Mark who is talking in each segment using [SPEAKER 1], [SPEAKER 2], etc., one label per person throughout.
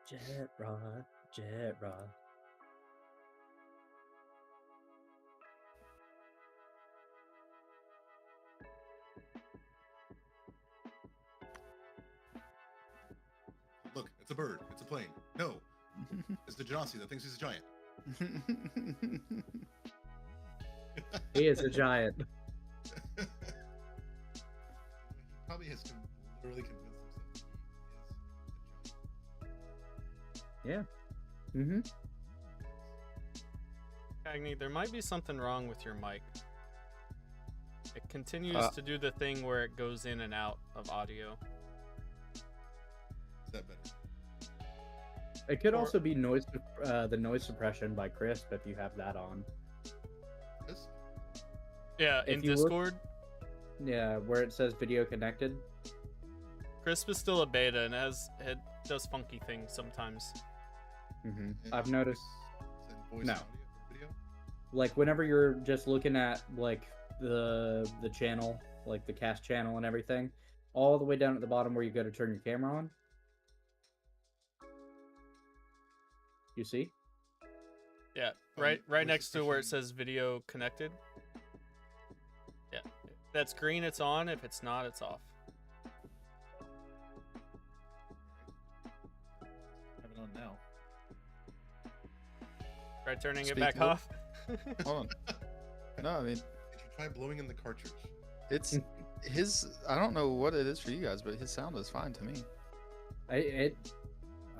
[SPEAKER 1] Jet Rod, Jet Rod.
[SPEAKER 2] Look, it's a bird. It's a plane. No, it's the Genasi that thinks he's a giant.
[SPEAKER 1] He is a giant.
[SPEAKER 2] He probably has literally convinced himself he is a giant.
[SPEAKER 1] Yeah. Mm-hmm.
[SPEAKER 3] Cagney, there might be something wrong with your mic. It continues to do the thing where it goes in and out of audio.
[SPEAKER 2] Is that better?
[SPEAKER 1] It could also be the noise suppression by Crisp if you have that on.
[SPEAKER 2] This?
[SPEAKER 3] Yeah,
[SPEAKER 1] If
[SPEAKER 3] in
[SPEAKER 1] you look-
[SPEAKER 3] Discord,
[SPEAKER 1] Yeah, where it says video connected.
[SPEAKER 3] Crisp is still a beta and it does funky things sometimes.
[SPEAKER 1] Mm-hmm.
[SPEAKER 2] And
[SPEAKER 1] I've noticed,
[SPEAKER 2] is that voice
[SPEAKER 1] No.
[SPEAKER 2] audio or video?
[SPEAKER 1] like, whenever you're just looking at like the channel, like the cast channel and everything, all the way down at the bottom where you go to turn your camera on. You see?
[SPEAKER 3] Yeah, right
[SPEAKER 2] voice
[SPEAKER 3] next to where it
[SPEAKER 2] suppression.
[SPEAKER 3] says video connected. Yeah, if that's green, it's on. If it's not, it's off.
[SPEAKER 4] Have it on now.
[SPEAKER 3] Try turning it
[SPEAKER 4] Speak
[SPEAKER 3] back
[SPEAKER 4] low.
[SPEAKER 3] off.
[SPEAKER 4] Hold on. No, I mean,
[SPEAKER 2] Did you try blowing in the cartridge?
[SPEAKER 4] it's his. I don't know what it is for you guys, but his sound is fine to me.
[SPEAKER 1] I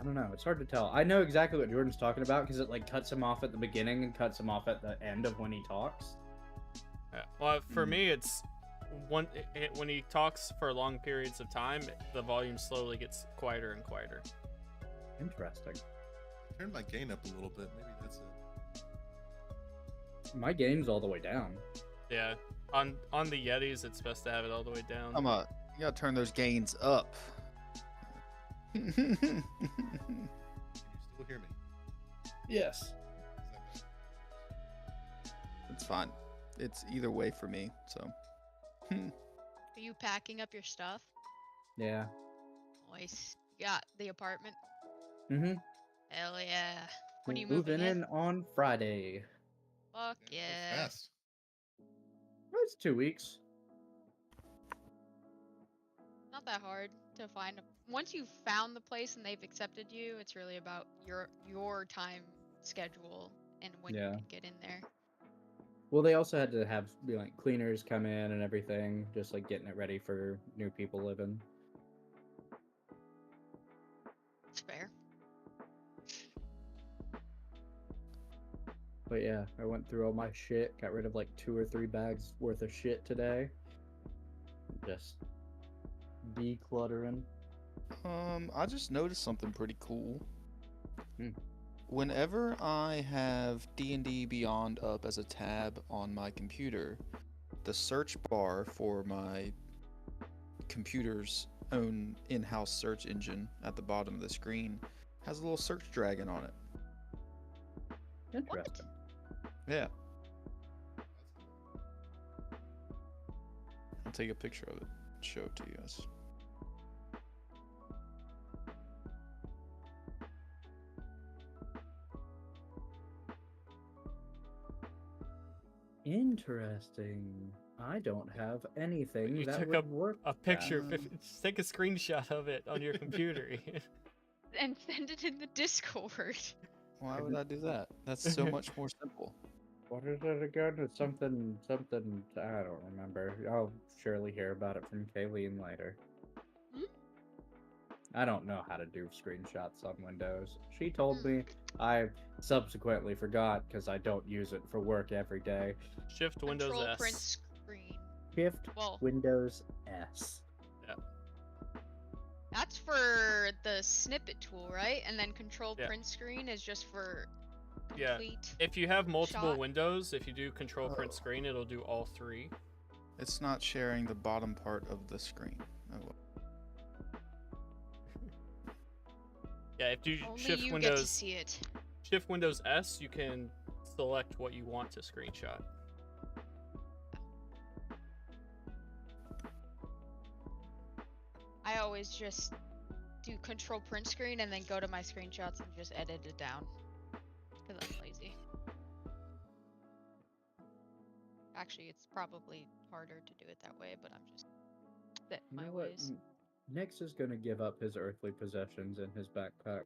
[SPEAKER 1] don't know. It's hard to tell. I know exactly what Jordan's talking about because it like cuts him off at the beginning and cuts him off at the end of when he talks.
[SPEAKER 3] Yeah. Well, for me, it's when he talks for long periods of time, the volume slowly gets quieter and quieter.
[SPEAKER 1] Interesting.
[SPEAKER 2] I turned my gain up a little bit. Maybe that's it.
[SPEAKER 1] My game's all the way down.
[SPEAKER 3] Yeah. On the Yetis, it's best to have it all the way down.
[SPEAKER 4] You gotta turn those gains up.
[SPEAKER 2] Can you still hear me?
[SPEAKER 1] Yes.
[SPEAKER 2] Is that better?
[SPEAKER 4] It's fine. It's either way for me. So.
[SPEAKER 5] Are you packing up your stuff?
[SPEAKER 1] Yeah.
[SPEAKER 5] Nice. You got the apartment?
[SPEAKER 1] Mm-hmm.
[SPEAKER 5] Hell yeah. When are you
[SPEAKER 1] Moving
[SPEAKER 5] moving
[SPEAKER 1] in on Friday.
[SPEAKER 5] Fuck
[SPEAKER 2] That was
[SPEAKER 5] yeah.
[SPEAKER 2] fast.
[SPEAKER 1] It's 2 weeks.
[SPEAKER 5] Not that hard to find. Once you've found the place and they've accepted you, it's really about your time schedule and when you
[SPEAKER 1] Yeah.
[SPEAKER 5] can get in there.
[SPEAKER 1] Well, they also had to have like cleaners come in and everything, just like getting it ready for new people living.
[SPEAKER 5] It's fair.
[SPEAKER 1] But yeah, I went through all my shit, got rid of like 2 or 3 bags worth of shit today. Just decluttering.
[SPEAKER 4] I just noticed something pretty cool.
[SPEAKER 1] Hmm.
[SPEAKER 4] Whenever I have D&D Beyond up as a tab on my computer, the search bar for my computer's own in-house search engine at the bottom of the screen has a little search dragon on it.
[SPEAKER 1] Interesting.
[SPEAKER 4] Yeah. I'll take a picture of it, show it to you guys.
[SPEAKER 1] Interesting. I don't have anything
[SPEAKER 3] You
[SPEAKER 1] that
[SPEAKER 3] took
[SPEAKER 1] would work.
[SPEAKER 3] A picture.
[SPEAKER 4] Um,
[SPEAKER 3] Just take a screenshot of it on your computer.
[SPEAKER 5] And send it in the Discord.
[SPEAKER 4] Why would I do that? That's so much more simple.
[SPEAKER 1] What is it again? It's something. I don't remember. I'll surely hear about it from Kayleen later.
[SPEAKER 5] Hmm?
[SPEAKER 1] I don't know how to do screenshots on Windows. She told me. I subsequently forgot because I don't use it for work every day.
[SPEAKER 3] Shift Windows
[SPEAKER 5] Control
[SPEAKER 3] S.
[SPEAKER 5] print screen.
[SPEAKER 1] Shift
[SPEAKER 5] Well,
[SPEAKER 1] Windows S.
[SPEAKER 5] that's for the snippet tool, right? And then control
[SPEAKER 3] Yeah.
[SPEAKER 5] print screen is just for
[SPEAKER 3] Yeah.
[SPEAKER 5] complete.
[SPEAKER 3] If you have multiple
[SPEAKER 5] Shot.
[SPEAKER 3] windows, if you do control print
[SPEAKER 4] Oh.
[SPEAKER 3] screen, it'll do all 3.
[SPEAKER 4] It's not sharing the bottom part of the screen. Oh, well.
[SPEAKER 3] Yeah, if you
[SPEAKER 5] Only
[SPEAKER 3] shift
[SPEAKER 5] you get to
[SPEAKER 3] Windows
[SPEAKER 5] see it.
[SPEAKER 3] shift Windows S, you can select what you want to screenshot.
[SPEAKER 5] I always just do control print screen and then go to my screenshots and just edit it down. Because I'm lazy. Actually, it's probably harder to do it that way, but I'm just set
[SPEAKER 1] You
[SPEAKER 5] my
[SPEAKER 1] know what?
[SPEAKER 5] ways.
[SPEAKER 1] Nyx is gonna give up his earthly possessions in his backpack.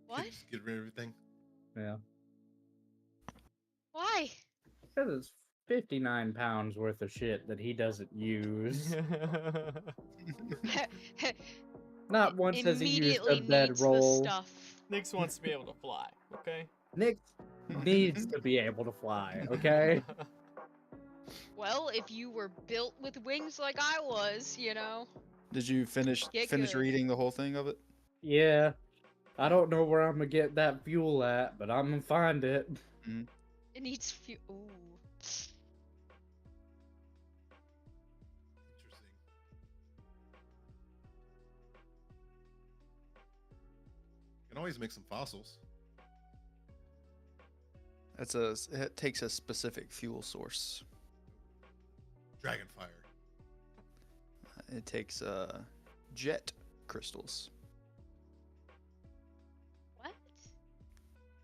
[SPEAKER 5] What?
[SPEAKER 2] Just get rid of everything.
[SPEAKER 1] Yeah.
[SPEAKER 5] Why?
[SPEAKER 1] Because it's 59 pounds worth of shit that he doesn't use. Not once has he used a
[SPEAKER 5] Immediately needs the
[SPEAKER 1] bedroll.
[SPEAKER 5] stuff.
[SPEAKER 3] Nyx wants to be able to fly, okay?
[SPEAKER 1] Nyx needs to be able to fly, okay?
[SPEAKER 5] Well, if you were built with wings like I was, you know.
[SPEAKER 4] Did you finish
[SPEAKER 5] Get
[SPEAKER 4] finish
[SPEAKER 5] good.
[SPEAKER 4] reading the whole thing of it?
[SPEAKER 1] Yeah. I don't know where I'm gonna get that fuel at, but I'm gonna find it.
[SPEAKER 5] It needs few. Ooh.
[SPEAKER 2] Interesting. You can always make some fossils.
[SPEAKER 4] It takes a specific fuel source.
[SPEAKER 2] Dragonfire.
[SPEAKER 4] It takes jet crystals.
[SPEAKER 5] What?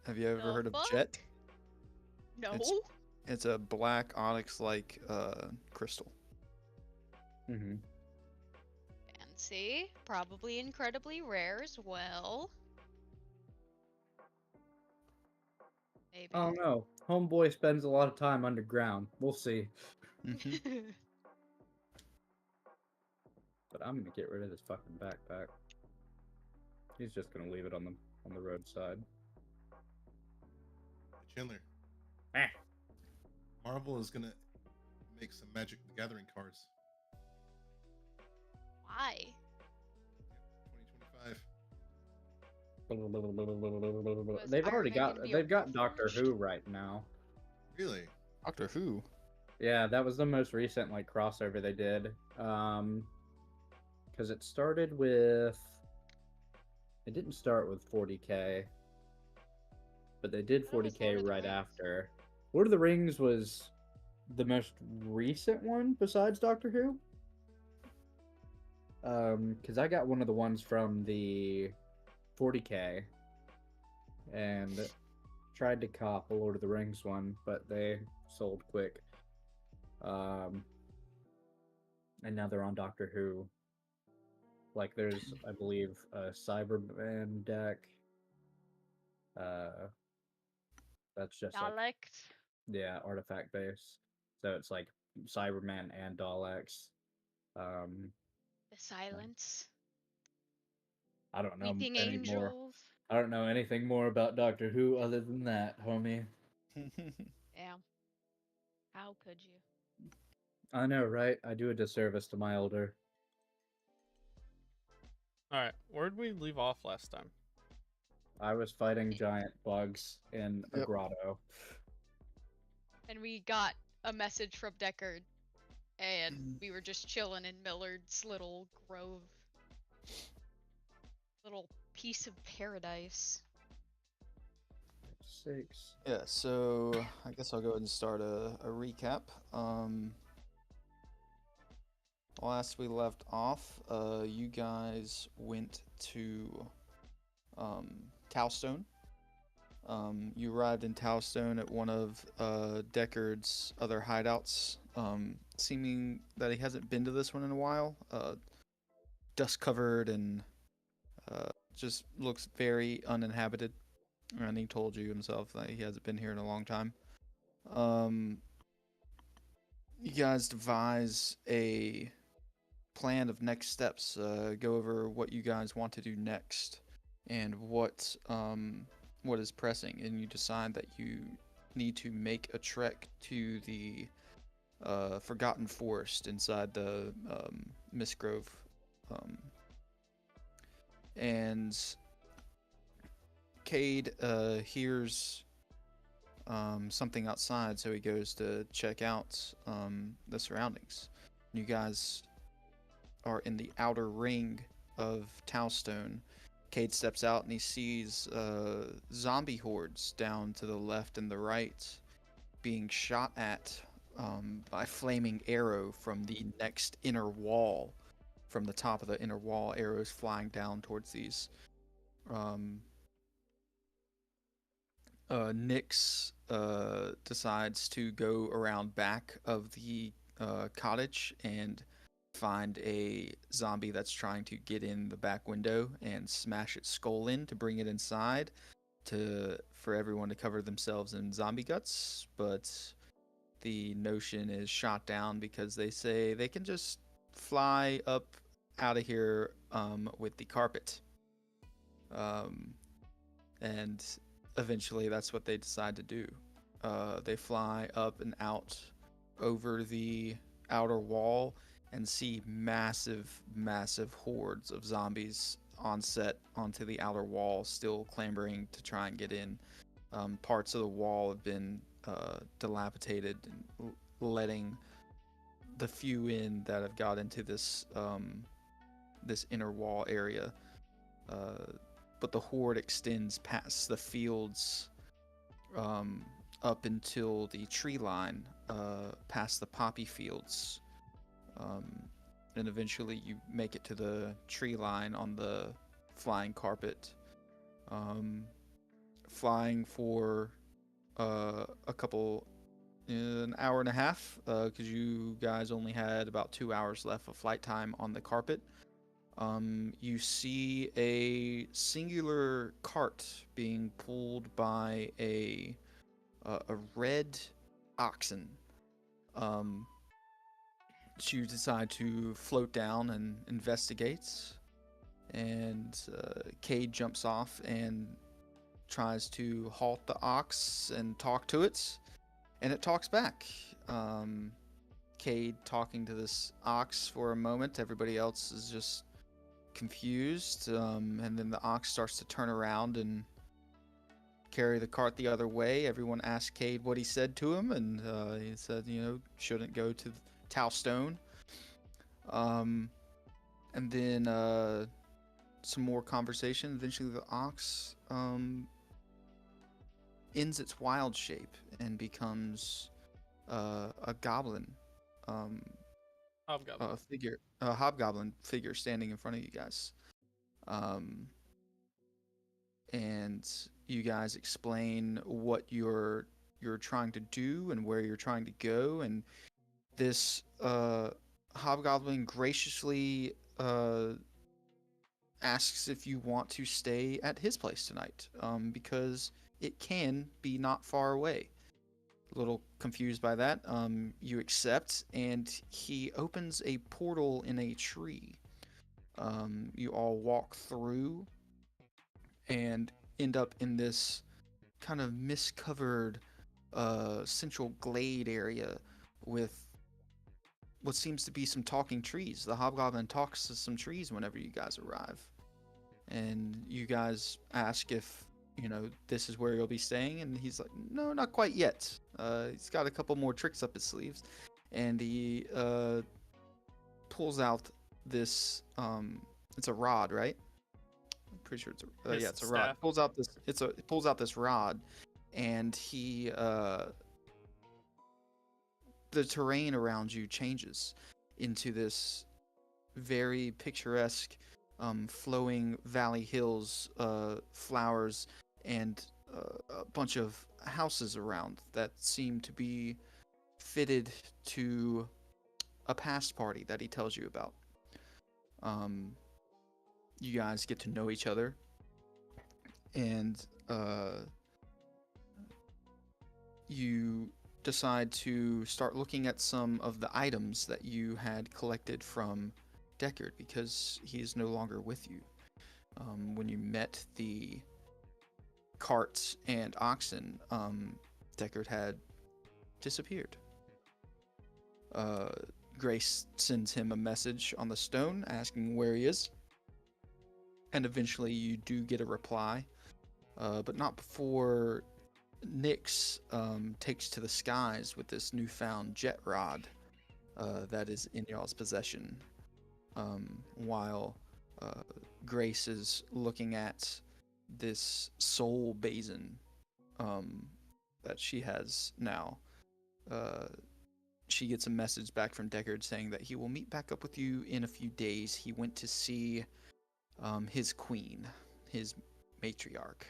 [SPEAKER 4] Have you ever
[SPEAKER 5] The
[SPEAKER 4] heard of
[SPEAKER 5] fuck?
[SPEAKER 4] jet?
[SPEAKER 5] No.
[SPEAKER 4] It's a black onyx-like crystal.
[SPEAKER 1] Mm-hmm.
[SPEAKER 5] Fancy. Probably incredibly rare as well. Maybe.
[SPEAKER 1] I don't know. Homeboy spends a lot of time underground. We'll see.
[SPEAKER 4] Mhm.
[SPEAKER 1] But I'm gonna get rid of this fucking backpack. He's just gonna leave it on the roadside.
[SPEAKER 2] Hey, Chandler.
[SPEAKER 1] Eh.
[SPEAKER 2] Marvel is gonna make some Magic the Gathering cards.
[SPEAKER 5] Why?
[SPEAKER 2] 2025.
[SPEAKER 1] They've
[SPEAKER 5] Iron
[SPEAKER 1] already
[SPEAKER 5] Man
[SPEAKER 1] got
[SPEAKER 5] gonna be
[SPEAKER 1] they've got Doctor
[SPEAKER 5] overforged?
[SPEAKER 1] Who right now.
[SPEAKER 2] Really?
[SPEAKER 4] Doctor Who.
[SPEAKER 1] Yeah, that was the most recent like crossover they did. Because it started with. It didn't start with 40K, but they did
[SPEAKER 5] That was
[SPEAKER 1] 40K
[SPEAKER 5] Lord of the
[SPEAKER 1] right
[SPEAKER 5] Rings.
[SPEAKER 1] after. Lord of the Rings was the most recent one besides Doctor Who. Because I got one of the ones from the 40K and tried to cop a Lord of the Rings one, but they sold quick. And now they're on Doctor Who. Like there's, I believe, a Cyberman deck. That's just like,
[SPEAKER 5] Dialect.
[SPEAKER 1] yeah, artifact based. So it's like Cyberman and Daleks.
[SPEAKER 5] The silence.
[SPEAKER 1] I don't know
[SPEAKER 5] Weeping
[SPEAKER 1] any more.
[SPEAKER 5] angels.
[SPEAKER 1] I don't know anything more about Doctor Who other than that, homie.
[SPEAKER 5] Damn. How could you?
[SPEAKER 1] I know, right? I do a disservice to my elder.
[SPEAKER 3] Alright, where'd we leave off last time?
[SPEAKER 1] I was fighting giant bugs in a
[SPEAKER 4] Yep.
[SPEAKER 1] grotto.
[SPEAKER 5] And we got a message from Deckard, and
[SPEAKER 4] Mm.
[SPEAKER 5] we were just chilling in Millard's little grove. Little piece of paradise.
[SPEAKER 1] 6.
[SPEAKER 4] Yeah, so I guess I'll go ahead and start a recap. Last we left off, you guys went to Towstone. You arrived in Towstone at one of Deckard's other hideouts, seeming that he hasn't been to this one in a while. Dust covered and just looks very uninhabited. And he told you himself that he hasn't been here in a long time. You guys devise a plan of next steps. Go over what you guys want to do next, and what is pressing. And you decide that you need to make a trek to the Forgotten Forest inside the Mistgrove, and Cade hears something outside, so he goes to check out the surroundings. You guys are in the outer ring of Towstone. Cade steps out and he sees zombie hordes down to the left and the right being shot at by flaming arrow from the next inner wall from the top of the inner wall, arrows flying down towards these. Nyx decides to go around back of the cottage and find a zombie that's trying to get in the back window and smash its skull in to bring it inside for everyone to cover themselves in zombie guts. But the notion is shot down because they say they can just fly up out of here with the carpet. And eventually that's what they decide to do. They fly up and out over the outer wall and see massive, massive hordes of zombies on set onto the outer wall, still clambering to try and get in. Parts of the wall have been dilapidated, and letting the few in that have got into this this inner wall area. But the horde extends past the fields up until the tree line, past the poppy fields. And eventually you make it to the tree line on the flying carpet. Flying for an hour and a half, because you guys only had about 2 hours left of flight time on the carpet. You see a singular cart being pulled by a red oxen. You decide to float down and investigate, and Cade jumps off and tries to halt the ox and talk to it, and it talks back. Cade talking to this ox for a moment. Everybody else is just confused, and then the ox starts to turn around and carry the cart the other way. Everyone asked Cade what he said to him, and he said, shouldn't go to Towstone. And then some more conversation. Eventually the ox ends its wild shape and becomes a goblin.
[SPEAKER 3] Hobgoblin.
[SPEAKER 4] A hobgoblin figure standing in front of you guys. And you guys explain what you're trying to do and where you're trying to go, and this hobgoblin graciously asks if you want to stay at his place tonight, because it can be not far away. A little confused by that, you accept, and he opens a portal in a tree. You all walk through and end up in this kind of mist-covered central glade area with what seems to be some talking trees. The hobgoblin talks to some trees whenever you guys arrive, and you guys ask if this is where you'll be staying, and he's like, no, not quite yet. He's got a couple more tricks up his sleeves, and he pulls out this it's a rod, right? I'm pretty sure it's a rod. Pulls out this rod, and he the terrain around you changes into this very picturesque flowing valley hills, flowers, and a bunch of houses around that seem to be fitted to a past party that he tells you about. You guys get to know each other, and you decide to start looking at some of the items that you had collected from Deckard, because he is no longer with you. When you met the carts and oxen, Deckard had disappeared. Grace sends him a message on the stone asking where he is, and eventually you do get a reply, but not before Nyx takes to the skies with this newfound jet rod that is in y'all's possession, while Grace is looking at this soul basin that she has now. she gets a message back from Deckard saying that he will meet back up with you in a few days. He went to see his queen, his matriarch.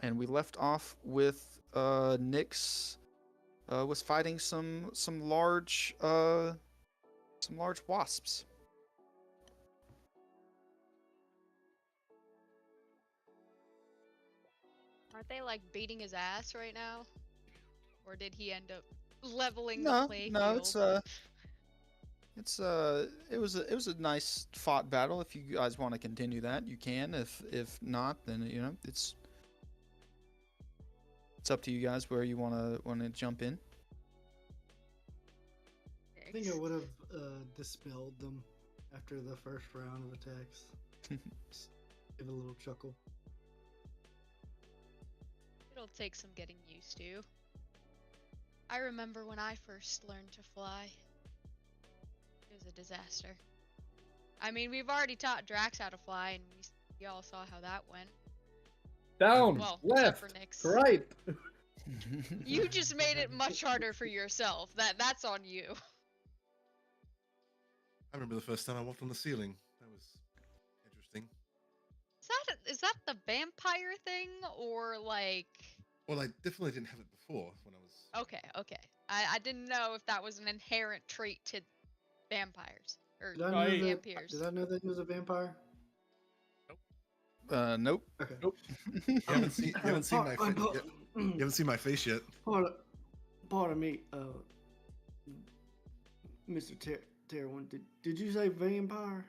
[SPEAKER 4] And we left off with Nyx was fighting some large wasps.
[SPEAKER 5] Aren't they like beating his ass right now? Or did he end up leveling the
[SPEAKER 4] No,
[SPEAKER 5] playfield?
[SPEAKER 4] it was a nice fought battle. If you guys want to continue that, you can. If not, then it's up to you guys where you wanna jump in.
[SPEAKER 6] I think I would have dispelled them after the first round of attacks. Just give a little chuckle.
[SPEAKER 5] It'll take some getting used to. I remember when I first learned to fly. It was a disaster. I mean, we've already taught Drax how to fly, and we all saw how that went.
[SPEAKER 1] Down,
[SPEAKER 5] Well,
[SPEAKER 1] left,
[SPEAKER 5] except for Nyx.
[SPEAKER 1] right.
[SPEAKER 5] You just made it much harder for yourself. That's on you.
[SPEAKER 2] I remember the first time I walked on the ceiling. That was interesting.
[SPEAKER 5] Is that the vampire thing, or like?
[SPEAKER 2] Well, I definitely didn't have it before when I was.
[SPEAKER 5] Okay. I didn't know if that was an inherent trait to vampires or
[SPEAKER 6] Did I know that he was a vampire?
[SPEAKER 4] Nope.
[SPEAKER 6] Okay.
[SPEAKER 1] Nope.
[SPEAKER 2] You haven't seen my face. You haven't seen my face yet.
[SPEAKER 6] Pardon me, Mr. Terwin. Did you say vampire?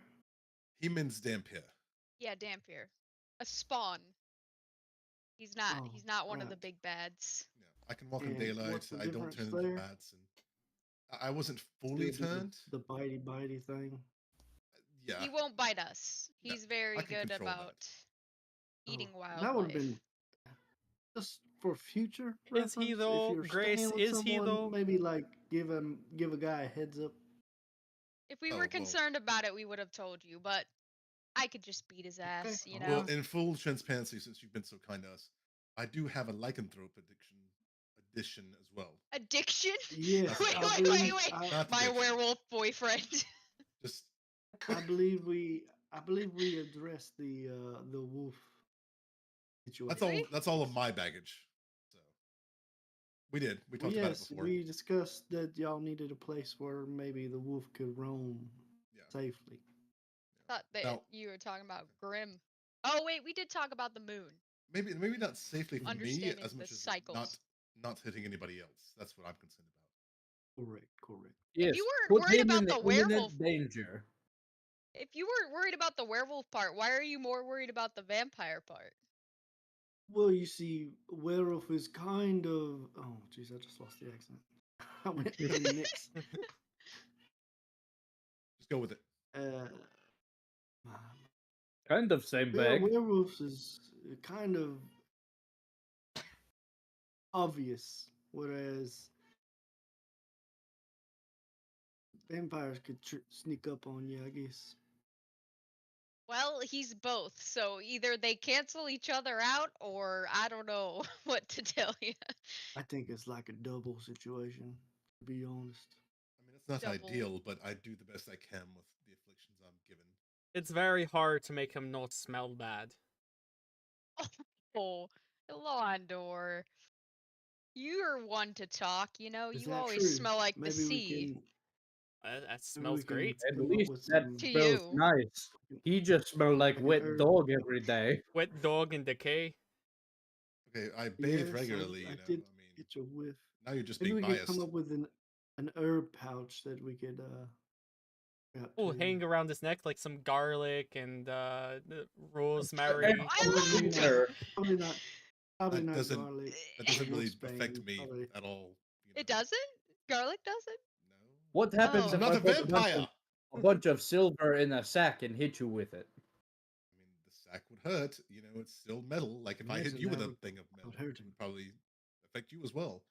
[SPEAKER 2] He means Dampier.
[SPEAKER 5] Yeah, Dampier, a spawn. He's not.
[SPEAKER 6] Oh,
[SPEAKER 5] He's not one of the
[SPEAKER 6] right.
[SPEAKER 5] big bads.
[SPEAKER 2] Yeah, I can walk in
[SPEAKER 6] And
[SPEAKER 2] daylight.
[SPEAKER 6] what's the
[SPEAKER 2] I don't
[SPEAKER 6] difference
[SPEAKER 2] turn into
[SPEAKER 6] there?
[SPEAKER 2] bats, and I wasn't fully
[SPEAKER 6] Still do
[SPEAKER 2] turned.
[SPEAKER 6] the bitey thing.
[SPEAKER 2] Yeah,
[SPEAKER 5] He won't bite us.
[SPEAKER 2] No,
[SPEAKER 5] He's very
[SPEAKER 2] I can
[SPEAKER 5] good
[SPEAKER 2] control that.
[SPEAKER 5] about eating
[SPEAKER 6] Oh,
[SPEAKER 5] wildlife.
[SPEAKER 6] that would have been just for future
[SPEAKER 3] Is he
[SPEAKER 6] reference.
[SPEAKER 3] though?
[SPEAKER 6] If you're
[SPEAKER 3] Grace,
[SPEAKER 6] staying with
[SPEAKER 3] is he
[SPEAKER 6] someone,
[SPEAKER 3] though?
[SPEAKER 6] maybe like give a guy a heads up.
[SPEAKER 5] If we
[SPEAKER 2] Oh,
[SPEAKER 5] were
[SPEAKER 2] well.
[SPEAKER 5] concerned about it, we would have told you. But I could just beat his ass, you
[SPEAKER 6] Okay.
[SPEAKER 5] know.
[SPEAKER 2] Well, in full transparency, since you've been so kind to us, I do have a lycanthrope addition as well.
[SPEAKER 5] Addiction?
[SPEAKER 6] Yes,
[SPEAKER 5] wait.
[SPEAKER 6] I believe,
[SPEAKER 2] Not
[SPEAKER 5] My
[SPEAKER 2] addiction.
[SPEAKER 5] werewolf boyfriend.
[SPEAKER 2] Just
[SPEAKER 6] I believe we addressed the wolf situation.
[SPEAKER 2] that's all of my baggage. So we did. We
[SPEAKER 6] Well,
[SPEAKER 2] talked about it
[SPEAKER 6] yes,
[SPEAKER 2] before.
[SPEAKER 6] we discussed that y'all needed a place where maybe the wolf could roam
[SPEAKER 2] Yeah.
[SPEAKER 6] safely.
[SPEAKER 5] Thought that
[SPEAKER 2] Now-
[SPEAKER 5] you were talking about Grim. Oh wait, we did talk about the moon.
[SPEAKER 2] Maybe not safely for me
[SPEAKER 5] Understanding
[SPEAKER 2] as
[SPEAKER 5] the
[SPEAKER 2] much as
[SPEAKER 5] cycles.
[SPEAKER 2] not hitting anybody else. That's what I'm concerned about.
[SPEAKER 6] Correct.
[SPEAKER 1] Yes.
[SPEAKER 5] you weren't
[SPEAKER 1] put
[SPEAKER 5] worried
[SPEAKER 1] him
[SPEAKER 5] about
[SPEAKER 1] in
[SPEAKER 5] the
[SPEAKER 1] imminent
[SPEAKER 5] werewolf-
[SPEAKER 1] danger.
[SPEAKER 5] If you weren't worried about the werewolf part, why are you more worried about the vampire part?
[SPEAKER 6] Well, you see, werewolf is kind of. Oh, jeez, I just lost the accent. I went really Nyx.
[SPEAKER 2] Just go with it.
[SPEAKER 1] Kind of same
[SPEAKER 6] Yeah,
[SPEAKER 1] bag.
[SPEAKER 6] werewolves is kind of obvious, whereas vampires could sneak up on you, I guess.
[SPEAKER 5] Well, he's both, so either they cancel each other out, or I don't know what to tell you.
[SPEAKER 6] I think it's like a double situation, to be honest.
[SPEAKER 2] I mean, it's not
[SPEAKER 5] Double.
[SPEAKER 2] ideal, but I do the best I can with the afflictions I'm given.
[SPEAKER 3] It's very hard to make him not smell bad.
[SPEAKER 5] Oh, Elondor. You're one to talk, you know?
[SPEAKER 6] Is
[SPEAKER 5] You
[SPEAKER 6] that
[SPEAKER 5] always
[SPEAKER 6] true?
[SPEAKER 5] smell like
[SPEAKER 6] Maybe
[SPEAKER 5] the
[SPEAKER 6] we
[SPEAKER 5] sea.
[SPEAKER 6] can.
[SPEAKER 3] That
[SPEAKER 6] maybe
[SPEAKER 3] smells
[SPEAKER 6] we can
[SPEAKER 3] great.
[SPEAKER 1] At
[SPEAKER 6] come up
[SPEAKER 1] least
[SPEAKER 6] with
[SPEAKER 1] that
[SPEAKER 6] some
[SPEAKER 5] To
[SPEAKER 1] smells
[SPEAKER 5] you.
[SPEAKER 1] nice. He just smelled like
[SPEAKER 6] Like an
[SPEAKER 1] wet
[SPEAKER 6] herb.
[SPEAKER 1] dog every day.
[SPEAKER 3] Wet dog and decay.
[SPEAKER 2] Okay, I bathe
[SPEAKER 6] Yes,
[SPEAKER 2] regularly.
[SPEAKER 6] I
[SPEAKER 2] I
[SPEAKER 6] did
[SPEAKER 2] mean,
[SPEAKER 6] get your whiff.
[SPEAKER 2] now you're just
[SPEAKER 6] Maybe
[SPEAKER 2] being
[SPEAKER 6] we could
[SPEAKER 2] biased.
[SPEAKER 6] come up with an herb pouch that we could out
[SPEAKER 3] Oh,
[SPEAKER 6] to
[SPEAKER 3] hang
[SPEAKER 6] you.
[SPEAKER 3] around his neck like some garlic and the rosemary.
[SPEAKER 5] I love
[SPEAKER 1] Her.
[SPEAKER 6] Probably not. Probably
[SPEAKER 2] That
[SPEAKER 6] not
[SPEAKER 2] doesn't-
[SPEAKER 6] garlic.
[SPEAKER 2] That doesn't really
[SPEAKER 6] Wolfsbane,
[SPEAKER 2] affect me
[SPEAKER 6] probably.
[SPEAKER 2] at all.
[SPEAKER 5] It doesn't? Garlic doesn't?
[SPEAKER 2] No.
[SPEAKER 1] What happens
[SPEAKER 5] Oh.
[SPEAKER 1] if
[SPEAKER 2] I'm not
[SPEAKER 1] I
[SPEAKER 2] a
[SPEAKER 1] put
[SPEAKER 2] vampire.
[SPEAKER 1] a bunch of silver in a sack and hit you with it?
[SPEAKER 2] I mean, the sack would hurt. You know, it's still metal. Like if I hit
[SPEAKER 6] Imagine
[SPEAKER 2] you with
[SPEAKER 6] that
[SPEAKER 2] a
[SPEAKER 6] would-
[SPEAKER 2] thing of metal,
[SPEAKER 6] would hurt
[SPEAKER 2] it
[SPEAKER 6] him.
[SPEAKER 2] would probably affect you as well.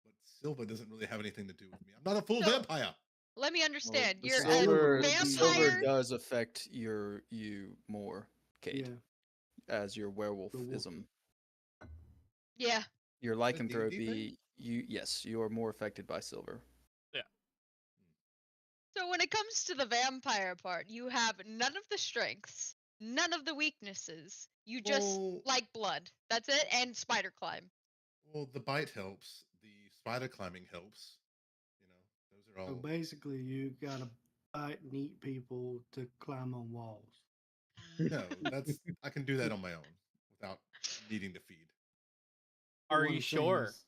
[SPEAKER 2] But silver doesn't really have anything to do with me. I'm not a full
[SPEAKER 5] So-
[SPEAKER 2] vampire.
[SPEAKER 5] Let me understand.
[SPEAKER 4] The
[SPEAKER 5] You're
[SPEAKER 6] silver-
[SPEAKER 5] a
[SPEAKER 6] the
[SPEAKER 5] vampire?
[SPEAKER 4] silver does affect you more, Cade,
[SPEAKER 6] Yeah.
[SPEAKER 4] as your
[SPEAKER 6] wolf.
[SPEAKER 4] werewolfism.
[SPEAKER 5] Yeah.
[SPEAKER 4] Your
[SPEAKER 2] D&D
[SPEAKER 4] lycanthropy,
[SPEAKER 2] thing?
[SPEAKER 4] Yes, you are more affected by silver.
[SPEAKER 5] So when it comes to the vampire part, you have none of the strengths, none of the weaknesses. You just
[SPEAKER 2] Well,
[SPEAKER 5] like blood. That's it, and spider climb.
[SPEAKER 2] well, the bite helps. The spider climbing helps. You know, those are
[SPEAKER 6] So
[SPEAKER 2] all.
[SPEAKER 6] basically, you gotta bite and eat people to climb on walls.
[SPEAKER 2] No, that's I can do that on my own without needing to feed.
[SPEAKER 6] But
[SPEAKER 3] Are
[SPEAKER 6] what
[SPEAKER 3] you
[SPEAKER 6] I'm saying
[SPEAKER 3] sure?
[SPEAKER 6] is,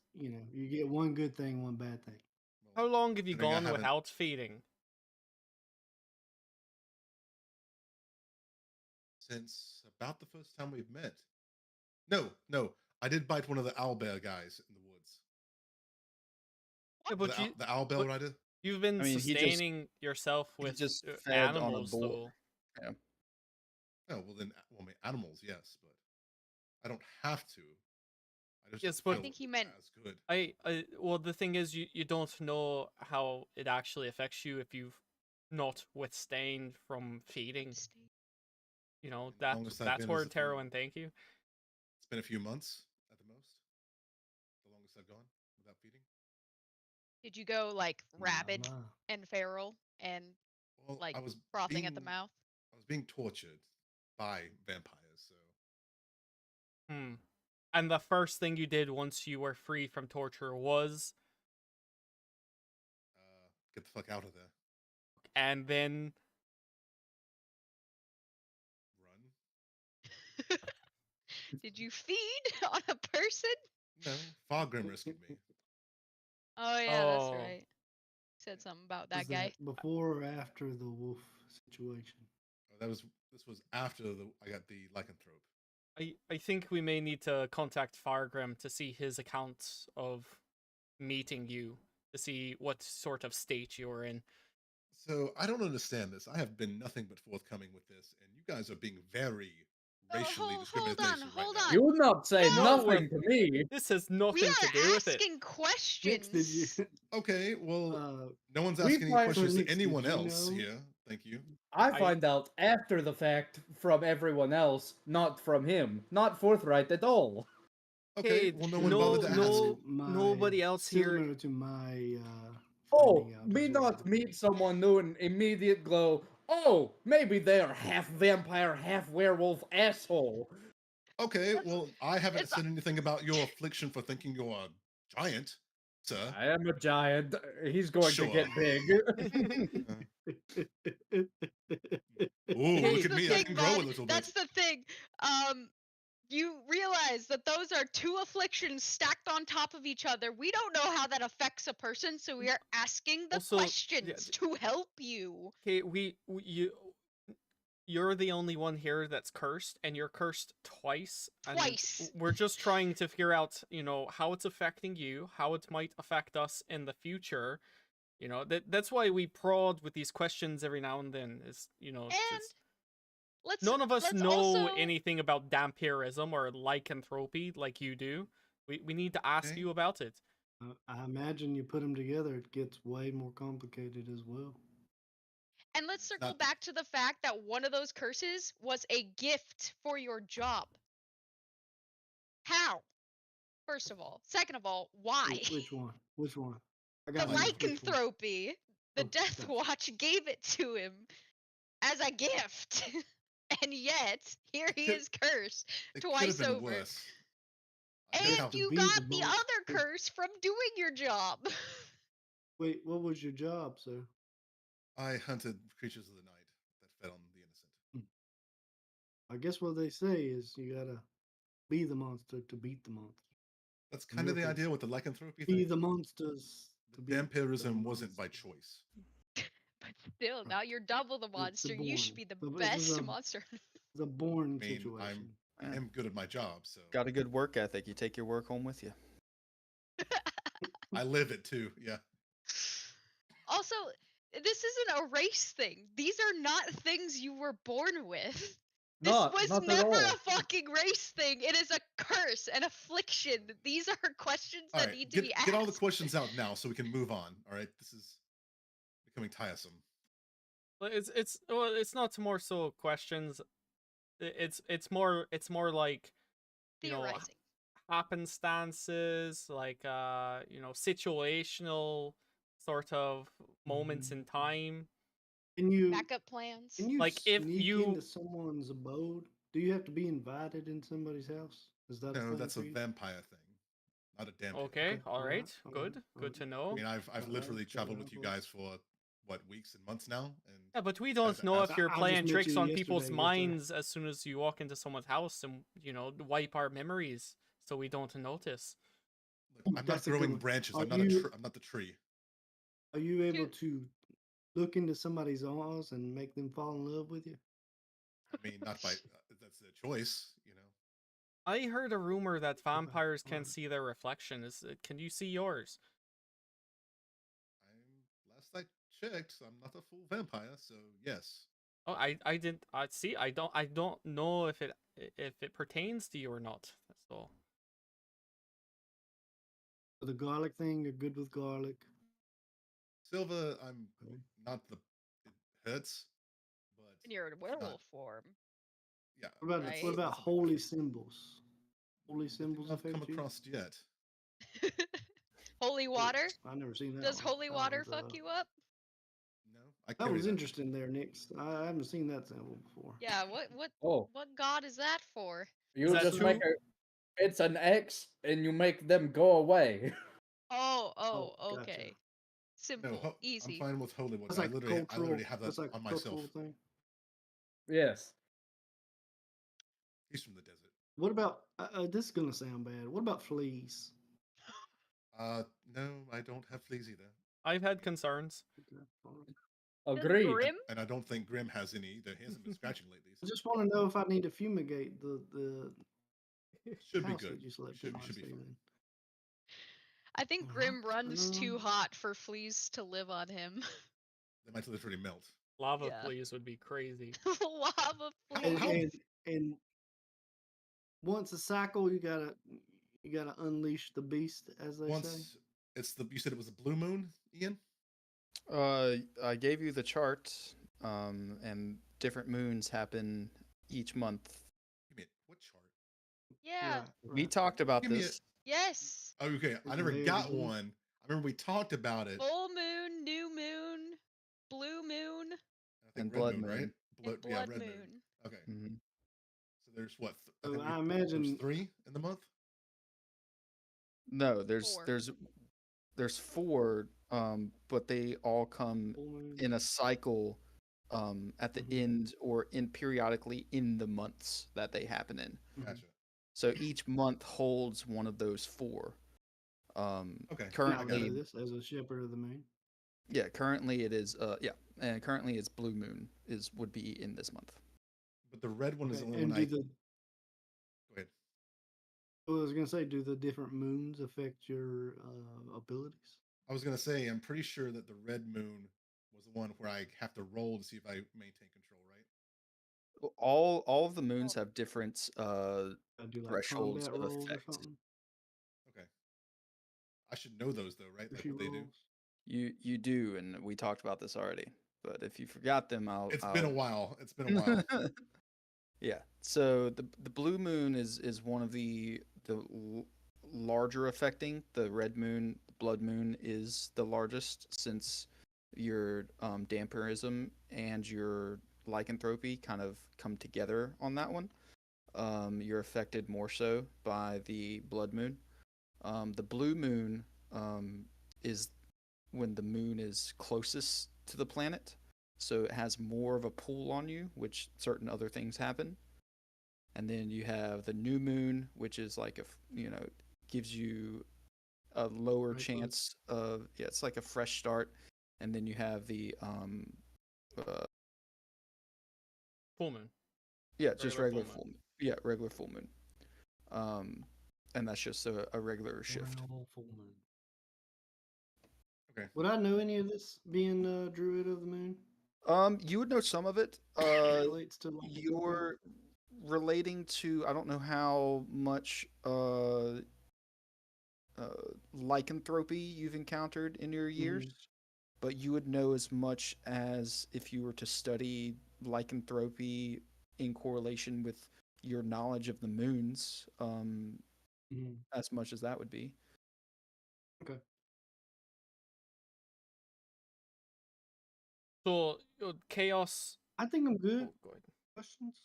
[SPEAKER 6] you get one good thing, one bad thing.
[SPEAKER 3] How
[SPEAKER 2] Well,
[SPEAKER 3] long have you
[SPEAKER 2] considering I
[SPEAKER 3] gone
[SPEAKER 2] haven't
[SPEAKER 3] without feeding?
[SPEAKER 2] since about the first time we've met. No, no, I did bite one of the owlbear guys in the woods.
[SPEAKER 3] Yeah,
[SPEAKER 2] The, owl- the owlbear
[SPEAKER 3] but
[SPEAKER 2] rider.
[SPEAKER 3] you've been
[SPEAKER 4] I mean,
[SPEAKER 3] sustaining yourself
[SPEAKER 4] he
[SPEAKER 3] with
[SPEAKER 4] just fed on a
[SPEAKER 3] animals,
[SPEAKER 4] boar.
[SPEAKER 3] though.
[SPEAKER 4] Yeah.
[SPEAKER 2] Oh well, then well, I mean, animals, yes, but I don't have to. I just
[SPEAKER 3] Yes,
[SPEAKER 2] don't
[SPEAKER 3] but
[SPEAKER 5] I
[SPEAKER 2] feel
[SPEAKER 5] think he meant
[SPEAKER 2] as good.
[SPEAKER 3] well, the thing is, you don't know how it actually affects you if you've not withstained from feeding.
[SPEAKER 5] stay.
[SPEAKER 3] You know,
[SPEAKER 2] And the longest I've
[SPEAKER 3] that's
[SPEAKER 2] been is
[SPEAKER 3] where
[SPEAKER 2] a few.
[SPEAKER 3] Tarwin, thank you.
[SPEAKER 2] It's been a few months at the most. The longest I've gone without feeding.
[SPEAKER 5] Did you go like rabid
[SPEAKER 6] Nah.
[SPEAKER 5] and feral and
[SPEAKER 2] Well,
[SPEAKER 5] like
[SPEAKER 2] I was
[SPEAKER 5] frothing at the
[SPEAKER 2] being
[SPEAKER 5] mouth?
[SPEAKER 2] I was being tortured by vampires, so
[SPEAKER 3] Hmm. And the first thing you did once you were free from torture was,
[SPEAKER 2] get the fuck out of there.
[SPEAKER 3] and then
[SPEAKER 2] Run.
[SPEAKER 5] Did you feed on a person?
[SPEAKER 2] No, Fargrim rescued me.
[SPEAKER 5] Oh yeah, that's
[SPEAKER 3] oh,
[SPEAKER 5] right. Said something about
[SPEAKER 6] Was
[SPEAKER 5] that guy.
[SPEAKER 6] that before or after the wolf situation?
[SPEAKER 2] This was after I got the lycanthrope.
[SPEAKER 3] I think we may need to contact Fargrim to see his account of meeting you, to see what sort of state you're in.
[SPEAKER 2] So I don't understand this. I have been nothing but forthcoming with this, and you guys are being very racially
[SPEAKER 5] Hold on,
[SPEAKER 2] discriminatory right
[SPEAKER 5] hold
[SPEAKER 2] now.
[SPEAKER 5] on.
[SPEAKER 1] You'll not say
[SPEAKER 5] No,
[SPEAKER 1] nothing to me.
[SPEAKER 3] This has
[SPEAKER 5] We
[SPEAKER 3] nothing to
[SPEAKER 5] are
[SPEAKER 3] do with it.
[SPEAKER 5] asking
[SPEAKER 6] Nix, did you?
[SPEAKER 5] questions.
[SPEAKER 2] Okay, well, no one's
[SPEAKER 1] we
[SPEAKER 2] asking any
[SPEAKER 1] find-
[SPEAKER 2] questions to
[SPEAKER 6] Nix, did
[SPEAKER 2] anyone
[SPEAKER 6] you
[SPEAKER 2] else
[SPEAKER 6] know?
[SPEAKER 2] here. Thank you.
[SPEAKER 1] I
[SPEAKER 3] I-
[SPEAKER 1] find out after the fact from everyone else, not from him. Not forthright at all.
[SPEAKER 2] Okay,
[SPEAKER 3] Hey,
[SPEAKER 2] well, no one bothered to ask.
[SPEAKER 3] nobody else here.
[SPEAKER 6] Similar to my
[SPEAKER 1] Oh,
[SPEAKER 6] finding out
[SPEAKER 1] me
[SPEAKER 6] as
[SPEAKER 1] not
[SPEAKER 6] well.
[SPEAKER 1] meet someone new and immediate glow. Oh, maybe they're half vampire, half werewolf asshole.
[SPEAKER 2] Okay,
[SPEAKER 5] That's-
[SPEAKER 2] well, I haven't
[SPEAKER 5] it's-
[SPEAKER 2] said anything about your affliction for thinking you're a giant, sir.
[SPEAKER 1] I am a giant. He's going
[SPEAKER 2] Sure.
[SPEAKER 1] to get big.
[SPEAKER 2] Ooh,
[SPEAKER 3] Hey,
[SPEAKER 2] look at
[SPEAKER 5] the
[SPEAKER 2] me! I
[SPEAKER 5] thing,
[SPEAKER 2] can grow a
[SPEAKER 5] bud.
[SPEAKER 2] little bit.
[SPEAKER 5] That's the thing. You realize that those are two afflictions stacked on top of each other. We don't know how that affects a person, so we are asking the
[SPEAKER 3] Also,
[SPEAKER 5] questions to help you.
[SPEAKER 3] Okay, you're the only one here that's cursed, and you're cursed twice.
[SPEAKER 5] Twice.
[SPEAKER 3] And we're just trying to figure out, how it's affecting you, how it might affect us in the future. That's why we prod with these questions every now and then.
[SPEAKER 5] And let's
[SPEAKER 3] none of us
[SPEAKER 5] let's
[SPEAKER 3] know
[SPEAKER 5] also,
[SPEAKER 3] anything about vampirism or lycanthropy like you do. We need to ask
[SPEAKER 2] Okay.
[SPEAKER 3] you about it.
[SPEAKER 6] I imagine you put them together, it gets way more complicated as well.
[SPEAKER 5] And let's circle
[SPEAKER 2] not-
[SPEAKER 5] back to the fact that one of those curses was a gift for your job. How? First of all. Second of all, why?
[SPEAKER 6] Which one? Which one? I
[SPEAKER 5] The
[SPEAKER 6] got one. Which one?
[SPEAKER 5] lycanthropy. The
[SPEAKER 6] Oh,
[SPEAKER 5] Death
[SPEAKER 6] gotcha.
[SPEAKER 5] Watch gave it to him as a gift. And yet, here he
[SPEAKER 2] could-
[SPEAKER 5] is cursed
[SPEAKER 2] It could
[SPEAKER 5] twice
[SPEAKER 2] have been
[SPEAKER 5] over.
[SPEAKER 2] worse. I could
[SPEAKER 5] And
[SPEAKER 2] have-
[SPEAKER 5] you
[SPEAKER 6] be
[SPEAKER 5] got
[SPEAKER 6] the
[SPEAKER 5] the
[SPEAKER 6] most-
[SPEAKER 5] other curse from doing your job.
[SPEAKER 6] Wait, what was your job, sir?
[SPEAKER 2] I hunted creatures of the night that fed on the innocent.
[SPEAKER 6] I guess what they say is you gotta be the monster to beat the monster.
[SPEAKER 2] That's kind of the
[SPEAKER 6] Therefore,
[SPEAKER 2] idea with the lycanthropy
[SPEAKER 6] Be
[SPEAKER 2] thing.
[SPEAKER 6] the monsters to beat
[SPEAKER 2] Vampirism
[SPEAKER 6] the
[SPEAKER 2] wasn't by
[SPEAKER 6] monster.
[SPEAKER 2] choice.
[SPEAKER 5] But still, now you're double the monster. You should
[SPEAKER 6] born.
[SPEAKER 5] be the
[SPEAKER 6] So this is
[SPEAKER 5] best
[SPEAKER 6] a-
[SPEAKER 5] monster.
[SPEAKER 6] It's a born
[SPEAKER 2] I mean,
[SPEAKER 6] situation.
[SPEAKER 2] I am good at my job, so
[SPEAKER 4] Got a good work ethic. You take your work home with you.
[SPEAKER 2] I live it too. Yeah.
[SPEAKER 5] Also, this isn't a race thing. These are not things you were born with. This was
[SPEAKER 1] Not at
[SPEAKER 5] never
[SPEAKER 1] all.
[SPEAKER 5] a fucking race thing. It is a curse, an affliction. These are questions
[SPEAKER 2] All
[SPEAKER 5] that
[SPEAKER 2] right,
[SPEAKER 5] need to be asked.
[SPEAKER 2] get all the questions out now so we can move on. All right, this is becoming tiresome.
[SPEAKER 3] Well, it's not more so questions. It's more like,
[SPEAKER 5] Theorizing.
[SPEAKER 3] happenstances, like situational sort of moments in time.
[SPEAKER 6] Can you
[SPEAKER 5] Backup plans.
[SPEAKER 6] can you
[SPEAKER 3] Like, if
[SPEAKER 6] sneak
[SPEAKER 3] you-
[SPEAKER 6] into someone's abode? Do you have to be invited in somebody's house? Is that a
[SPEAKER 2] No,
[SPEAKER 6] thing
[SPEAKER 2] that's
[SPEAKER 6] for
[SPEAKER 2] a
[SPEAKER 6] you?
[SPEAKER 2] vampire thing, not a damn thing.
[SPEAKER 3] Okay,
[SPEAKER 6] Okay,
[SPEAKER 3] all
[SPEAKER 6] alright,
[SPEAKER 3] right,
[SPEAKER 6] alright,
[SPEAKER 3] good
[SPEAKER 6] alright.
[SPEAKER 3] to
[SPEAKER 2] I
[SPEAKER 3] know.
[SPEAKER 2] mean, I've
[SPEAKER 6] Alright,
[SPEAKER 2] literally
[SPEAKER 6] check it
[SPEAKER 2] traveled
[SPEAKER 6] out
[SPEAKER 2] with you
[SPEAKER 6] for us.
[SPEAKER 2] guys for what, weeks and months now, and
[SPEAKER 3] Yeah, but we don't
[SPEAKER 2] as-
[SPEAKER 3] know
[SPEAKER 2] as-
[SPEAKER 3] if you're
[SPEAKER 6] I just
[SPEAKER 3] playing
[SPEAKER 6] met
[SPEAKER 3] tricks
[SPEAKER 6] you
[SPEAKER 3] on people's
[SPEAKER 6] yesterday, yes, sir.
[SPEAKER 3] minds as soon as you walk into someone's house and, wipe our memories so we don't notice.
[SPEAKER 2] look, I'm not
[SPEAKER 6] That's a good
[SPEAKER 2] growing
[SPEAKER 6] one.
[SPEAKER 2] branches.
[SPEAKER 6] Are
[SPEAKER 2] I'm not
[SPEAKER 6] you-
[SPEAKER 2] I'm not the tree.
[SPEAKER 6] Are you able
[SPEAKER 5] Shoot.
[SPEAKER 6] to look into somebody's eyes and make them fall in love with you?
[SPEAKER 2] I mean, not by that's their choice,
[SPEAKER 3] I heard a rumor that vampires can
[SPEAKER 6] alright.
[SPEAKER 3] see their reflection. Can you see yours?
[SPEAKER 2] Last I checked, I'm not a full vampire, so yes.
[SPEAKER 3] Oh, I didn't. I see. I don't know if it pertains to you or not. That's all.
[SPEAKER 6] For the garlic thing, you're good with garlic.
[SPEAKER 2] Silva, I'm
[SPEAKER 6] Okay.
[SPEAKER 2] not the. It hurts, but
[SPEAKER 5] In your
[SPEAKER 2] it's
[SPEAKER 5] werewolf
[SPEAKER 2] not.
[SPEAKER 5] form.
[SPEAKER 2] Yeah.
[SPEAKER 6] What about
[SPEAKER 5] Right.
[SPEAKER 6] what about
[SPEAKER 2] That's something
[SPEAKER 6] holy
[SPEAKER 2] different.
[SPEAKER 6] symbols? Holy
[SPEAKER 2] Good thing
[SPEAKER 6] symbols
[SPEAKER 2] I've come
[SPEAKER 6] affect you?
[SPEAKER 2] across yet.
[SPEAKER 5] Holy water?
[SPEAKER 6] I've never seen that.
[SPEAKER 5] Does
[SPEAKER 6] one.
[SPEAKER 5] holy
[SPEAKER 6] That
[SPEAKER 5] water
[SPEAKER 6] one's,
[SPEAKER 5] fuck you up?
[SPEAKER 2] No, I
[SPEAKER 6] That
[SPEAKER 2] carry
[SPEAKER 6] was
[SPEAKER 2] that.
[SPEAKER 6] interesting there, Nix. I haven't seen that symbol before.
[SPEAKER 5] Yeah, what
[SPEAKER 1] Oh,
[SPEAKER 5] god is that for?
[SPEAKER 1] you
[SPEAKER 3] that
[SPEAKER 1] just
[SPEAKER 3] two?
[SPEAKER 1] make a. It's an X, and you make them go away.
[SPEAKER 5] Oh,
[SPEAKER 6] gotcha.
[SPEAKER 5] okay.
[SPEAKER 2] No,
[SPEAKER 5] Simple,
[SPEAKER 2] I'm
[SPEAKER 5] easy.
[SPEAKER 2] fine with holy water.
[SPEAKER 6] That's like
[SPEAKER 2] I literally have that
[SPEAKER 6] That's like
[SPEAKER 2] on
[SPEAKER 6] a
[SPEAKER 2] myself.
[SPEAKER 6] cultural thing.
[SPEAKER 1] Yes.
[SPEAKER 2] He's from the desert.
[SPEAKER 6] What about this is gonna sound bad. What about fleas?
[SPEAKER 2] No, I don't have fleas either,
[SPEAKER 3] I've had concerns.
[SPEAKER 6] Okay, alright.
[SPEAKER 1] Agreed.
[SPEAKER 5] Grim?
[SPEAKER 2] and I don't think Grim has any either. He hasn't been scratching lately.
[SPEAKER 6] I
[SPEAKER 2] So
[SPEAKER 6] just want to know if I need to fumigate the
[SPEAKER 2] should be
[SPEAKER 6] house
[SPEAKER 2] good.
[SPEAKER 6] that you slept
[SPEAKER 2] Should
[SPEAKER 6] in
[SPEAKER 2] be
[SPEAKER 6] last
[SPEAKER 2] fine.
[SPEAKER 6] evening.
[SPEAKER 5] I think Grim
[SPEAKER 6] Alright,
[SPEAKER 5] runs too hot for fleas to live on him.
[SPEAKER 2] They might literally melt.
[SPEAKER 3] Lava
[SPEAKER 5] Yeah.
[SPEAKER 3] fleas would be crazy.
[SPEAKER 5] Lava
[SPEAKER 2] How-
[SPEAKER 5] fleas.
[SPEAKER 2] how-
[SPEAKER 6] And once a cycle, you gotta unleash the beast, as they say.
[SPEAKER 2] Once it's the you said it was a blue moon, Ian.
[SPEAKER 4] I gave you the chart, and different moons happen each month.
[SPEAKER 2] Give me what chart?
[SPEAKER 5] Yeah.
[SPEAKER 4] We talked about
[SPEAKER 2] Give me
[SPEAKER 4] this.
[SPEAKER 5] Yes.
[SPEAKER 2] Oh, okay. I
[SPEAKER 6] Is
[SPEAKER 2] never
[SPEAKER 6] there
[SPEAKER 2] got
[SPEAKER 6] blue?
[SPEAKER 2] one. I remember we talked about it.
[SPEAKER 5] Full moon, new moon, blue moon,
[SPEAKER 2] I think
[SPEAKER 4] And
[SPEAKER 2] red
[SPEAKER 4] blood
[SPEAKER 2] moon, right?
[SPEAKER 4] moon.
[SPEAKER 5] and
[SPEAKER 2] Yeah,
[SPEAKER 5] blood
[SPEAKER 2] red moon.
[SPEAKER 5] moon.
[SPEAKER 2] Okay.
[SPEAKER 4] hmm
[SPEAKER 2] So there's what?
[SPEAKER 6] So
[SPEAKER 2] think
[SPEAKER 6] I
[SPEAKER 2] there's
[SPEAKER 6] imagine
[SPEAKER 2] 3 in the month.
[SPEAKER 4] No, there's
[SPEAKER 5] Four.
[SPEAKER 4] there's four, but they all come
[SPEAKER 6] full moon.
[SPEAKER 4] in a cycle, at the
[SPEAKER 6] Mhm.
[SPEAKER 4] end or in periodically in the months that they happen in.
[SPEAKER 6] Mhm.
[SPEAKER 2] Gotcha.
[SPEAKER 4] So each month holds one of those four.
[SPEAKER 2] Okay.
[SPEAKER 6] Yeah, I
[SPEAKER 4] Currently,
[SPEAKER 6] know this as a shepherd of the moon.
[SPEAKER 4] yeah, currently it is. Yeah, and currently it's blue moon would be in this month.
[SPEAKER 2] But the red one is
[SPEAKER 6] Okay,
[SPEAKER 2] the only
[SPEAKER 6] and
[SPEAKER 2] one I.
[SPEAKER 6] do the
[SPEAKER 2] Go ahead.
[SPEAKER 6] I was gonna say, do the different moons affect your abilities?
[SPEAKER 2] I was gonna say I'm pretty sure that the red moon was the one where I have to roll to see if I maintain control, right?
[SPEAKER 4] All of the moons have different
[SPEAKER 6] I do like
[SPEAKER 4] thresholds
[SPEAKER 6] combat
[SPEAKER 4] of
[SPEAKER 6] rolls or
[SPEAKER 4] effect.
[SPEAKER 6] something.
[SPEAKER 2] Okay. I should know those though, right? Like
[SPEAKER 6] Fishy
[SPEAKER 2] what they do.
[SPEAKER 6] rolls.
[SPEAKER 4] You do, and we talked about this already. But if you forgot them,
[SPEAKER 2] It's been a while. It's been a while.
[SPEAKER 4] Yeah. So the blue moon is one of the larger affecting. The red moon, blood moon is the largest, since your damperism and your lycanthropy kind of come together on that one. You're affected more so by the blood moon. The blue moon is when the moon is closest to the planet, so it has more of a pull on you, which certain other things happen. And then you have the new moon, which is like gives you a lower
[SPEAKER 6] Right,
[SPEAKER 4] chance of, yeah, it's like a fresh start. And then you have the
[SPEAKER 3] Full moon.
[SPEAKER 4] yeah, just
[SPEAKER 3] Regular
[SPEAKER 4] regular
[SPEAKER 3] full
[SPEAKER 4] full moon. Yeah, regular full moon. And that's just a regular shift.
[SPEAKER 6] Royal full moon.
[SPEAKER 2] Okay.
[SPEAKER 6] Would I know any of this being a druid of the moon?
[SPEAKER 4] You would know some of it.
[SPEAKER 6] Relates to like
[SPEAKER 4] You're relating to, I don't know how much lycanthropy you've encountered in your years, but you would know as much as if you were to study lycanthropy in correlation with your knowledge of the moons.
[SPEAKER 6] Mhm.
[SPEAKER 4] as much as that would be.
[SPEAKER 6] Okay.
[SPEAKER 3] So chaos.
[SPEAKER 6] I think I'm good.
[SPEAKER 3] Oh, go ahead.
[SPEAKER 6] Questions?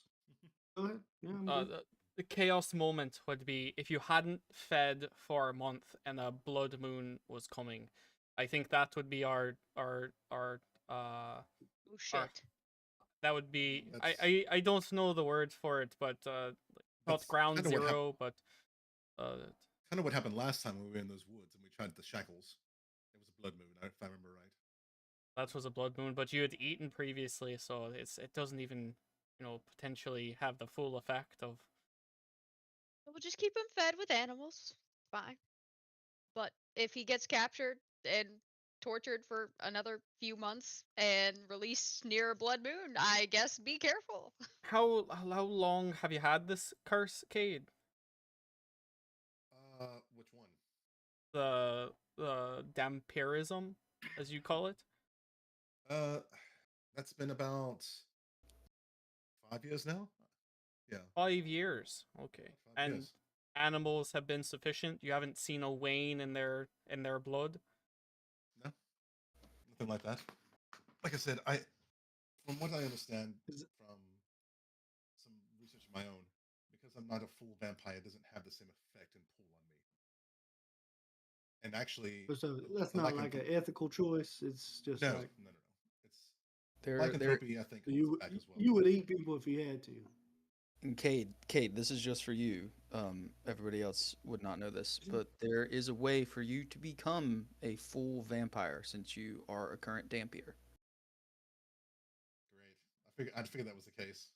[SPEAKER 6] Go ahead. Yeah, I'm
[SPEAKER 3] Uh,
[SPEAKER 6] good.
[SPEAKER 3] the chaos moment would be if you hadn't fed for a month and a blood moon was coming. I think that would be
[SPEAKER 5] Oh
[SPEAKER 3] our
[SPEAKER 5] shit.
[SPEAKER 3] that would be
[SPEAKER 2] That's
[SPEAKER 3] I don't know the word for it, but not
[SPEAKER 2] that's
[SPEAKER 3] ground
[SPEAKER 2] kind of what happened.
[SPEAKER 3] zero, but
[SPEAKER 2] Kind of what happened last time when we were in those woods and we tried the shackles. It was a blood moon, if I remember right.
[SPEAKER 3] that was a blood moon. But you had eaten previously, so it doesn't even potentially have the full effect of.
[SPEAKER 5] We'll just keep him fed with animals. Fine. But if he gets captured and tortured for another few months and released near a blood moon, I guess be careful.
[SPEAKER 3] How long have you had this curse, Cade?
[SPEAKER 2] Which one?
[SPEAKER 3] The dampirism, as you call it.
[SPEAKER 2] Uh, that's been about 5 years now. Yeah,
[SPEAKER 3] 5 years. Okay.
[SPEAKER 2] about 5
[SPEAKER 3] And
[SPEAKER 2] years.
[SPEAKER 3] animals have been sufficient. You haven't seen a wane in their blood.
[SPEAKER 2] No, nothing like that. Like I said, from what I understand
[SPEAKER 6] Is it-
[SPEAKER 2] from some research of my own, because I'm not a full vampire, it doesn't have the same effect and pull on me. And actually,
[SPEAKER 6] So
[SPEAKER 2] the,
[SPEAKER 6] that's
[SPEAKER 2] the
[SPEAKER 6] not like an
[SPEAKER 2] lycanthropy.
[SPEAKER 6] ethical choice. It's just
[SPEAKER 2] No,
[SPEAKER 6] like
[SPEAKER 2] no, no, no. It's
[SPEAKER 4] There,
[SPEAKER 2] lycanthropy. I think holds
[SPEAKER 6] you
[SPEAKER 2] it back as well.
[SPEAKER 6] you would eat people if you had to.
[SPEAKER 4] and Cade, this is just for you. Everybody else would not know this, but there is a way for you to become a full vampire since you are a current Dampier.
[SPEAKER 2] Great. I figured that was the case.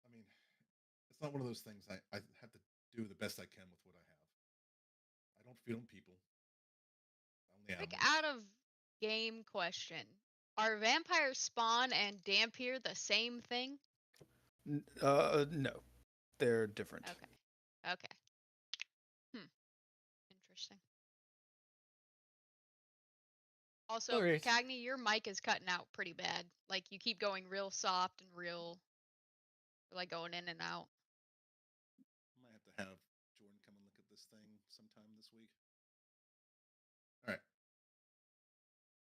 [SPEAKER 2] I mean, it's not one of those things. I have to do the best I can with what I have. I don't feed on people. Only
[SPEAKER 5] Quick
[SPEAKER 2] animals.
[SPEAKER 5] out of game question. Are vampire spawn and Dampier the same thing?
[SPEAKER 4] No, they're different.
[SPEAKER 5] Okay. Okay. Interesting. Also,
[SPEAKER 3] Alright.
[SPEAKER 5] Cagney, your mic is cutting out pretty bad. Like you keep going real soft and real like going in and out.
[SPEAKER 2] I might have to have Jordan come and look at this thing sometime this week. All right.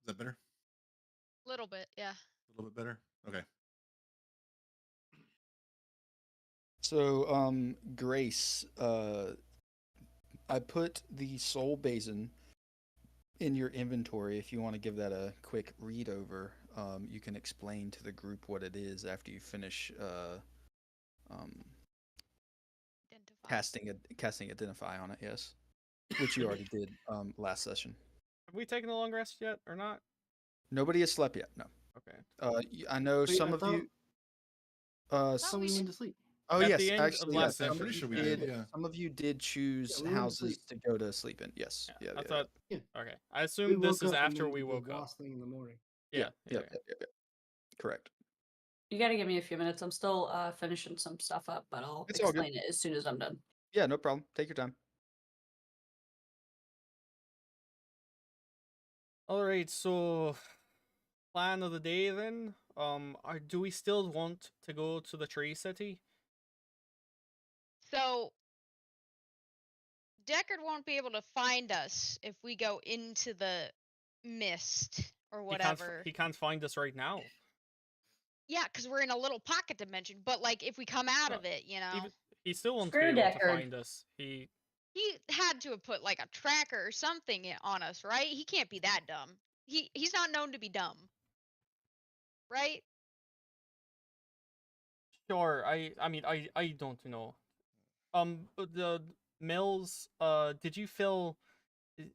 [SPEAKER 2] Is that better?
[SPEAKER 5] Little bit, yeah.
[SPEAKER 2] A little bit better? Okay.
[SPEAKER 4] So, Grace, I put the soul basin in your inventory. If you want to give that a quick read over, you can explain to the group what it is after you finish
[SPEAKER 5] Identify.
[SPEAKER 4] casting identify on it. Yes, which you already did last session.
[SPEAKER 3] Have we taken a long rest yet or not?
[SPEAKER 4] Nobody has slept yet. No.
[SPEAKER 3] Okay.
[SPEAKER 4] I know
[SPEAKER 6] Wait,
[SPEAKER 4] some
[SPEAKER 6] I
[SPEAKER 4] of
[SPEAKER 6] thought-
[SPEAKER 4] you.
[SPEAKER 5] thought
[SPEAKER 6] So
[SPEAKER 5] we
[SPEAKER 6] we
[SPEAKER 5] did.
[SPEAKER 6] went to sleep.
[SPEAKER 4] Oh
[SPEAKER 3] At
[SPEAKER 4] yes,
[SPEAKER 3] the end of
[SPEAKER 4] actually,
[SPEAKER 3] last
[SPEAKER 4] yes.
[SPEAKER 3] session.
[SPEAKER 2] Pretty sure we did, yeah.
[SPEAKER 4] Some of you did choose
[SPEAKER 6] Yeah, we went to
[SPEAKER 4] houses
[SPEAKER 6] sleep.
[SPEAKER 4] to go to sleep in. Yes.
[SPEAKER 3] Yeah,
[SPEAKER 4] Yeah.
[SPEAKER 3] I thought.
[SPEAKER 6] Yeah.
[SPEAKER 3] Okay. I
[SPEAKER 6] We
[SPEAKER 3] assume this
[SPEAKER 6] woke
[SPEAKER 3] is
[SPEAKER 6] up and
[SPEAKER 3] after
[SPEAKER 6] then
[SPEAKER 3] we
[SPEAKER 6] the
[SPEAKER 3] woke up.
[SPEAKER 6] last thing in the morning.
[SPEAKER 3] Yeah.
[SPEAKER 4] Yep. Correct.
[SPEAKER 7] You gotta give me a few minutes. I'm still finishing some stuff up, but I'll
[SPEAKER 4] It's all good.
[SPEAKER 7] explain it as soon as I'm done.
[SPEAKER 4] Yeah, no problem. Take your time.
[SPEAKER 3] All right. So, plan of the day then. Do we still want to go to the Tree City?
[SPEAKER 5] So Deckard won't be able to find us if we go into the mist or whatever.
[SPEAKER 3] He can't find us right now.
[SPEAKER 5] Yeah, because we're in a little pocket dimension. But like if we come out
[SPEAKER 3] Uh,
[SPEAKER 5] of it,
[SPEAKER 3] Even he still won't
[SPEAKER 7] Screw
[SPEAKER 3] be able to
[SPEAKER 7] Deckard.
[SPEAKER 3] find us.
[SPEAKER 5] he had to have put like a tracker or something on us, right? He can't be that dumb. He's not known to be dumb. Right?
[SPEAKER 3] Sure. I mean I don't know. But the Mills. Did you feel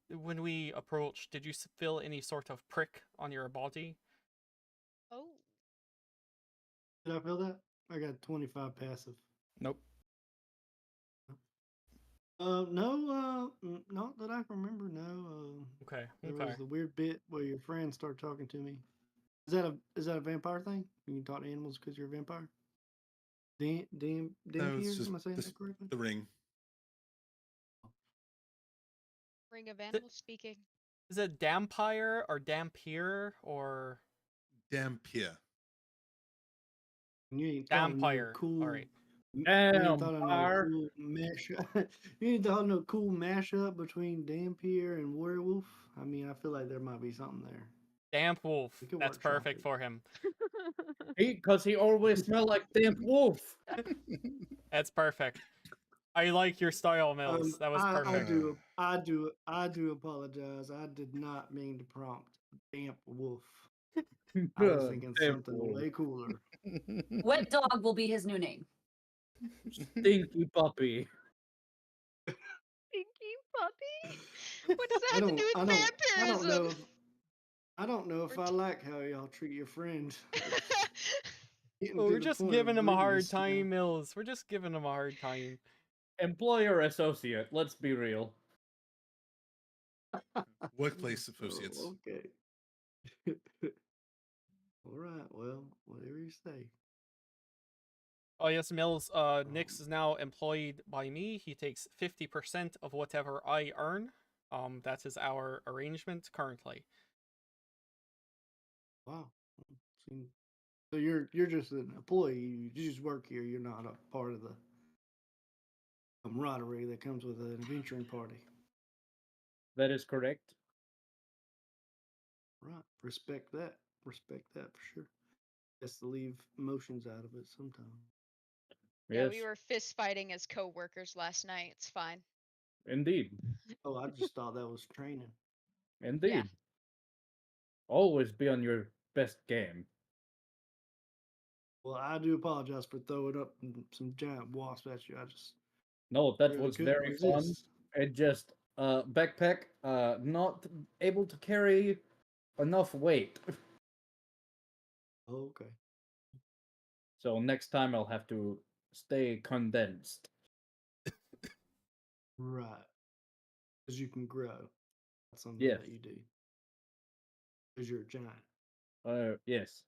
[SPEAKER 3] when we approached? Did you feel any sort of prick on your body?
[SPEAKER 5] Oh.
[SPEAKER 6] Did I feel that? I got 25 passive.
[SPEAKER 4] Nope.
[SPEAKER 6] No, not that I can remember. No.
[SPEAKER 3] Okay.
[SPEAKER 6] There
[SPEAKER 3] Okay.
[SPEAKER 6] was the weird bit where your friend started talking to me. Is that a vampire thing? You can talk to animals because you're a vampire.
[SPEAKER 2] No, it's just
[SPEAKER 6] Am I saying
[SPEAKER 2] this,
[SPEAKER 6] that correctly?
[SPEAKER 2] the ring.
[SPEAKER 5] Ring of animals speaking.
[SPEAKER 3] Is it Dampire or Dampier or
[SPEAKER 2] Dampier.
[SPEAKER 6] You ain't calling no
[SPEAKER 3] Dampire?
[SPEAKER 6] cool
[SPEAKER 3] All right.
[SPEAKER 6] You
[SPEAKER 1] Damn,
[SPEAKER 6] ain't thought of no
[SPEAKER 1] Bar.
[SPEAKER 6] cool mashup. You ain't thought of no cool mashup between Dampier and Werewolf. I mean, I feel like there might be something there.
[SPEAKER 3] Damp wolf.
[SPEAKER 6] We could
[SPEAKER 3] That's
[SPEAKER 6] workshop
[SPEAKER 3] perfect
[SPEAKER 6] it.
[SPEAKER 3] for him.
[SPEAKER 1] Because he always smelled like damp wolf.
[SPEAKER 3] That's perfect. I like your style, Mills. That was
[SPEAKER 6] I
[SPEAKER 3] perfect.
[SPEAKER 6] do apologize. I did not mean to prompt damp wolf. I was thinking
[SPEAKER 1] Damp
[SPEAKER 6] something
[SPEAKER 1] wolf.
[SPEAKER 6] way cooler.
[SPEAKER 7] Wet dog will be his new name.
[SPEAKER 1] Stinky puppy.
[SPEAKER 5] Stinky puppy? What does that have to do with
[SPEAKER 6] I
[SPEAKER 5] vampirism?
[SPEAKER 6] don't know if I like how y'all treat your friend. Getting
[SPEAKER 3] Oh,
[SPEAKER 6] to
[SPEAKER 3] we're
[SPEAKER 6] the
[SPEAKER 3] just
[SPEAKER 6] point of
[SPEAKER 3] giving him a hard
[SPEAKER 6] rudeness, you know.
[SPEAKER 3] time, Mills. We're just giving him a hard time.
[SPEAKER 1] Employer associate, let's be real.
[SPEAKER 2] Workplace associates.
[SPEAKER 6] Oh, okay. All right. Well, whatever you say.
[SPEAKER 3] Oh yes, Mills. Nix is now employed by me. He takes 50% of whatever I earn. That is our arrangement currently.
[SPEAKER 6] Wow. So you're just an employee. You just work here. You're not a part of the camaraderie that comes with an adventuring party.
[SPEAKER 1] That is correct.
[SPEAKER 6] Right. Respect that. Respect that for sure. Has to leave emotions out of it sometimes.
[SPEAKER 5] Yeah,
[SPEAKER 1] Yes,
[SPEAKER 5] we were fist fighting as co-workers last night. It's fine.
[SPEAKER 1] indeed.
[SPEAKER 6] Oh, I just thought that was training.
[SPEAKER 1] Indeed. Always be on your best game.
[SPEAKER 6] Well, I do apologize for throwing up some giant wasps at you. I just
[SPEAKER 1] No, that
[SPEAKER 6] really
[SPEAKER 1] was
[SPEAKER 6] couldn't
[SPEAKER 1] very fun.
[SPEAKER 6] resist.
[SPEAKER 1] It just backpack not able to carry enough weight.
[SPEAKER 6] Oh, okay.
[SPEAKER 1] So next time I'll have to stay condensed.
[SPEAKER 6] Right. Because you can grow. That's something
[SPEAKER 1] Yes.
[SPEAKER 6] that you do. Because you're a giant.
[SPEAKER 1] Yes.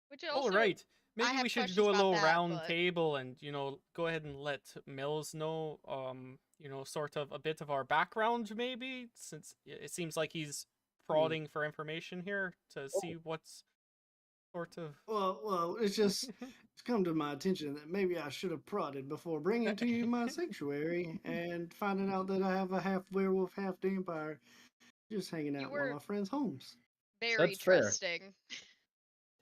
[SPEAKER 5] Which
[SPEAKER 3] All
[SPEAKER 5] also,
[SPEAKER 3] right.
[SPEAKER 5] I
[SPEAKER 3] Maybe
[SPEAKER 5] have
[SPEAKER 3] we should
[SPEAKER 5] questions
[SPEAKER 3] do a
[SPEAKER 5] about
[SPEAKER 3] little
[SPEAKER 5] that,
[SPEAKER 3] round
[SPEAKER 5] but
[SPEAKER 3] table and, go ahead and let Mills know, sort of a bit of our background, maybe, since it seems like he's prodding for information here to see what's sort of.
[SPEAKER 6] Well, it's come to my attention that maybe I should have prodded before bringing to you my sanctuary and finding out that I have a half werewolf, half vampire just hanging
[SPEAKER 5] you
[SPEAKER 6] out at one of
[SPEAKER 5] were
[SPEAKER 6] my friends' homes.
[SPEAKER 5] very
[SPEAKER 1] That's fair.
[SPEAKER 5] trusting.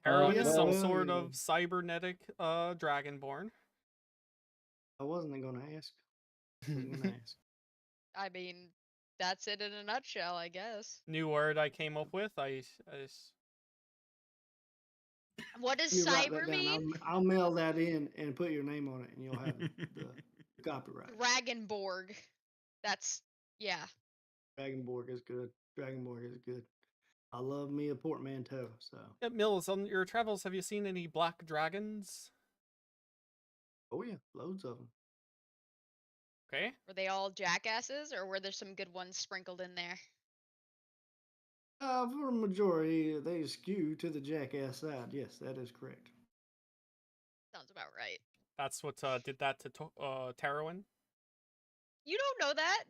[SPEAKER 3] Heroin
[SPEAKER 6] yeah,
[SPEAKER 3] is some
[SPEAKER 6] well,
[SPEAKER 3] sort
[SPEAKER 6] you
[SPEAKER 3] of
[SPEAKER 6] know.
[SPEAKER 3] cybernetic dragonborn.
[SPEAKER 6] I wasn't going to ask. Wasn't going to ask.
[SPEAKER 5] I mean, that's it in a nutshell, I guess.
[SPEAKER 3] New word I came up with.
[SPEAKER 5] What does
[SPEAKER 6] Let me write that
[SPEAKER 5] cyber
[SPEAKER 6] down.
[SPEAKER 5] mean?
[SPEAKER 6] I'll mail that in and put your name on it, and you'll have the copyright.
[SPEAKER 5] Dragonborg. That's, yeah.
[SPEAKER 6] Dragonborg is good. Dragonborg is good. I love me a portmanteau. So.
[SPEAKER 3] Yeah, Mills, on your travels, have you seen any black dragons?
[SPEAKER 6] Oh yeah, loads of them.
[SPEAKER 3] Okay.
[SPEAKER 5] Were they all jackasses, or were there some good ones sprinkled in there?
[SPEAKER 6] For a majority, they skew to the jackass side. Yes, that is correct.
[SPEAKER 5] Sounds about right.
[SPEAKER 3] That's what did that to Tarrowin?
[SPEAKER 5] You don't know that,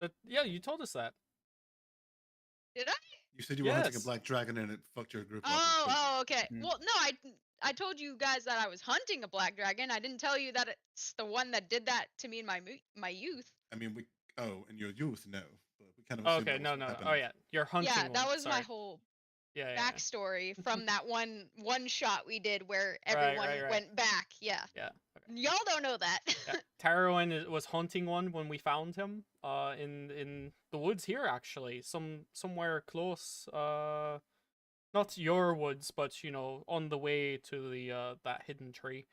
[SPEAKER 3] But yeah, you told us that.
[SPEAKER 5] did I?
[SPEAKER 2] You said you were hunting a
[SPEAKER 3] Yes.
[SPEAKER 2] black dragon and it fucked your group up.
[SPEAKER 5] Oh, okay.
[SPEAKER 4] Mhm.
[SPEAKER 5] Well, no, I told you guys that I was hunting a black dragon. I didn't tell you that it's the one that did that to me in my youth.
[SPEAKER 2] I mean, in your youth, no. But we kind of
[SPEAKER 3] Oh,
[SPEAKER 2] assumed
[SPEAKER 3] okay,
[SPEAKER 2] that was
[SPEAKER 3] no,
[SPEAKER 2] what
[SPEAKER 3] no.
[SPEAKER 2] happened.
[SPEAKER 3] Oh yeah, you're hunting.
[SPEAKER 5] Yeah, that
[SPEAKER 3] one,
[SPEAKER 5] was my
[SPEAKER 3] sorry.
[SPEAKER 5] whole
[SPEAKER 3] yeah.
[SPEAKER 5] backstory from that one shot we did where
[SPEAKER 3] Right,
[SPEAKER 5] everyone
[SPEAKER 3] right.
[SPEAKER 5] went back. Yeah.
[SPEAKER 3] Yeah. Okay.
[SPEAKER 5] Y'all don't know that.
[SPEAKER 3] Yeah. Tarrowin was hunting one when we found him. In the woods here, actually, somewhere close. Not your woods, but on the way to the that hidden tree.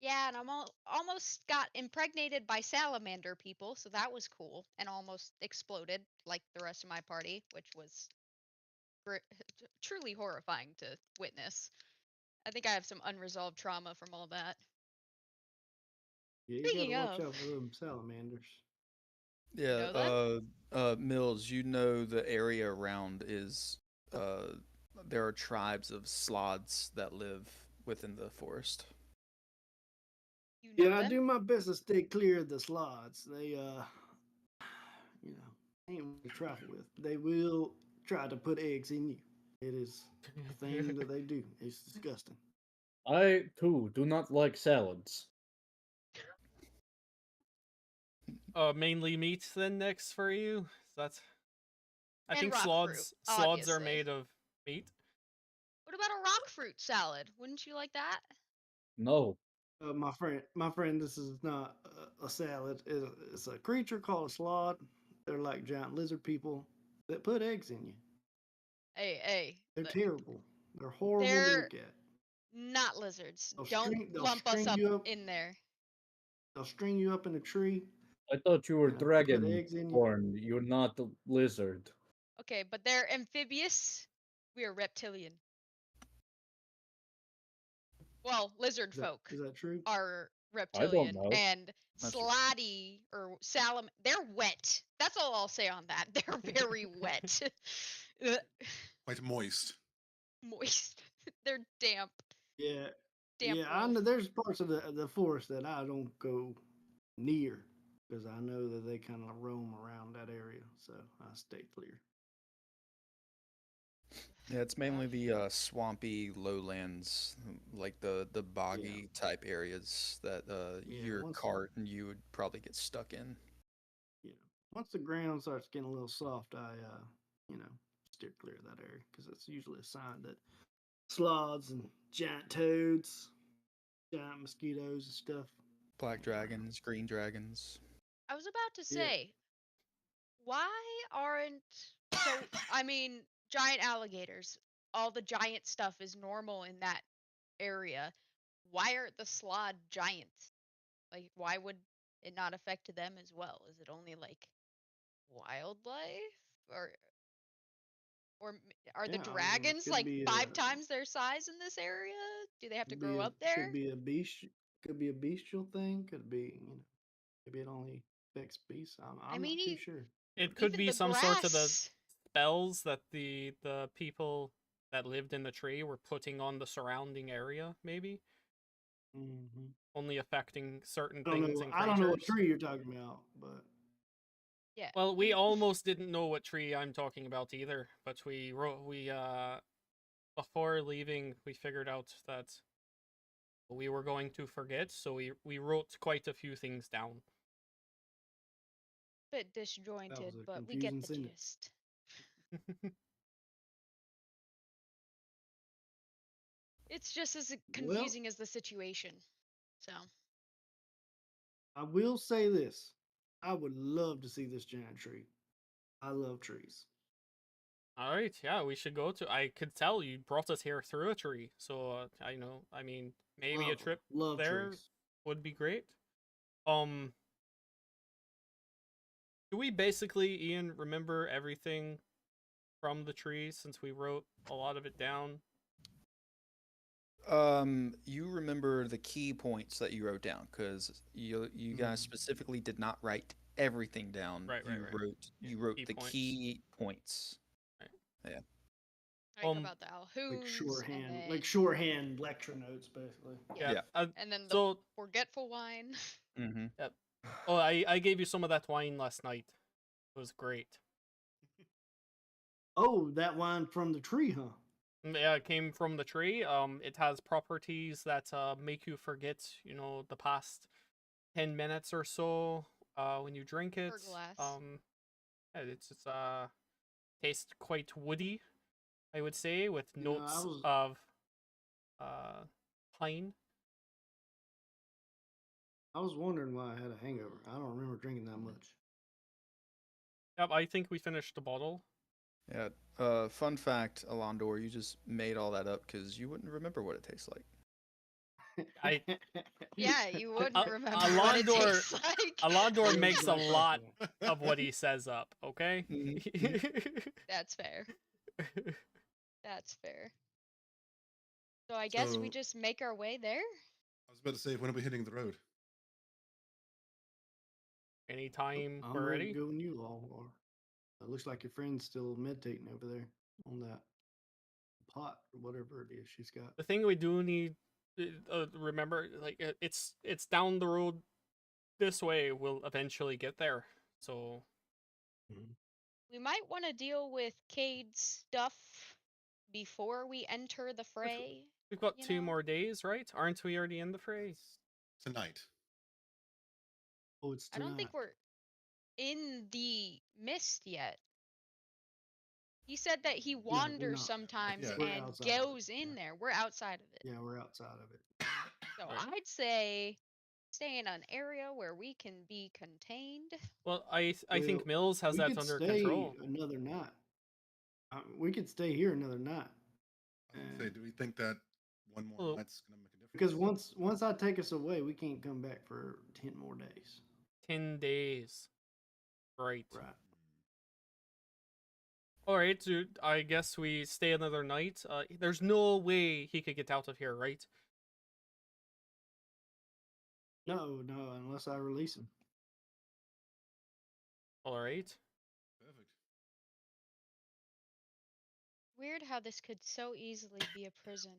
[SPEAKER 5] Yeah, and I'm almost got impregnated by salamander people, so that was cool, and almost exploded like the rest of my party, which was truly horrifying to witness. I think I have some unresolved trauma from all that.
[SPEAKER 6] Yeah, you
[SPEAKER 5] Speaking
[SPEAKER 6] gotta watch
[SPEAKER 5] of,
[SPEAKER 6] out for them salamanders.
[SPEAKER 4] Yeah,
[SPEAKER 5] know
[SPEAKER 4] Mills, the area around is there are tribes of sloths that live within the forest.
[SPEAKER 5] you know
[SPEAKER 6] Yeah, I
[SPEAKER 5] them?
[SPEAKER 6] do my best to stay clear of the sloths. They, ain't one to trifle with. They will try to put eggs in you. It is a thing that they do. It's disgusting.
[SPEAKER 1] I too do not like salads.
[SPEAKER 3] Mainly meat then next for you. That's. I
[SPEAKER 5] And
[SPEAKER 3] think
[SPEAKER 5] rock fruit,
[SPEAKER 3] slots are
[SPEAKER 5] obviously.
[SPEAKER 3] made of meat.
[SPEAKER 5] What about a rock fruit salad? Wouldn't you like that?
[SPEAKER 1] No.
[SPEAKER 6] My friend, this is not a salad. It's a creature called a sloth. They're like giant lizard people that put eggs in you.
[SPEAKER 5] Hey,
[SPEAKER 6] They're terrible. They're horrible to
[SPEAKER 5] they're
[SPEAKER 6] look at.
[SPEAKER 5] not lizards.
[SPEAKER 6] They'll
[SPEAKER 5] Don't
[SPEAKER 6] they'll
[SPEAKER 5] lump us
[SPEAKER 6] string
[SPEAKER 5] up
[SPEAKER 6] you up.
[SPEAKER 5] in there.
[SPEAKER 6] They'll string you up in a tree.
[SPEAKER 1] I thought you were
[SPEAKER 6] Put eggs in you.
[SPEAKER 1] dragonborn. You're not a lizard.
[SPEAKER 5] Okay, but they're amphibious. We are reptilian. Well, lizard folk
[SPEAKER 6] Is that true?
[SPEAKER 5] are
[SPEAKER 1] I
[SPEAKER 5] reptilian,
[SPEAKER 1] don't know.
[SPEAKER 5] and
[SPEAKER 4] That's true.
[SPEAKER 5] slotty or they're wet. That's all I'll say on that. They're very wet.
[SPEAKER 2] Quite moist.
[SPEAKER 5] Moist. They're damp.
[SPEAKER 6] Yeah.
[SPEAKER 5] Damp
[SPEAKER 6] I
[SPEAKER 5] wolf.
[SPEAKER 6] know there's parts of the forest that I don't go near because I know that they kind of roam around that area, so I stay clear.
[SPEAKER 4] Yeah, it's mainly the swampy lowlands, like the boggy type areas that
[SPEAKER 6] Yeah,
[SPEAKER 4] your
[SPEAKER 6] once-
[SPEAKER 4] cart and you would probably get stuck in.
[SPEAKER 6] Yeah. Once the ground starts getting a little soft, I steer clear of that area because it's usually a sign that sloths and giant toads, giant mosquitoes and stuff.
[SPEAKER 4] Black dragons, green dragons.
[SPEAKER 5] I was about to
[SPEAKER 6] Yeah.
[SPEAKER 5] say, why aren't so? I mean, giant alligators. All the giant stuff is normal in that area. Why aren't the sloth giants? Like, why would it not affect them as well? Is it only like wildlife, or are the
[SPEAKER 6] Yeah, I mean, it
[SPEAKER 5] dragons
[SPEAKER 6] could
[SPEAKER 5] like
[SPEAKER 6] be
[SPEAKER 5] 5 times their size in this area? Do they have to
[SPEAKER 6] could
[SPEAKER 5] grow
[SPEAKER 6] be a
[SPEAKER 5] up there?
[SPEAKER 6] could be a beast, could be a bestial thing, could be maybe it only affects beasts. I'm
[SPEAKER 5] mean,
[SPEAKER 6] not too sure.
[SPEAKER 3] It could
[SPEAKER 5] Even
[SPEAKER 3] be
[SPEAKER 5] the
[SPEAKER 3] some sort of the
[SPEAKER 5] grass.
[SPEAKER 3] spells that the people that lived in the tree were putting on the surrounding area, maybe
[SPEAKER 6] Mm-hmm.
[SPEAKER 3] only affecting certain
[SPEAKER 6] I don't
[SPEAKER 3] things
[SPEAKER 6] know.
[SPEAKER 3] and
[SPEAKER 6] I don't know what
[SPEAKER 3] creatures.
[SPEAKER 6] tree you're talking about, but
[SPEAKER 5] Yeah.
[SPEAKER 3] Well, we almost didn't know what tree I'm talking about either, but we before leaving we figured out that we were going to forget, so we wrote quite a few things down.
[SPEAKER 5] Bit disjointed,
[SPEAKER 6] a
[SPEAKER 5] but we get
[SPEAKER 6] confusing
[SPEAKER 5] the
[SPEAKER 6] sentence.
[SPEAKER 5] gist. It's just as confusing as the situation. So,
[SPEAKER 6] I will say this: I would love to see this giant tree. I love trees.
[SPEAKER 3] All right, yeah, we should go to. I could tell you brought us here through a tree, so I know. I mean, maybe a trip
[SPEAKER 6] love
[SPEAKER 3] there
[SPEAKER 6] trees.
[SPEAKER 3] would be great. Do we basically, Ian, remember everything from the tree since we wrote a lot of it down?
[SPEAKER 4] You remember the key points that you wrote down because you guys specifically did not write everything down.
[SPEAKER 3] Right.
[SPEAKER 4] You wrote
[SPEAKER 3] Key
[SPEAKER 4] the
[SPEAKER 3] points.
[SPEAKER 4] key points.
[SPEAKER 3] Right.
[SPEAKER 4] Yeah.
[SPEAKER 5] like about the Alhoons,
[SPEAKER 6] Like shorthand lecture notes, basically.
[SPEAKER 5] Yeah.
[SPEAKER 4] Yeah.
[SPEAKER 5] And then the
[SPEAKER 3] So,
[SPEAKER 5] forgetful wine.
[SPEAKER 4] Mm-hmm.
[SPEAKER 3] yep. Oh, I gave you some of that wine last night. It was great.
[SPEAKER 6] Oh, that wine from the tree, huh?
[SPEAKER 3] Yeah, it came from the tree. It has properties that make you forget, the past 10 minutes or so when you drink it.
[SPEAKER 5] Per glass.
[SPEAKER 3] Yeah, it's tastes quite woody, I would say, with notes of pine.
[SPEAKER 6] I was wondering why I had a hangover. I don't remember drinking that much.
[SPEAKER 3] Yep, I think we finished the bottle.
[SPEAKER 4] Yeah. Fun fact, Alondor, you just made all that up because you wouldn't remember what it tastes like.
[SPEAKER 5] Yeah, you wouldn't remember what it
[SPEAKER 3] Alondor,
[SPEAKER 5] tastes like.
[SPEAKER 3] Alondor makes a lot of what he says up, okay?
[SPEAKER 5] That's fair. That's fair. So I guess we just make our way there?
[SPEAKER 2] I was about to say, when are we hitting the road?
[SPEAKER 3] Anytime
[SPEAKER 6] I'm
[SPEAKER 3] we're
[SPEAKER 6] ready
[SPEAKER 3] ready.
[SPEAKER 6] to go when you all are. It looks like your friend's still meditating over there on that pot or whatever it is she's got.
[SPEAKER 3] The thing we do need remember, like it's down the road this way. We'll eventually get there. So
[SPEAKER 5] We might want to deal with Cade's stuff before we enter the fray.
[SPEAKER 3] We've got
[SPEAKER 5] you
[SPEAKER 3] 2
[SPEAKER 5] know?
[SPEAKER 3] more days, right? Aren't we already in the fray?
[SPEAKER 2] Tonight.
[SPEAKER 6] Oh, it's
[SPEAKER 5] I
[SPEAKER 6] tonight.
[SPEAKER 5] don't think we're in the mist yet. He said that he
[SPEAKER 6] we're
[SPEAKER 5] wanders
[SPEAKER 6] not.
[SPEAKER 5] sometimes
[SPEAKER 2] Yeah.
[SPEAKER 6] We're
[SPEAKER 5] and
[SPEAKER 6] outside of it,
[SPEAKER 5] goes in
[SPEAKER 6] yeah.
[SPEAKER 5] there. We're outside of it.
[SPEAKER 6] Yeah, we're outside of it.
[SPEAKER 5] So
[SPEAKER 3] Right.
[SPEAKER 5] I'd say stay in an area where we can be contained.
[SPEAKER 3] Well, I think
[SPEAKER 6] Well,
[SPEAKER 3] Mills has
[SPEAKER 6] we
[SPEAKER 3] that
[SPEAKER 6] could
[SPEAKER 3] under
[SPEAKER 6] stay
[SPEAKER 3] control.
[SPEAKER 6] another night. We could stay here another night.
[SPEAKER 2] I was gonna say, do we think that one more
[SPEAKER 3] Well,
[SPEAKER 2] night's gonna make a difference?
[SPEAKER 6] Because once I take us away, we can't come back for 10 more days.
[SPEAKER 3] 10 days. Right.
[SPEAKER 6] Right.
[SPEAKER 3] Alright, dude, I guess we stay another night. There's no way he could get out of here, right?
[SPEAKER 6] No, unless I release him.
[SPEAKER 3] Alright.
[SPEAKER 2] Perfect.
[SPEAKER 5] Weird how this could so easily be a prison.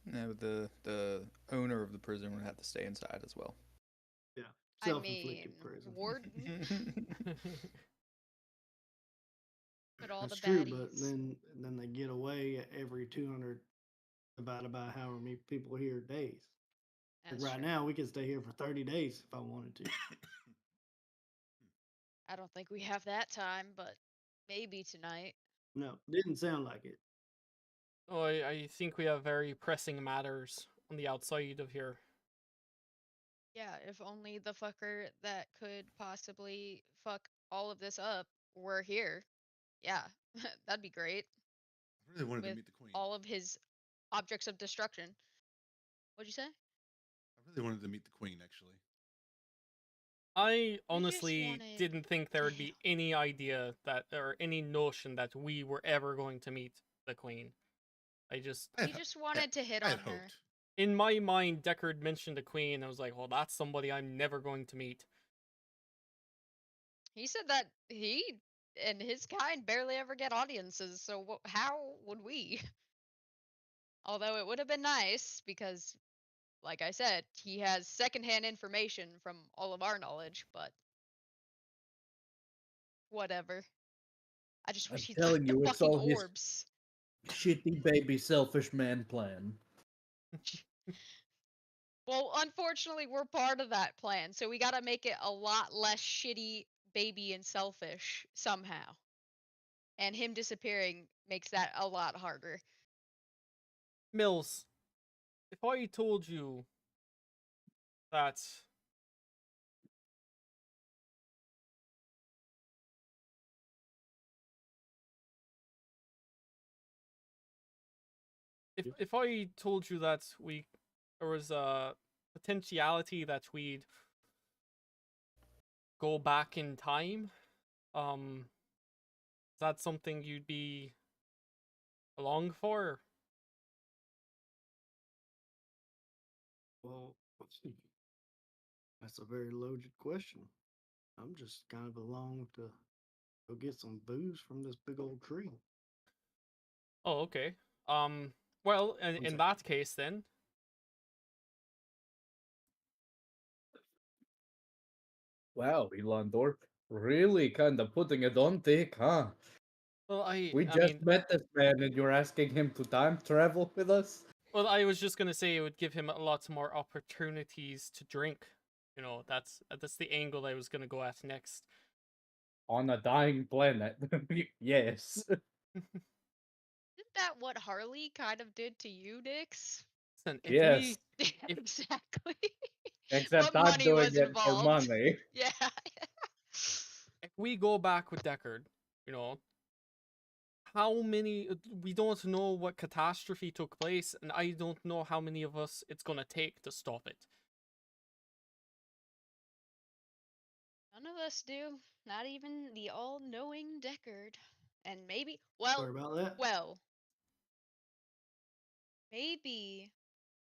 [SPEAKER 4] No, the owner of the prison would have to stay inside as well.
[SPEAKER 6] Yeah.
[SPEAKER 5] I
[SPEAKER 6] Self-inflicted
[SPEAKER 5] mean,
[SPEAKER 6] prison.
[SPEAKER 5] warden, put all
[SPEAKER 6] That's
[SPEAKER 5] the
[SPEAKER 6] true,
[SPEAKER 5] baddies.
[SPEAKER 6] but then they get away every 200 divided by however many people are here days. Like
[SPEAKER 5] That's
[SPEAKER 6] right
[SPEAKER 5] true.
[SPEAKER 6] now, we could stay here for 30 days if I wanted to.
[SPEAKER 5] I don't think we have that time, but maybe tonight.
[SPEAKER 6] No, didn't sound like it.
[SPEAKER 3] Oh, I think we have very pressing matters on the outside of here.
[SPEAKER 5] Yeah, if only the fucker that could possibly fuck all of this up were here. Yeah, that'd be great.
[SPEAKER 2] I really wanted to
[SPEAKER 5] With
[SPEAKER 2] meet the queen.
[SPEAKER 5] all of his objects of destruction. What'd you say?
[SPEAKER 2] I really wanted to meet the queen, actually.
[SPEAKER 3] I honestly
[SPEAKER 5] wanted
[SPEAKER 3] didn't think there
[SPEAKER 5] to
[SPEAKER 3] would be any idea that, or any notion that we were ever going to meet the queen. I just,
[SPEAKER 2] I
[SPEAKER 5] He
[SPEAKER 2] had,
[SPEAKER 5] just wanted to hit
[SPEAKER 2] I
[SPEAKER 5] on
[SPEAKER 2] had
[SPEAKER 5] her.
[SPEAKER 2] hoped.
[SPEAKER 3] in my mind, Deckard mentioned the queen. I was like, well, that's somebody I'm never going to meet.
[SPEAKER 5] He said that he and his kind barely ever get audiences, so how would we? Although it would have been nice because, like I said, he has secondhand information from all of our knowledge, but whatever. I just
[SPEAKER 1] I'm
[SPEAKER 5] wish he'd fuck
[SPEAKER 1] telling
[SPEAKER 5] the
[SPEAKER 1] you, it's
[SPEAKER 5] fucking
[SPEAKER 1] all his
[SPEAKER 5] orbs.
[SPEAKER 1] shitty baby selfish man plan.
[SPEAKER 5] Well, unfortunately, we're part of that plan, so we gotta make it a lot less shitty, baby, and selfish somehow. And him disappearing makes that a lot harder.
[SPEAKER 3] Mills, if I told you that if I told you that there was a potentiality that we'd go back in time, is that something you'd be along for?
[SPEAKER 6] Well, that's a very loaded question. I'm just kind of along to go get some booze from this big old tree.
[SPEAKER 3] Oh, okay. Well, in
[SPEAKER 6] One
[SPEAKER 3] that case, then,
[SPEAKER 1] Wow, Elandor, really kind of putting it on thick, huh?
[SPEAKER 3] well,
[SPEAKER 1] We
[SPEAKER 3] I
[SPEAKER 1] just
[SPEAKER 3] mean,
[SPEAKER 1] met this man and you're asking him to time travel with us?
[SPEAKER 3] well, I was just gonna say it would give him lots more opportunities to drink. You know, that's the angle I was gonna go at next.
[SPEAKER 1] On a dying planet. Yes.
[SPEAKER 5] Isn't that what Harley kind of did to you, Dix?
[SPEAKER 3] Listen, if
[SPEAKER 1] Yes.
[SPEAKER 3] if
[SPEAKER 5] Exactly.
[SPEAKER 1] Except
[SPEAKER 5] But
[SPEAKER 1] I'm
[SPEAKER 5] money
[SPEAKER 1] doing
[SPEAKER 5] was
[SPEAKER 1] it for
[SPEAKER 5] involved.
[SPEAKER 1] money.
[SPEAKER 5] Yeah.
[SPEAKER 3] if we go back with Deckard, you know, how many we don't know what catastrophe took place, and I don't know how many of us it's gonna take to stop it.
[SPEAKER 5] None of us do. Not even the all-knowing Deckard. And maybe,
[SPEAKER 6] Sorry about that.
[SPEAKER 5] well, maybe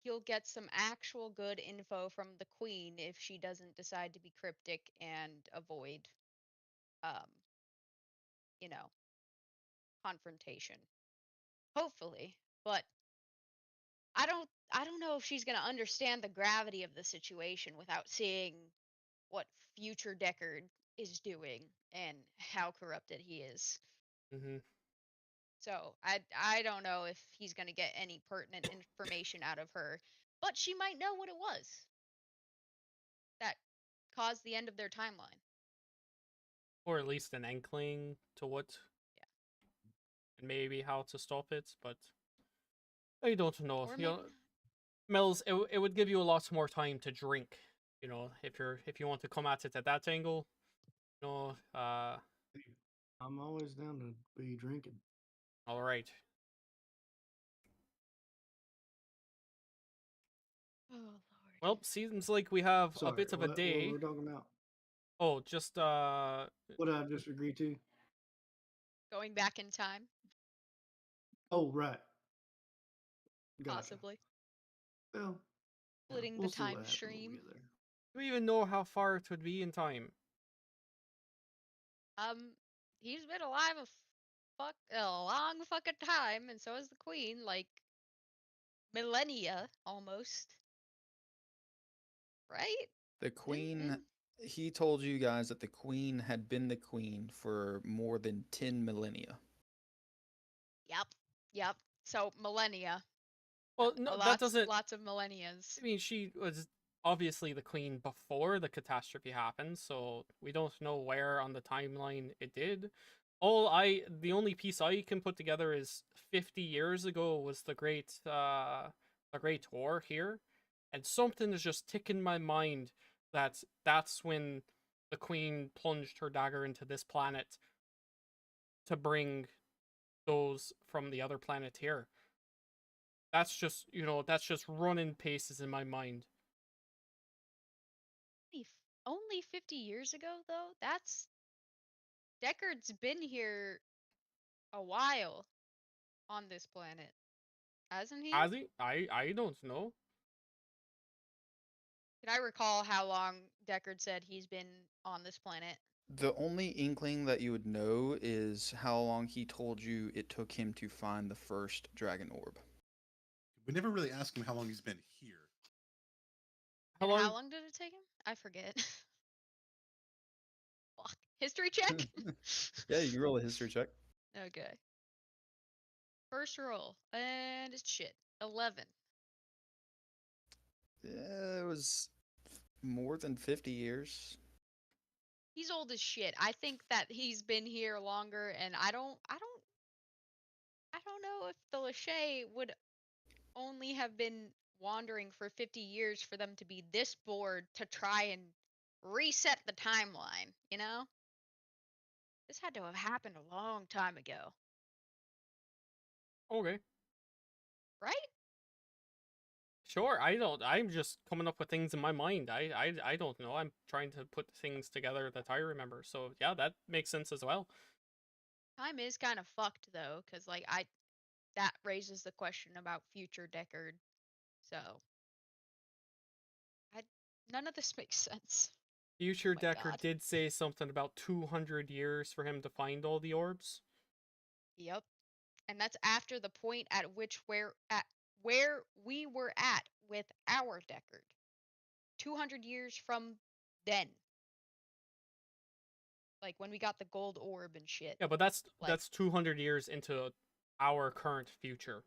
[SPEAKER 5] he'll get some actual good info from the queen if she doesn't decide to be cryptic and avoid, um, you know, confrontation. Hopefully, but I don't know if she's gonna understand the gravity of the situation without seeing what future Deckard is doing and how corrupted he is.
[SPEAKER 3] Mm-hmm.
[SPEAKER 5] So I don't know if he's gonna get any pertinent information out of her, but she might know what it was that caused the end of their timeline.
[SPEAKER 3] Or at least an inkling to what,
[SPEAKER 5] Yeah.
[SPEAKER 3] and maybe how to stop it. But I don't know.
[SPEAKER 5] Or
[SPEAKER 3] You
[SPEAKER 5] maybe
[SPEAKER 3] know,
[SPEAKER 5] not.
[SPEAKER 3] Mills, it would give you a lot more time to drink. You know, if you want to come at it at that angle. You know,
[SPEAKER 6] I'm always down to be drinking.
[SPEAKER 3] all right.
[SPEAKER 5] Oh Lord.
[SPEAKER 3] Well, seems like we have a
[SPEAKER 6] Sorry,
[SPEAKER 3] bit of a
[SPEAKER 6] what
[SPEAKER 3] day.
[SPEAKER 6] were we talking about?
[SPEAKER 3] Oh, just
[SPEAKER 6] What did I just agree to?
[SPEAKER 5] Going back in time,
[SPEAKER 6] Oh, right. Gotcha.
[SPEAKER 5] possibly.
[SPEAKER 6] Well, yeah,
[SPEAKER 5] Splitting
[SPEAKER 6] we'll
[SPEAKER 5] the
[SPEAKER 6] see what
[SPEAKER 5] time
[SPEAKER 6] happens when we
[SPEAKER 5] stream.
[SPEAKER 6] get there.
[SPEAKER 3] do we even know how far it would be in time?
[SPEAKER 5] He's been alive a long fucking time, and so is the queen, like millennia almost. Right?
[SPEAKER 4] The queen, he told you guys that the queen had been the queen for more than 10 millennia.
[SPEAKER 5] Yep. Yep. So millennia.
[SPEAKER 3] Well, no, that
[SPEAKER 5] Lots
[SPEAKER 3] doesn't.
[SPEAKER 5] lots of millennias.
[SPEAKER 3] I mean, she was obviously the queen before the catastrophe happened, so we don't know where on the timeline it did. The only piece I can put together is 50 years ago was the great war here, and something is just ticking my mind that that's when the queen plunged her dagger into this planet to bring those from the other planet here. That's just, that's just running paces in my mind.
[SPEAKER 5] Only 50 years ago though? That's Deckard's been here a while on this planet. Hasn't he?
[SPEAKER 3] Has he? I don't know.
[SPEAKER 5] Can I recall how long Deckard said he's been on this planet?
[SPEAKER 4] The only inkling that you would know is how long he told you it took him to find the first dragon orb.
[SPEAKER 2] We never really asked him how long he's been here.
[SPEAKER 3] How
[SPEAKER 5] And
[SPEAKER 3] long?
[SPEAKER 5] how long did it take him? I forget. Fuck. History check?
[SPEAKER 4] Yeah, you can roll a history check.
[SPEAKER 5] Okay. First roll. And it's shit. 11.
[SPEAKER 4] Yeah, it was more than 50 years.
[SPEAKER 5] He's old as shit. I think that he's been here longer, and I don't know if the Lachey would only have been wandering for 50 years for them to be this bored to try and reset the timeline, you know? This had to have happened a long time ago,
[SPEAKER 3] Okay.
[SPEAKER 5] right?
[SPEAKER 3] Sure. I'm just coming up with things in my mind. I don't know. I'm trying to put things together that I remember. So yeah, that makes sense as well.
[SPEAKER 5] Time is kind of fucked though, because like that raises the question about future Deckard. So I none of this makes sense.
[SPEAKER 3] Future
[SPEAKER 5] Oh my
[SPEAKER 3] Decker
[SPEAKER 5] God.
[SPEAKER 3] did say something about 200 years for him to find all the orbs.
[SPEAKER 5] Yep. And that's after the point at which where we were at with our Deckard. 200 years from then. Like when we got the gold orb and shit.
[SPEAKER 3] Yeah, but that's
[SPEAKER 5] Like,
[SPEAKER 3] that's 200 years into our current future.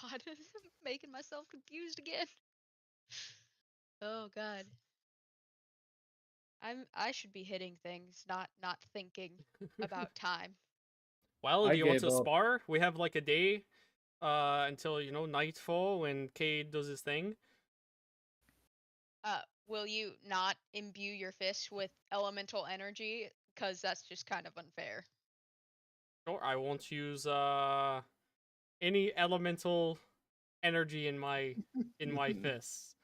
[SPEAKER 5] God, I'm making myself confused again. Oh God. I should be hitting things, not thinking about time.
[SPEAKER 3] Well, do
[SPEAKER 1] I
[SPEAKER 3] you want
[SPEAKER 1] gave
[SPEAKER 3] to
[SPEAKER 1] up.
[SPEAKER 3] spar? We have like a day until, nightfall when Cade does his thing.
[SPEAKER 5] Will you not imbue your fist with elemental energy? Because that's just kind of unfair.
[SPEAKER 3] Sure, I won't use any elemental energy in my fists.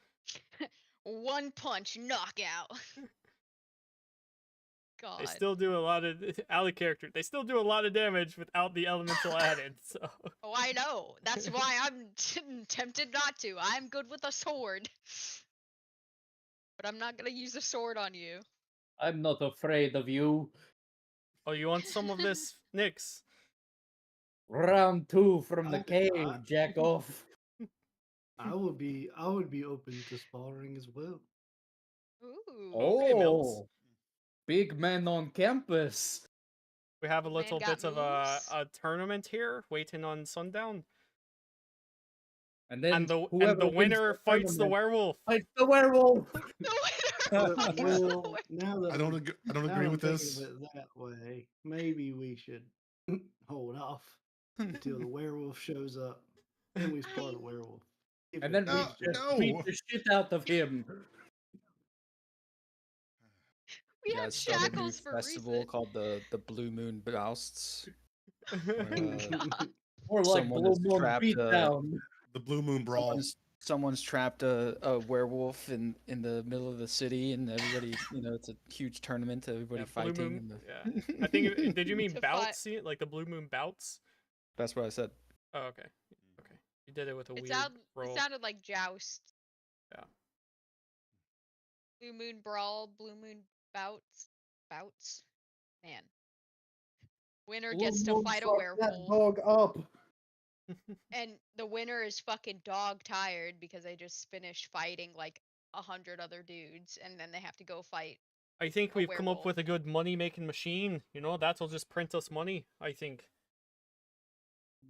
[SPEAKER 5] One punch knockout.
[SPEAKER 3] They
[SPEAKER 5] God.
[SPEAKER 3] still do a lot of ally character. They still do a lot of damage without the elemental added. So
[SPEAKER 5] Oh, I know. That's why I'm tempted not to. I'm good with a sword. But I'm not gonna use a sword on you.
[SPEAKER 1] I'm not afraid of you.
[SPEAKER 3] oh, you want some of this, Nyx?
[SPEAKER 1] Round 2 from the
[SPEAKER 6] I-
[SPEAKER 1] cave,
[SPEAKER 6] I-
[SPEAKER 1] jack off.
[SPEAKER 6] I would be open to sparring as well.
[SPEAKER 5] Ooh.
[SPEAKER 3] Okay, Mills.
[SPEAKER 1] Oh, big man on campus.
[SPEAKER 3] We have a
[SPEAKER 5] Man
[SPEAKER 3] little
[SPEAKER 5] got
[SPEAKER 3] bit of
[SPEAKER 5] moves.
[SPEAKER 3] a tournament here, waiting on sundown,
[SPEAKER 1] And then
[SPEAKER 3] and the
[SPEAKER 1] whoever wins
[SPEAKER 3] winner fights the
[SPEAKER 1] tournament
[SPEAKER 3] werewolf.
[SPEAKER 1] fights the werewolf.
[SPEAKER 5] The
[SPEAKER 6] Well,
[SPEAKER 5] winner fights
[SPEAKER 6] well,
[SPEAKER 5] the
[SPEAKER 6] now that
[SPEAKER 2] I don't
[SPEAKER 6] now
[SPEAKER 2] agree
[SPEAKER 6] I'm
[SPEAKER 2] with
[SPEAKER 6] thinking
[SPEAKER 2] this.
[SPEAKER 6] of it that way, maybe we should hold off until the werewolf shows up. Then we spar the werewolf. If
[SPEAKER 1] And
[SPEAKER 6] it
[SPEAKER 1] then we
[SPEAKER 6] comes to
[SPEAKER 1] just
[SPEAKER 6] it.
[SPEAKER 1] beat
[SPEAKER 2] No.
[SPEAKER 1] the shit out of him.
[SPEAKER 5] We
[SPEAKER 4] Yeah,
[SPEAKER 5] have
[SPEAKER 4] I started a new
[SPEAKER 5] shackles for a
[SPEAKER 4] festival
[SPEAKER 5] reason.
[SPEAKER 4] called the Blue Moon Bousts, where
[SPEAKER 1] Or like
[SPEAKER 4] someone
[SPEAKER 1] Blue
[SPEAKER 4] is
[SPEAKER 1] Moon
[SPEAKER 4] trapped.
[SPEAKER 1] Beatdown.
[SPEAKER 2] The Blue Moon Brawl.
[SPEAKER 4] Someone's trapped a werewolf in the middle of the city, and everybody, it's a huge tournament. Everybody
[SPEAKER 3] Yeah, Blue
[SPEAKER 4] fighting.
[SPEAKER 3] Moon.
[SPEAKER 4] And
[SPEAKER 3] Yeah, I think. Did you mean
[SPEAKER 5] To fight-
[SPEAKER 3] bouts? Like the Blue Moon bouts?
[SPEAKER 4] that's what I said.
[SPEAKER 3] Oh, okay. Okay. You did it with a
[SPEAKER 5] It,
[SPEAKER 3] weird
[SPEAKER 5] sound,
[SPEAKER 3] roll.
[SPEAKER 5] it sounded like joust.
[SPEAKER 3] Yeah.
[SPEAKER 5] Blue Moon Brawl, Blue Moon Bouts. Bouts? Man. Winner
[SPEAKER 1] Blue
[SPEAKER 5] gets to
[SPEAKER 1] Moon
[SPEAKER 5] fight a
[SPEAKER 1] fucked that
[SPEAKER 5] werewolf.
[SPEAKER 1] dog up.
[SPEAKER 5] And the winner is fucking dog tired because they just finished fighting like 100 other dudes. And then they have to go fight.
[SPEAKER 3] I think
[SPEAKER 5] A
[SPEAKER 3] we've come up
[SPEAKER 5] werewolf.
[SPEAKER 3] with a good money making machine. That'll just print us money. I think.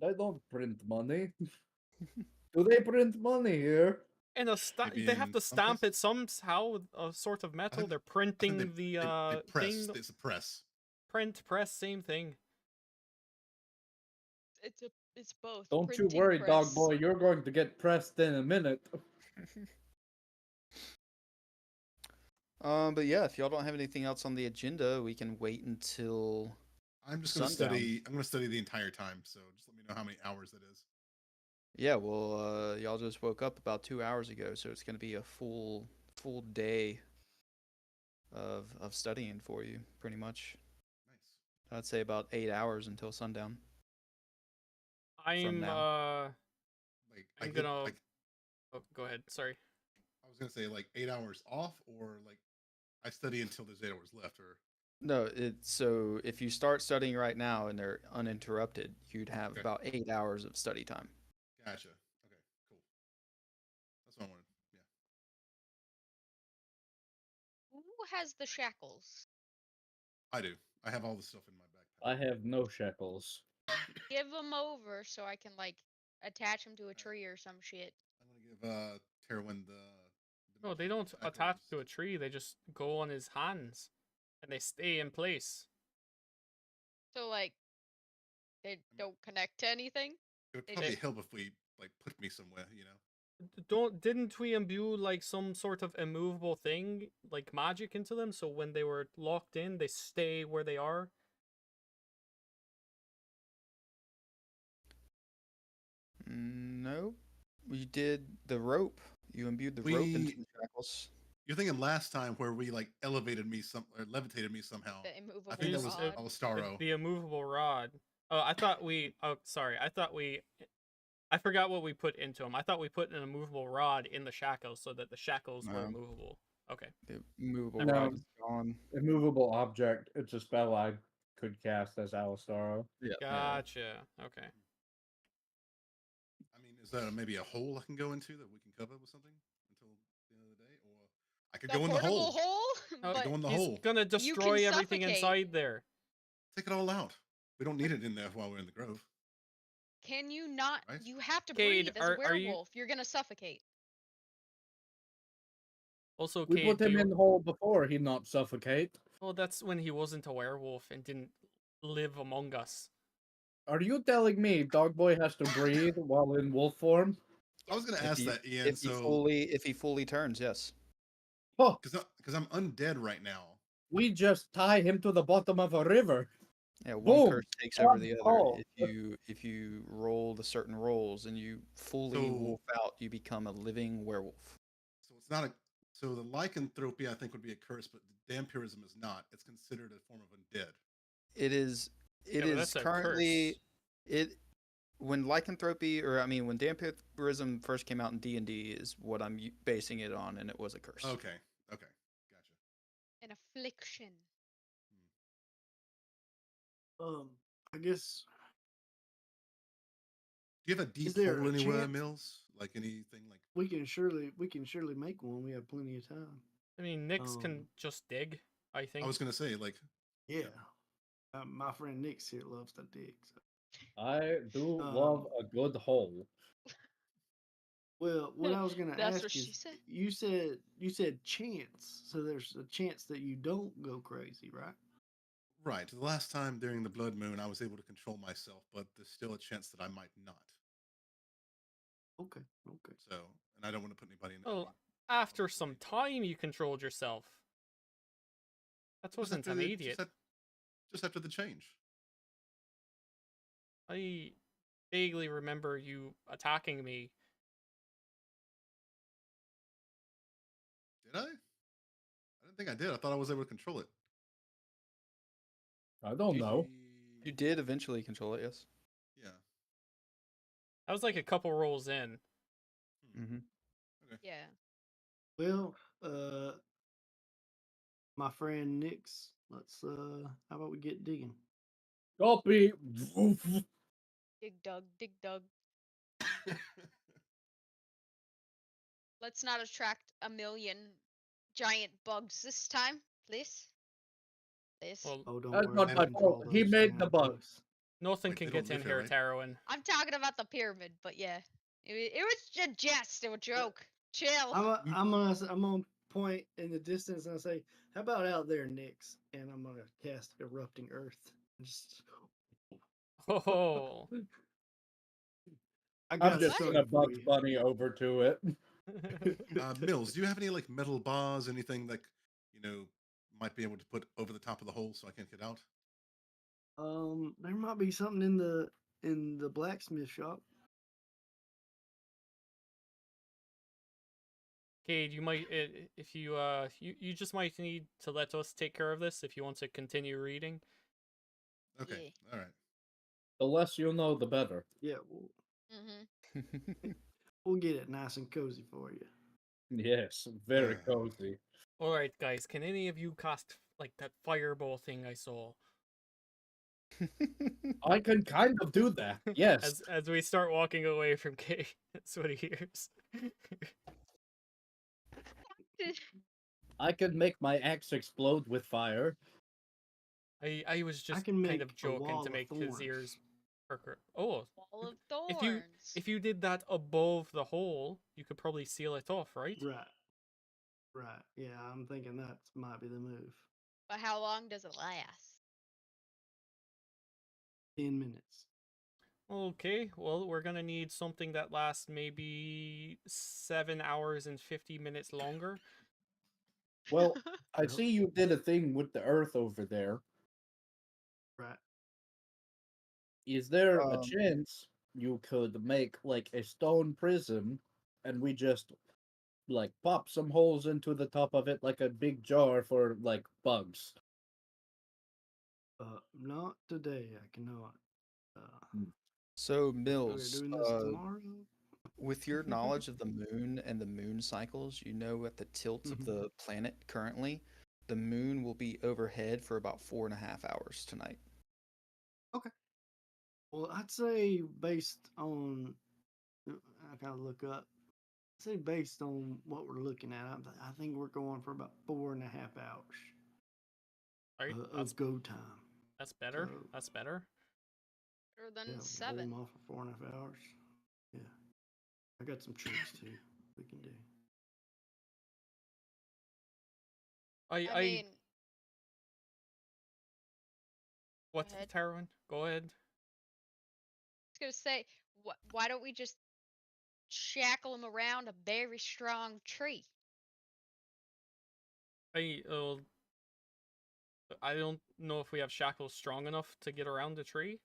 [SPEAKER 1] They don't print money. Do they print money here?
[SPEAKER 3] And
[SPEAKER 2] Maybe
[SPEAKER 3] they have
[SPEAKER 2] in
[SPEAKER 3] to
[SPEAKER 2] some
[SPEAKER 3] stamp it
[SPEAKER 2] places?
[SPEAKER 3] somehow with a sort of metal.
[SPEAKER 2] think-
[SPEAKER 3] They're
[SPEAKER 2] I think
[SPEAKER 3] printing
[SPEAKER 2] they
[SPEAKER 3] the
[SPEAKER 2] press.
[SPEAKER 3] thing.
[SPEAKER 2] It's a press.
[SPEAKER 3] Print, press, same thing.
[SPEAKER 5] It's both.
[SPEAKER 1] Don't you
[SPEAKER 5] printing
[SPEAKER 1] worry,
[SPEAKER 5] press.
[SPEAKER 1] dog boy. You're going to get pressed in a minute.
[SPEAKER 4] But yeah, if y'all don't have anything else on the agenda, we can wait until.
[SPEAKER 2] I'm just gonna
[SPEAKER 4] Sundown.
[SPEAKER 2] study. I'm gonna study the entire time. So just let me know how many hours it is.
[SPEAKER 4] Yeah, well, y'all just woke up about 2 hours ago, so it's gonna be a full day of studying for you, pretty much.
[SPEAKER 2] Nice.
[SPEAKER 4] I'd say about 8 hours until sundown.
[SPEAKER 3] I'm
[SPEAKER 4] now.
[SPEAKER 2] Like
[SPEAKER 3] I'm
[SPEAKER 2] I get,
[SPEAKER 3] gonna.
[SPEAKER 2] like
[SPEAKER 3] Oh, go ahead. Sorry.
[SPEAKER 2] I was gonna say like 8 hours off, or like I study until there's 8 hours left, or
[SPEAKER 4] No, so if you start studying right now and they're uninterrupted, you'd have
[SPEAKER 2] Okay.
[SPEAKER 4] about 8 hours of study time.
[SPEAKER 2] gotcha. Okay, cool. That's what I wanted. Yeah,
[SPEAKER 5] Who has the shackles?
[SPEAKER 2] I do. I have all the stuff in my
[SPEAKER 1] I
[SPEAKER 2] backpack.
[SPEAKER 1] have no shekels.
[SPEAKER 5] Give them over so I can like attach them to a tree or some shit.
[SPEAKER 2] I'm gonna give Terwin the.
[SPEAKER 3] No, they don't attach to a tree. They just go on his hands, and they stay in place.
[SPEAKER 5] So like they don't connect to anything.
[SPEAKER 2] It would
[SPEAKER 5] They
[SPEAKER 2] probably
[SPEAKER 5] just-
[SPEAKER 2] help if we like put me somewhere.
[SPEAKER 3] Didn't we imbue like some sort of immovable thing, like magic into them, so when they were locked in, they stay where they are?
[SPEAKER 4] No, we did the rope. You imbued the rope into the shackles.
[SPEAKER 2] You're thinking last time where we like elevated me or levitated me somehow.
[SPEAKER 5] The immovable
[SPEAKER 2] I think that was
[SPEAKER 5] rod.
[SPEAKER 2] Alastaro.
[SPEAKER 3] The immovable rod. Oh, I thought we. Oh, sorry. I forgot what we put into them. I thought we put an immovable rod in the shackles so that the shackles were
[SPEAKER 4] No.
[SPEAKER 3] immovable. Okay.
[SPEAKER 4] The immovable
[SPEAKER 1] No.
[SPEAKER 4] rod is gone.
[SPEAKER 1] Immovable object. It's a spell I could cast as Alastaro.
[SPEAKER 4] Yeah.
[SPEAKER 3] Gotcha. Okay.
[SPEAKER 2] I mean, is there maybe a hole I can go into that we can cover with something until the end of the day, or I could
[SPEAKER 5] The
[SPEAKER 2] go in the
[SPEAKER 5] portable
[SPEAKER 2] hole.
[SPEAKER 5] hole?
[SPEAKER 3] Oh,
[SPEAKER 5] But
[SPEAKER 2] Go in the
[SPEAKER 3] He's
[SPEAKER 2] hole.
[SPEAKER 3] gonna destroy everything
[SPEAKER 5] suffocate.
[SPEAKER 3] inside there.
[SPEAKER 2] Take it all out. We don't need it in there while we're in the grove.
[SPEAKER 5] can you not?
[SPEAKER 2] Right.
[SPEAKER 5] You have to
[SPEAKER 3] Cade,
[SPEAKER 5] breathe as a
[SPEAKER 3] are you-
[SPEAKER 5] werewolf. You're gonna suffocate.
[SPEAKER 3] Also,
[SPEAKER 1] We
[SPEAKER 3] Cade,
[SPEAKER 1] put
[SPEAKER 3] do
[SPEAKER 1] him
[SPEAKER 3] you...
[SPEAKER 1] in the hole before he'd not suffocate.
[SPEAKER 3] Well, that's when he wasn't a werewolf and didn't live among us.
[SPEAKER 1] Are you telling me Dogboy has to breathe while in wolf form?
[SPEAKER 2] I was gonna
[SPEAKER 4] If
[SPEAKER 2] ask
[SPEAKER 4] he,
[SPEAKER 2] that, Ian.
[SPEAKER 4] if he fully turns, yes.
[SPEAKER 1] Oh,
[SPEAKER 2] Because I'm undead right now.
[SPEAKER 1] we just tie him to the bottom of a river.
[SPEAKER 4] Yeah, one
[SPEAKER 1] Boom!
[SPEAKER 4] curse takes over the other.
[SPEAKER 1] Oh.
[SPEAKER 4] If you roll the certain rolls and you fully
[SPEAKER 2] So-
[SPEAKER 4] wolf out, you become a living werewolf.
[SPEAKER 2] So it's not a. So the lycanthropy I think would be a curse, but the dampirism is not. It's considered a form of undead.
[SPEAKER 4] It is. It
[SPEAKER 3] Yeah, but
[SPEAKER 4] is
[SPEAKER 3] that's a
[SPEAKER 4] currently
[SPEAKER 3] curse.
[SPEAKER 4] it. When lycanthropy, when vampirism first came out in D&D, is what I'm basing it on, and it was a curse.
[SPEAKER 2] Okay. Okay. Gotcha.
[SPEAKER 5] An affliction.
[SPEAKER 6] I guess
[SPEAKER 2] Do you have a deep
[SPEAKER 6] there
[SPEAKER 2] hole
[SPEAKER 6] a
[SPEAKER 2] anywhere,
[SPEAKER 6] chance?
[SPEAKER 2] Mills? Like anything like?
[SPEAKER 6] we can surely make one. We have plenty of time.
[SPEAKER 3] I mean, Nyx can just dig, I think.
[SPEAKER 2] I was gonna say, like,
[SPEAKER 6] Yeah. My friend Nick's here loves to dig. So.
[SPEAKER 1] I do love a good hole.
[SPEAKER 6] Well, what I was gonna
[SPEAKER 5] That's
[SPEAKER 6] ask
[SPEAKER 5] what she
[SPEAKER 6] is,
[SPEAKER 5] said.
[SPEAKER 6] you said chance, so there's a chance that you don't go crazy, right?
[SPEAKER 2] right. The last time during the blood moon, I was able to control myself, but there's still a chance that I might not.
[SPEAKER 6] Okay. Okay.
[SPEAKER 2] So, and I don't want to put anybody in.
[SPEAKER 3] Well,
[SPEAKER 2] any
[SPEAKER 3] after
[SPEAKER 2] harm's
[SPEAKER 3] some
[SPEAKER 2] way.
[SPEAKER 3] time, you controlled yourself. That
[SPEAKER 2] Just
[SPEAKER 3] wasn't
[SPEAKER 2] after the
[SPEAKER 3] immediate.
[SPEAKER 2] just after the change.
[SPEAKER 3] I vaguely remember you attacking me.
[SPEAKER 2] Did I? I didn't think I did. I thought I was able to control it.
[SPEAKER 1] I don't know.
[SPEAKER 4] You did eventually control it, yes.
[SPEAKER 2] Yeah.
[SPEAKER 3] That was like a couple rolls in.
[SPEAKER 4] Mm-hmm.
[SPEAKER 2] Okay.
[SPEAKER 5] Yeah.
[SPEAKER 6] Well, my friend Nick's. Let's how about we get digging?
[SPEAKER 1] Copy.
[SPEAKER 5] Dig dug, dig dug. Let's not attract a million giant bugs this time, please. Please.
[SPEAKER 3] Well,
[SPEAKER 6] Oh, don't
[SPEAKER 1] That's
[SPEAKER 6] worry,
[SPEAKER 1] not
[SPEAKER 6] I'll
[SPEAKER 1] my
[SPEAKER 6] control
[SPEAKER 1] fault. He
[SPEAKER 6] those
[SPEAKER 1] made the
[SPEAKER 6] giant
[SPEAKER 1] bug.
[SPEAKER 6] bugs.
[SPEAKER 3] nothing
[SPEAKER 2] Wait,
[SPEAKER 3] can
[SPEAKER 2] they
[SPEAKER 3] get
[SPEAKER 2] don't
[SPEAKER 3] in
[SPEAKER 2] live
[SPEAKER 3] here,
[SPEAKER 2] here, right?
[SPEAKER 3] Tarwin.
[SPEAKER 5] I'm talking about the pyramid, but yeah. It was a jest, a joke. Chill.
[SPEAKER 6] I'm gonna point in the distance and I say, "How about out there, Nix?" And I'm gonna cast erupting earth. Just,
[SPEAKER 3] Oh.
[SPEAKER 6] I
[SPEAKER 1] I'm
[SPEAKER 6] got
[SPEAKER 1] just
[SPEAKER 6] something
[SPEAKER 1] gonna
[SPEAKER 6] for
[SPEAKER 1] Bugs
[SPEAKER 6] you.
[SPEAKER 1] Bunny over to it.
[SPEAKER 2] Mills, do you have any like metal bars, anything that might be able to put over the top of the hole so I can't get out?
[SPEAKER 6] There might be something in the blacksmith shop.
[SPEAKER 3] Cade, you might if you you just might need to let us take care of this if you want to continue reading.
[SPEAKER 2] Okay, all right.
[SPEAKER 1] The less you know, the better.
[SPEAKER 6] Yeah,
[SPEAKER 5] Mm-hmm.
[SPEAKER 6] we'll get it nice and cozy for you.
[SPEAKER 1] Yes, very cozy.
[SPEAKER 3] All right, guys, can any of you cast like that fireball thing I saw?
[SPEAKER 1] I can kind of do that. Yes.
[SPEAKER 3] As we start walking away from Cade, that's what he hears.
[SPEAKER 1] I can make my axe explode with fire.
[SPEAKER 3] I was
[SPEAKER 6] I
[SPEAKER 3] just
[SPEAKER 6] can make
[SPEAKER 3] kind of
[SPEAKER 6] a
[SPEAKER 3] joking
[SPEAKER 6] wall
[SPEAKER 3] to
[SPEAKER 6] of
[SPEAKER 3] make his ears
[SPEAKER 6] thorns.
[SPEAKER 3] perker. Oh,
[SPEAKER 5] Wall of
[SPEAKER 3] if
[SPEAKER 5] thorns.
[SPEAKER 3] you did that above the hole, you could probably seal it off, right?
[SPEAKER 6] Right. Yeah, I'm thinking that might be the move.
[SPEAKER 5] But how long does it last?
[SPEAKER 6] 10 minutes.
[SPEAKER 3] Okay, well, we're gonna need something that lasts maybe 7 hours and 50 minutes longer.
[SPEAKER 1] Well, I
[SPEAKER 6] Yep.
[SPEAKER 1] see you did a thing with the earth over there.
[SPEAKER 6] Right.
[SPEAKER 1] Is there a chance you could make like a stone prison and we just like pop some holes into the top of it like a big jar for like bugs?
[SPEAKER 6] Not today. I cannot.
[SPEAKER 4] So,
[SPEAKER 6] We're
[SPEAKER 4] Mills,
[SPEAKER 6] doing this tomorrow.
[SPEAKER 4] with your knowledge of the moon and the moon cycles, you know at the tilt of the planet currently, the moon will be overhead for about 4.5 hours tonight.
[SPEAKER 6] Okay. Well, I'd say based on, I gotta look up. I'd say based on what we're looking at, I think we're going for about 4.5 hours
[SPEAKER 3] Right?
[SPEAKER 6] of go time.
[SPEAKER 3] That's better.
[SPEAKER 6] So,
[SPEAKER 3] That's better.
[SPEAKER 5] Better than
[SPEAKER 6] yeah, we'll
[SPEAKER 5] 7.
[SPEAKER 6] hold them off for 4.5 hours. Yeah. I got some tricks too we can do.
[SPEAKER 5] I mean,
[SPEAKER 3] What's
[SPEAKER 5] ahead.
[SPEAKER 3] Tarwin? Go ahead.
[SPEAKER 5] I was gonna say, why don't we just shackle him around a very strong tree?
[SPEAKER 3] I don't know if we have shackles strong enough to get around the tree.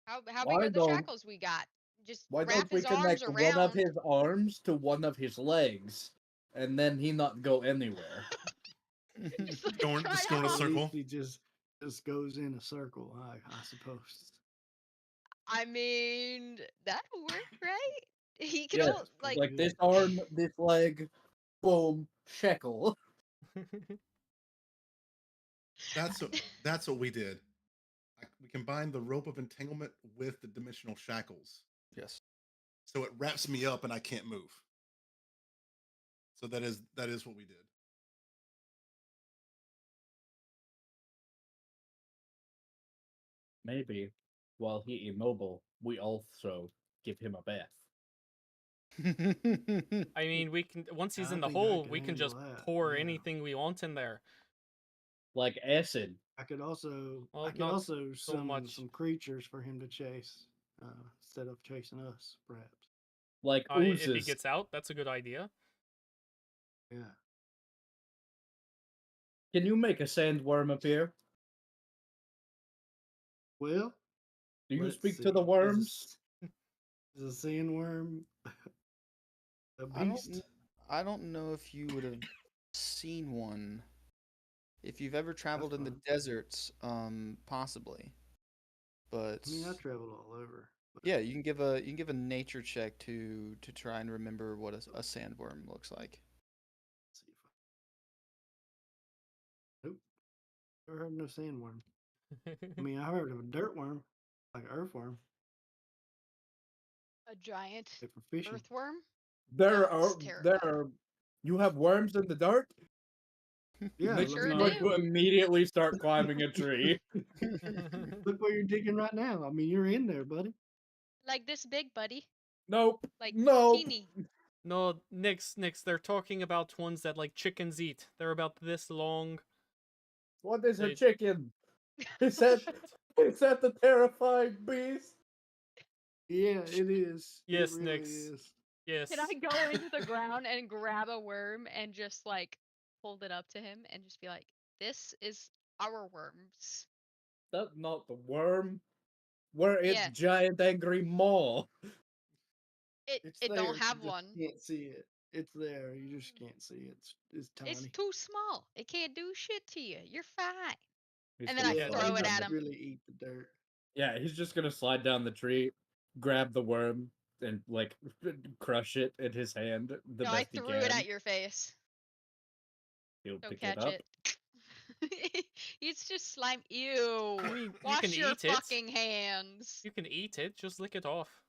[SPEAKER 5] How big
[SPEAKER 1] Why
[SPEAKER 5] are the
[SPEAKER 1] don't-
[SPEAKER 5] shackles we got? Just
[SPEAKER 1] Why
[SPEAKER 5] wrap
[SPEAKER 1] don't we
[SPEAKER 5] his arms
[SPEAKER 1] connect one of
[SPEAKER 5] around.
[SPEAKER 1] his arms to one of his legs and then he not go anywhere?
[SPEAKER 5] Just like
[SPEAKER 2] Going
[SPEAKER 5] cut
[SPEAKER 2] just going a
[SPEAKER 5] off.
[SPEAKER 2] circle.
[SPEAKER 6] He just goes in a circle, I suppose.
[SPEAKER 5] I mean, that'll work, right? He can
[SPEAKER 1] Yes,
[SPEAKER 5] like
[SPEAKER 1] like this arm, this leg, boom, shekel.
[SPEAKER 2] That's what we did. We combined the rope of entanglement with the dimensional shackles,
[SPEAKER 4] Yes.
[SPEAKER 2] so it wraps me up and I can't move. So that is what we did.
[SPEAKER 1] Maybe while he immobile, we also give him a bath.
[SPEAKER 3] I mean, we can once he's
[SPEAKER 6] I
[SPEAKER 3] in the
[SPEAKER 6] think I
[SPEAKER 3] hole,
[SPEAKER 6] can
[SPEAKER 3] we can
[SPEAKER 6] handle
[SPEAKER 3] just
[SPEAKER 6] that,
[SPEAKER 3] pour
[SPEAKER 6] yeah.
[SPEAKER 3] anything we want in there.
[SPEAKER 1] Like acid.
[SPEAKER 6] I could also
[SPEAKER 3] Well, not so
[SPEAKER 6] summon
[SPEAKER 3] much.
[SPEAKER 6] some creatures for him to chase instead of chasing us, perhaps.
[SPEAKER 1] Like
[SPEAKER 3] If he
[SPEAKER 1] oozes.
[SPEAKER 3] gets out, that's a good idea.
[SPEAKER 6] Yeah.
[SPEAKER 1] Can you make a sandworm appear?
[SPEAKER 6] Well,
[SPEAKER 1] Do you
[SPEAKER 6] let's
[SPEAKER 1] speak to
[SPEAKER 6] see.
[SPEAKER 1] the worms?
[SPEAKER 6] Is a sandworm a beast?
[SPEAKER 4] I don't know if you would have seen one. If you've ever traveled in the
[SPEAKER 6] fine.
[SPEAKER 4] deserts, possibly. But
[SPEAKER 6] I mean, I traveled all over. But
[SPEAKER 4] yeah, you can give a nature check to try and remember what a sandworm looks like.
[SPEAKER 6] let's see if nope, never heard of no sandworm. I mean, I heard of a dirt worm, like an earthworm,
[SPEAKER 5] A giant
[SPEAKER 6] like for fishing.
[SPEAKER 5] earthworm?
[SPEAKER 1] There
[SPEAKER 5] That's terrifying.
[SPEAKER 1] are. You have worms in the dirt?
[SPEAKER 6] Yeah,
[SPEAKER 1] Nick's
[SPEAKER 5] sure
[SPEAKER 1] going to
[SPEAKER 5] do.
[SPEAKER 1] immediately start climbing a tree.
[SPEAKER 6] Look where you're digging right now. I mean, you're in there, buddy.
[SPEAKER 5] Like this big, buddy.
[SPEAKER 1] Nope.
[SPEAKER 5] Like
[SPEAKER 1] Nope.
[SPEAKER 5] teeny.
[SPEAKER 3] No, Nix, they're talking about ones that like chickens eat. They're about this long.
[SPEAKER 1] What is a
[SPEAKER 3] They-
[SPEAKER 1] chicken? Is that the terrifying beast?
[SPEAKER 6] Yeah, it is.
[SPEAKER 3] Yes,
[SPEAKER 6] it really
[SPEAKER 3] Nix.
[SPEAKER 6] is.
[SPEAKER 3] Yes.
[SPEAKER 5] Can I go into the ground and grab a worm and just like hold it up to him and just be like, "This is our worms."
[SPEAKER 1] That's not the worm. Where its
[SPEAKER 5] Yeah.
[SPEAKER 1] giant angry maw.
[SPEAKER 6] It's
[SPEAKER 5] It
[SPEAKER 6] there.
[SPEAKER 5] don't
[SPEAKER 6] You
[SPEAKER 5] have
[SPEAKER 6] just
[SPEAKER 5] one.
[SPEAKER 6] can't see it. It's there. You just can't see it. It's tiny.
[SPEAKER 5] It's too small. It can't do shit to you. You're fine.
[SPEAKER 1] He's
[SPEAKER 5] And then
[SPEAKER 1] gonna
[SPEAKER 5] I
[SPEAKER 6] yeah,
[SPEAKER 1] slide
[SPEAKER 5] throw
[SPEAKER 6] it
[SPEAKER 5] it
[SPEAKER 1] down
[SPEAKER 5] at
[SPEAKER 1] the-
[SPEAKER 5] him.
[SPEAKER 6] really eat the dirt.
[SPEAKER 1] Yeah, he's just gonna slide down the tree, grab the worm, and like crush it in his hand the
[SPEAKER 5] No,
[SPEAKER 1] best
[SPEAKER 5] I
[SPEAKER 1] he
[SPEAKER 5] threw
[SPEAKER 1] can.
[SPEAKER 5] it at your face.
[SPEAKER 1] He'll
[SPEAKER 5] Don't
[SPEAKER 1] pick
[SPEAKER 5] catch
[SPEAKER 1] it up.
[SPEAKER 5] it. It's just slime. Ew.
[SPEAKER 3] I mean, you
[SPEAKER 5] Wash
[SPEAKER 3] can
[SPEAKER 5] your
[SPEAKER 3] eat it.
[SPEAKER 5] fucking hands.
[SPEAKER 3] You can eat it. Just lick it off.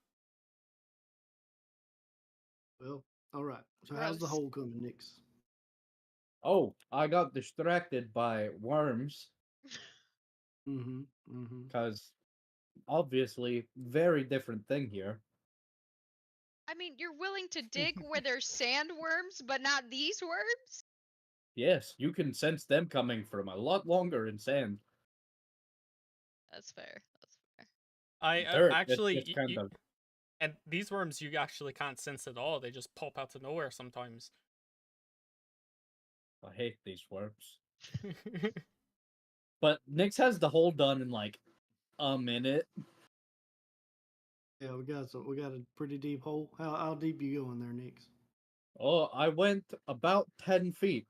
[SPEAKER 6] Well, all right. So how's the
[SPEAKER 5] Gross.
[SPEAKER 6] hole coming, Nix?
[SPEAKER 1] Oh, I got distracted by worms
[SPEAKER 6] Mm-hmm. Mm-hmm.
[SPEAKER 1] because obviously very different thing here.
[SPEAKER 5] I mean, you're willing to dig where there's sandworms, but not these worms?
[SPEAKER 1] Yes, you can sense them coming from a lot longer in sand.
[SPEAKER 5] That's fair. That's fair.
[SPEAKER 3] I
[SPEAKER 1] Dirt, it's
[SPEAKER 3] actually,
[SPEAKER 1] just kind of.
[SPEAKER 3] and these worms you actually can't sense at all. They just pop out of nowhere sometimes.
[SPEAKER 1] I hate these worms. But Nyx has the hole done in like a minute.
[SPEAKER 6] Yeah, we got a pretty deep hole. How deep you going there, Nix?
[SPEAKER 1] Oh, I went about 10 feet.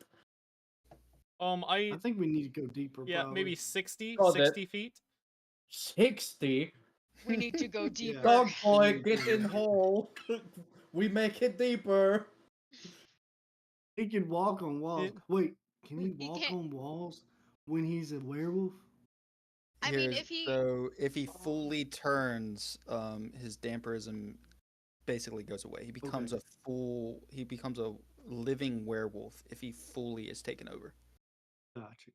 [SPEAKER 6] I think we need to go deeper.
[SPEAKER 3] Yeah,
[SPEAKER 6] probably.
[SPEAKER 3] maybe 60,
[SPEAKER 1] Oh, that-
[SPEAKER 3] 60 feet.
[SPEAKER 1] 60?
[SPEAKER 5] We need to go deeper.
[SPEAKER 1] Dog boy,
[SPEAKER 6] need
[SPEAKER 1] get
[SPEAKER 6] to
[SPEAKER 1] in
[SPEAKER 6] go
[SPEAKER 1] hole. We make it deeper.
[SPEAKER 6] He can walk on walls.
[SPEAKER 3] It-
[SPEAKER 6] Wait, can he
[SPEAKER 5] He
[SPEAKER 6] walk
[SPEAKER 5] can't-
[SPEAKER 6] on walls when he's a werewolf?
[SPEAKER 5] I mean,
[SPEAKER 4] Here's-
[SPEAKER 5] if he-
[SPEAKER 4] so if he fully turns, his damperism basically goes away. He becomes
[SPEAKER 6] Okay.
[SPEAKER 4] he becomes a living werewolf if he fully is taken over.
[SPEAKER 6] Gotcha.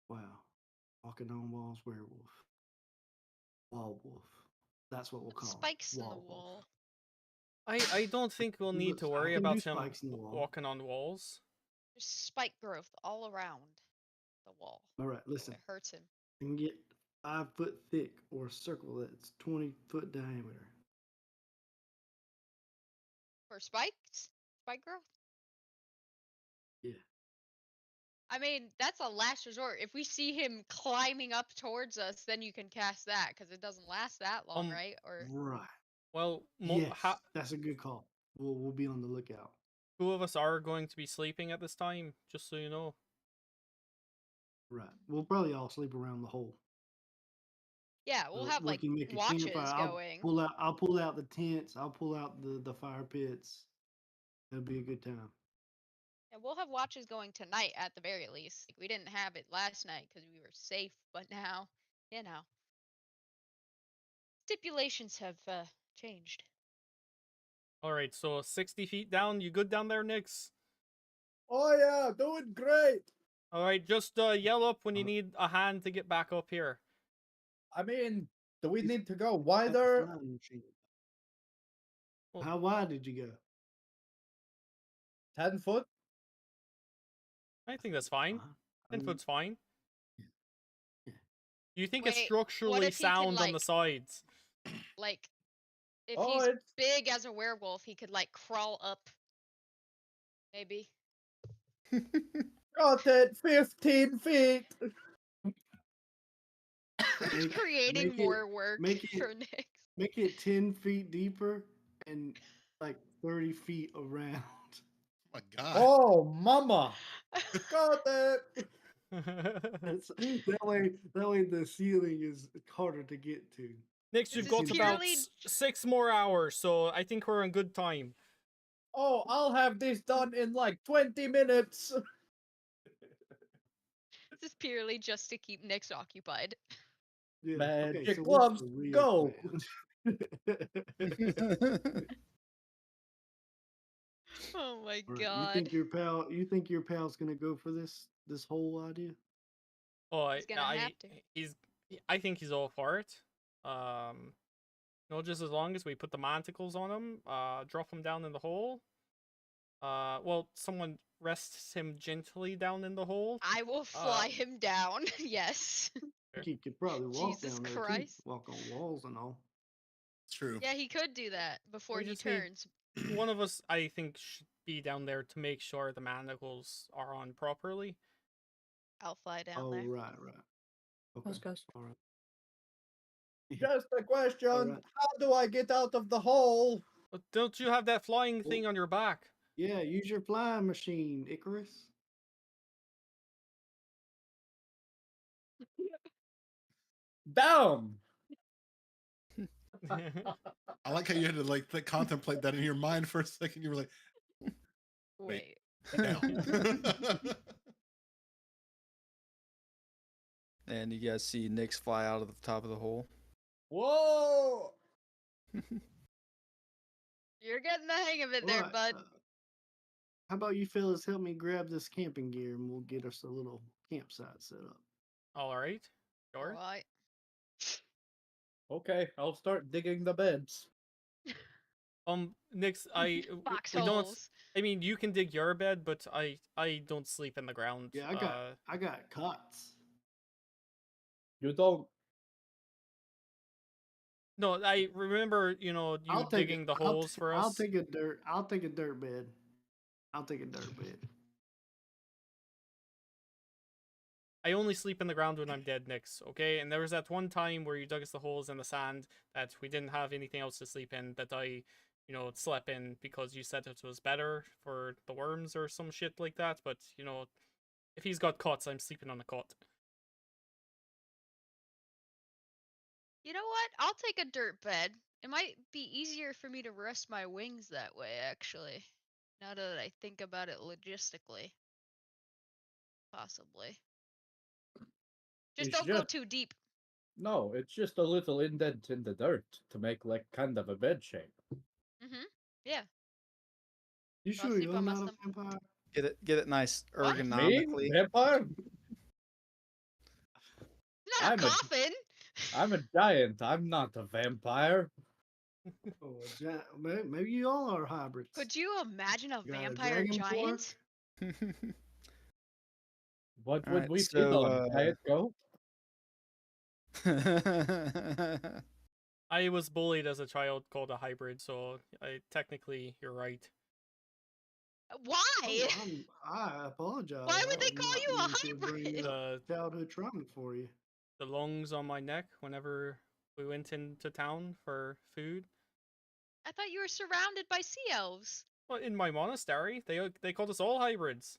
[SPEAKER 6] Wow. Walking on walls, werewolf. Wall wolf. That's what we'll
[SPEAKER 5] put
[SPEAKER 6] call him.
[SPEAKER 5] spikes in the
[SPEAKER 6] Wall wolf.
[SPEAKER 5] wall.
[SPEAKER 3] I don't think we'll need
[SPEAKER 6] Look,
[SPEAKER 3] to
[SPEAKER 6] I
[SPEAKER 3] worry
[SPEAKER 6] can do
[SPEAKER 3] about him
[SPEAKER 6] spikes in the wall.
[SPEAKER 3] walking on walls.
[SPEAKER 5] There's spike growth all around the wall.
[SPEAKER 6] All right,
[SPEAKER 5] So
[SPEAKER 6] listen.
[SPEAKER 5] it hurts him.
[SPEAKER 6] You can get 5 foot thick or a circle that's 20-foot diameter.
[SPEAKER 5] For spikes? Spike growth?
[SPEAKER 6] Yeah.
[SPEAKER 5] I mean, that's a last resort. If we see him climbing up towards us, then you can cast that because it doesn't last that long, right? Or
[SPEAKER 6] Right.
[SPEAKER 3] Well,
[SPEAKER 6] Yes, that's a good call. We'll be on the lookout.
[SPEAKER 3] two of us are going to be sleeping at this time, just so you know.
[SPEAKER 6] Right. We'll probably all sleep around the hole.
[SPEAKER 5] yeah, we'll
[SPEAKER 6] So
[SPEAKER 5] have
[SPEAKER 6] we
[SPEAKER 5] like
[SPEAKER 6] can make a
[SPEAKER 5] watches
[SPEAKER 6] campfire.
[SPEAKER 5] going.
[SPEAKER 6] I'll pull out the tents. I'll pull out the fire pits. That'll be a good time.
[SPEAKER 5] And we'll have watches going tonight at the very least. Like, we didn't have it last night because we were safe, but now, stipulations have changed.
[SPEAKER 3] All right, so 60 feet down. You good down there, Nix?
[SPEAKER 1] Oh yeah, doing great.
[SPEAKER 3] All right, just yell up when you need a hand to get back up here.
[SPEAKER 1] I mean, do we
[SPEAKER 6] He's-
[SPEAKER 1] need to go
[SPEAKER 6] That's a
[SPEAKER 1] wider?
[SPEAKER 6] flying machine.
[SPEAKER 3] Well-
[SPEAKER 6] How wide did you go?
[SPEAKER 1] 10 foot?
[SPEAKER 3] I think that's fine.
[SPEAKER 6] Uh,
[SPEAKER 3] 10 foot's fine.
[SPEAKER 6] Yeah.
[SPEAKER 3] You think it's
[SPEAKER 5] Wait, what
[SPEAKER 3] structurally
[SPEAKER 5] if he could,
[SPEAKER 3] sound on the
[SPEAKER 5] like-
[SPEAKER 3] sides?
[SPEAKER 5] Like, if
[SPEAKER 1] Oh,
[SPEAKER 5] he's
[SPEAKER 1] it's
[SPEAKER 5] big as a werewolf, he could like crawl up. Maybe.
[SPEAKER 1] got it. 15 feet.
[SPEAKER 6] Make-
[SPEAKER 5] Creating
[SPEAKER 6] make it-
[SPEAKER 5] more work
[SPEAKER 6] make it-
[SPEAKER 5] for Nick.
[SPEAKER 6] Make it 10 feet deeper and like 30 feet around.
[SPEAKER 2] Oh my God.
[SPEAKER 1] Oh, mama. Got it.
[SPEAKER 6] That way the ceiling is harder to get to.
[SPEAKER 3] Nix,
[SPEAKER 5] This
[SPEAKER 3] you've
[SPEAKER 5] is
[SPEAKER 3] got about
[SPEAKER 5] purely
[SPEAKER 3] 6 more hours, so I think we're in good time.
[SPEAKER 1] Oh, I'll have this done in like 20 minutes.
[SPEAKER 5] This is purely just to keep Nyx occupied.
[SPEAKER 6] Yeah.
[SPEAKER 1] Magic
[SPEAKER 6] what's
[SPEAKER 1] gloves,
[SPEAKER 6] the real
[SPEAKER 1] go.
[SPEAKER 6] plan?
[SPEAKER 5] Oh my
[SPEAKER 6] Alright,
[SPEAKER 5] god.
[SPEAKER 6] You think your pal's gonna go for this whole idea?
[SPEAKER 3] Oh,
[SPEAKER 5] He's gonna have to.
[SPEAKER 3] I think he's all for it. Just as long as we put the manticles on him, drop him down in the hole. Well, someone rests him gently down in the hole.
[SPEAKER 5] I will fly him down. Yes.
[SPEAKER 6] I think he could probably walk
[SPEAKER 5] Jesus
[SPEAKER 6] down there
[SPEAKER 5] Christ.
[SPEAKER 6] too. Walk on walls and all.
[SPEAKER 2] It's true.
[SPEAKER 5] Yeah, he could do that before
[SPEAKER 3] We
[SPEAKER 5] he
[SPEAKER 3] just need-
[SPEAKER 5] turns.
[SPEAKER 3] One of us, I think, should be down there to make sure the manacles are on properly.
[SPEAKER 5] I'll fly down
[SPEAKER 6] Oh
[SPEAKER 5] there.
[SPEAKER 6] right. Okay.
[SPEAKER 7] Those guys.
[SPEAKER 6] All right.
[SPEAKER 1] Just a question.
[SPEAKER 6] Alright.
[SPEAKER 1] How do I get out of the hole?
[SPEAKER 3] But don't you have that flying thing on your back?
[SPEAKER 6] Yeah, use your flying machine, Icarus.
[SPEAKER 1] Down.
[SPEAKER 2] I like how you had to like contemplate that in your mind for a second. You were like,
[SPEAKER 5] Wait.
[SPEAKER 2] down.
[SPEAKER 4] And you guys see Nyx fly out of the top of the hole.
[SPEAKER 1] Whoa.
[SPEAKER 5] You're getting the hang of it there,
[SPEAKER 6] Alright,
[SPEAKER 5] bud.
[SPEAKER 6] how about you fellas help me grab this camping gear and we'll get us a little campsite set up.
[SPEAKER 3] All right, sure.
[SPEAKER 5] Alright.
[SPEAKER 1] Okay, I'll start digging the beds.
[SPEAKER 3] Nix, we don't.
[SPEAKER 5] Foxholes.
[SPEAKER 3] I mean, you can dig your bed, but I don't sleep in the ground.
[SPEAKER 6] Yeah, I got cots.
[SPEAKER 1] You don't.
[SPEAKER 3] No, I remember. You digging the holes for us.
[SPEAKER 6] I'll take a dirt bed. I'll take a dirt bed.
[SPEAKER 3] I only sleep in the ground when I'm dead, Nix, okay? And there was that one time where you dug us the holes in the sand that we didn't have anything else to sleep in that I, slept in because you said it was better for the worms or some shit like that. But, if he's got cots, I'm sleeping on a cot.
[SPEAKER 5] You know what? I'll take a dirt bed. It might be easier for me to rest my wings that way, actually. Now that I think about it logistically. Possibly. Just
[SPEAKER 1] It's
[SPEAKER 5] don't go
[SPEAKER 1] just-
[SPEAKER 5] too deep.
[SPEAKER 1] No, it's just a little indent in the dirt to make like kind of a bed shape.
[SPEAKER 5] Mm-hmm. Yeah.
[SPEAKER 6] You
[SPEAKER 5] I'll
[SPEAKER 6] sure
[SPEAKER 5] sleep
[SPEAKER 6] you're
[SPEAKER 5] on my
[SPEAKER 6] not a
[SPEAKER 5] stomach.
[SPEAKER 6] vampire?
[SPEAKER 4] Get it nice
[SPEAKER 5] What?
[SPEAKER 1] Me?
[SPEAKER 4] ergonomically.
[SPEAKER 1] Vampire?
[SPEAKER 5] Not a
[SPEAKER 1] I'm a-
[SPEAKER 5] coffin!
[SPEAKER 1] I'm a giant. I'm not a vampire.
[SPEAKER 6] Oh, maybe you all are hybrids.
[SPEAKER 5] Could you imagine a
[SPEAKER 6] You got a
[SPEAKER 5] vampire
[SPEAKER 6] dragon
[SPEAKER 5] giant?
[SPEAKER 1] What would
[SPEAKER 4] Alright,
[SPEAKER 1] we feed
[SPEAKER 4] so,
[SPEAKER 1] on? Diet Coke?
[SPEAKER 3] I was bullied as a child called a hybrid, so technically you're right.
[SPEAKER 5] Why?
[SPEAKER 6] I apologize.
[SPEAKER 5] Why would
[SPEAKER 6] I
[SPEAKER 5] they
[SPEAKER 6] did
[SPEAKER 5] call
[SPEAKER 6] not
[SPEAKER 5] you a
[SPEAKER 6] mean to bring
[SPEAKER 5] hybrid?
[SPEAKER 6] up childhood trauma for you.
[SPEAKER 3] The lungs on my neck whenever we went into town for food.
[SPEAKER 5] I thought you were surrounded by sea elves.
[SPEAKER 3] Well, in my monastery, they called us all hybrids.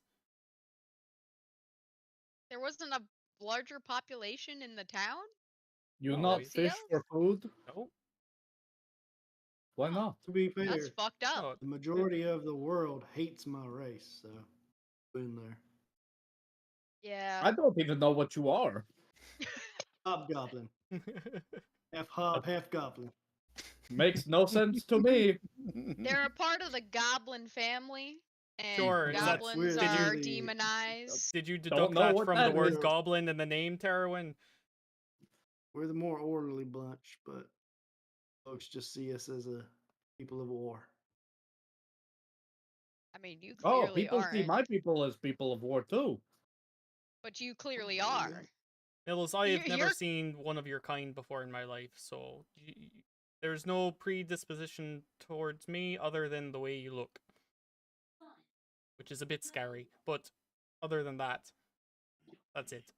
[SPEAKER 5] There wasn't a larger population in the town?
[SPEAKER 1] You
[SPEAKER 3] Oh,
[SPEAKER 1] not
[SPEAKER 3] we-
[SPEAKER 1] fish for food?
[SPEAKER 3] No,
[SPEAKER 1] Why not?
[SPEAKER 6] To be fair,
[SPEAKER 5] That's fucked up.
[SPEAKER 3] no,
[SPEAKER 6] the majority of the world hates my race, so been there.
[SPEAKER 5] Yeah.
[SPEAKER 1] I don't even know what you are.
[SPEAKER 6] Hobgoblin. Half hob, half goblin.
[SPEAKER 1] Makes no sense to me.
[SPEAKER 5] They're a part of the goblin family, and
[SPEAKER 3] Sure, is that-
[SPEAKER 5] goblins
[SPEAKER 6] Did you-
[SPEAKER 5] are demonized.
[SPEAKER 3] Did you
[SPEAKER 1] Don't
[SPEAKER 3] deduct
[SPEAKER 1] know
[SPEAKER 3] that
[SPEAKER 1] what
[SPEAKER 3] from the
[SPEAKER 1] that
[SPEAKER 3] word
[SPEAKER 1] is.
[SPEAKER 3] goblin in the name, Terwin?
[SPEAKER 6] We're the more orderly bunch, but folks just see us as a people of war.
[SPEAKER 5] I mean, you
[SPEAKER 1] Oh,
[SPEAKER 5] clearly
[SPEAKER 1] people see
[SPEAKER 5] aren't,
[SPEAKER 1] my people as people of war too.
[SPEAKER 5] but you clearly
[SPEAKER 6] Oh, yeah.
[SPEAKER 5] are.
[SPEAKER 3] Mills, I have never
[SPEAKER 5] You're-
[SPEAKER 3] seen one of your kind before in my life, so there's no predisposition towards me other than the way you look, which is a bit scary. But other than that, that's it.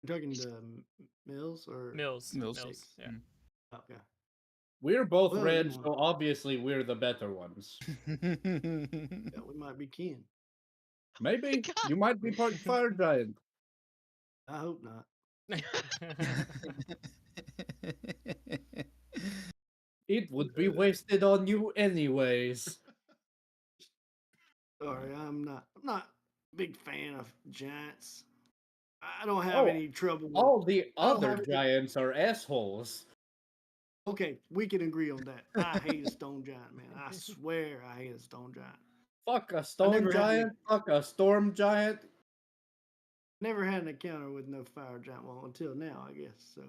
[SPEAKER 6] You're talking to Mills or
[SPEAKER 3] Mills.
[SPEAKER 4] Mills.
[SPEAKER 3] Yeah.
[SPEAKER 4] Mm.
[SPEAKER 6] Okay.
[SPEAKER 1] We're both
[SPEAKER 6] Well,
[SPEAKER 1] red,
[SPEAKER 6] you know.
[SPEAKER 1] so obviously we're the better ones.
[SPEAKER 6] Yeah, we might be kin.
[SPEAKER 1] Maybe
[SPEAKER 5] God.
[SPEAKER 1] you might be part fire giant.
[SPEAKER 6] I hope not.
[SPEAKER 1] It would be wasted on you anyways.
[SPEAKER 6] Sorry, I'm not a big fan of giants. I don't have
[SPEAKER 1] Oh,
[SPEAKER 6] any trouble with.
[SPEAKER 1] All the
[SPEAKER 6] I don't
[SPEAKER 1] other
[SPEAKER 6] have any-
[SPEAKER 1] giants are assholes.
[SPEAKER 6] Okay, we can agree on that. I hate a stone giant, man. I swear I hate a stone giant.
[SPEAKER 1] Fuck a stone
[SPEAKER 6] never had any-
[SPEAKER 1] giant. Fuck a storm giant.
[SPEAKER 6] Never had an encounter with no fire giant. Well, until now, I guess. So.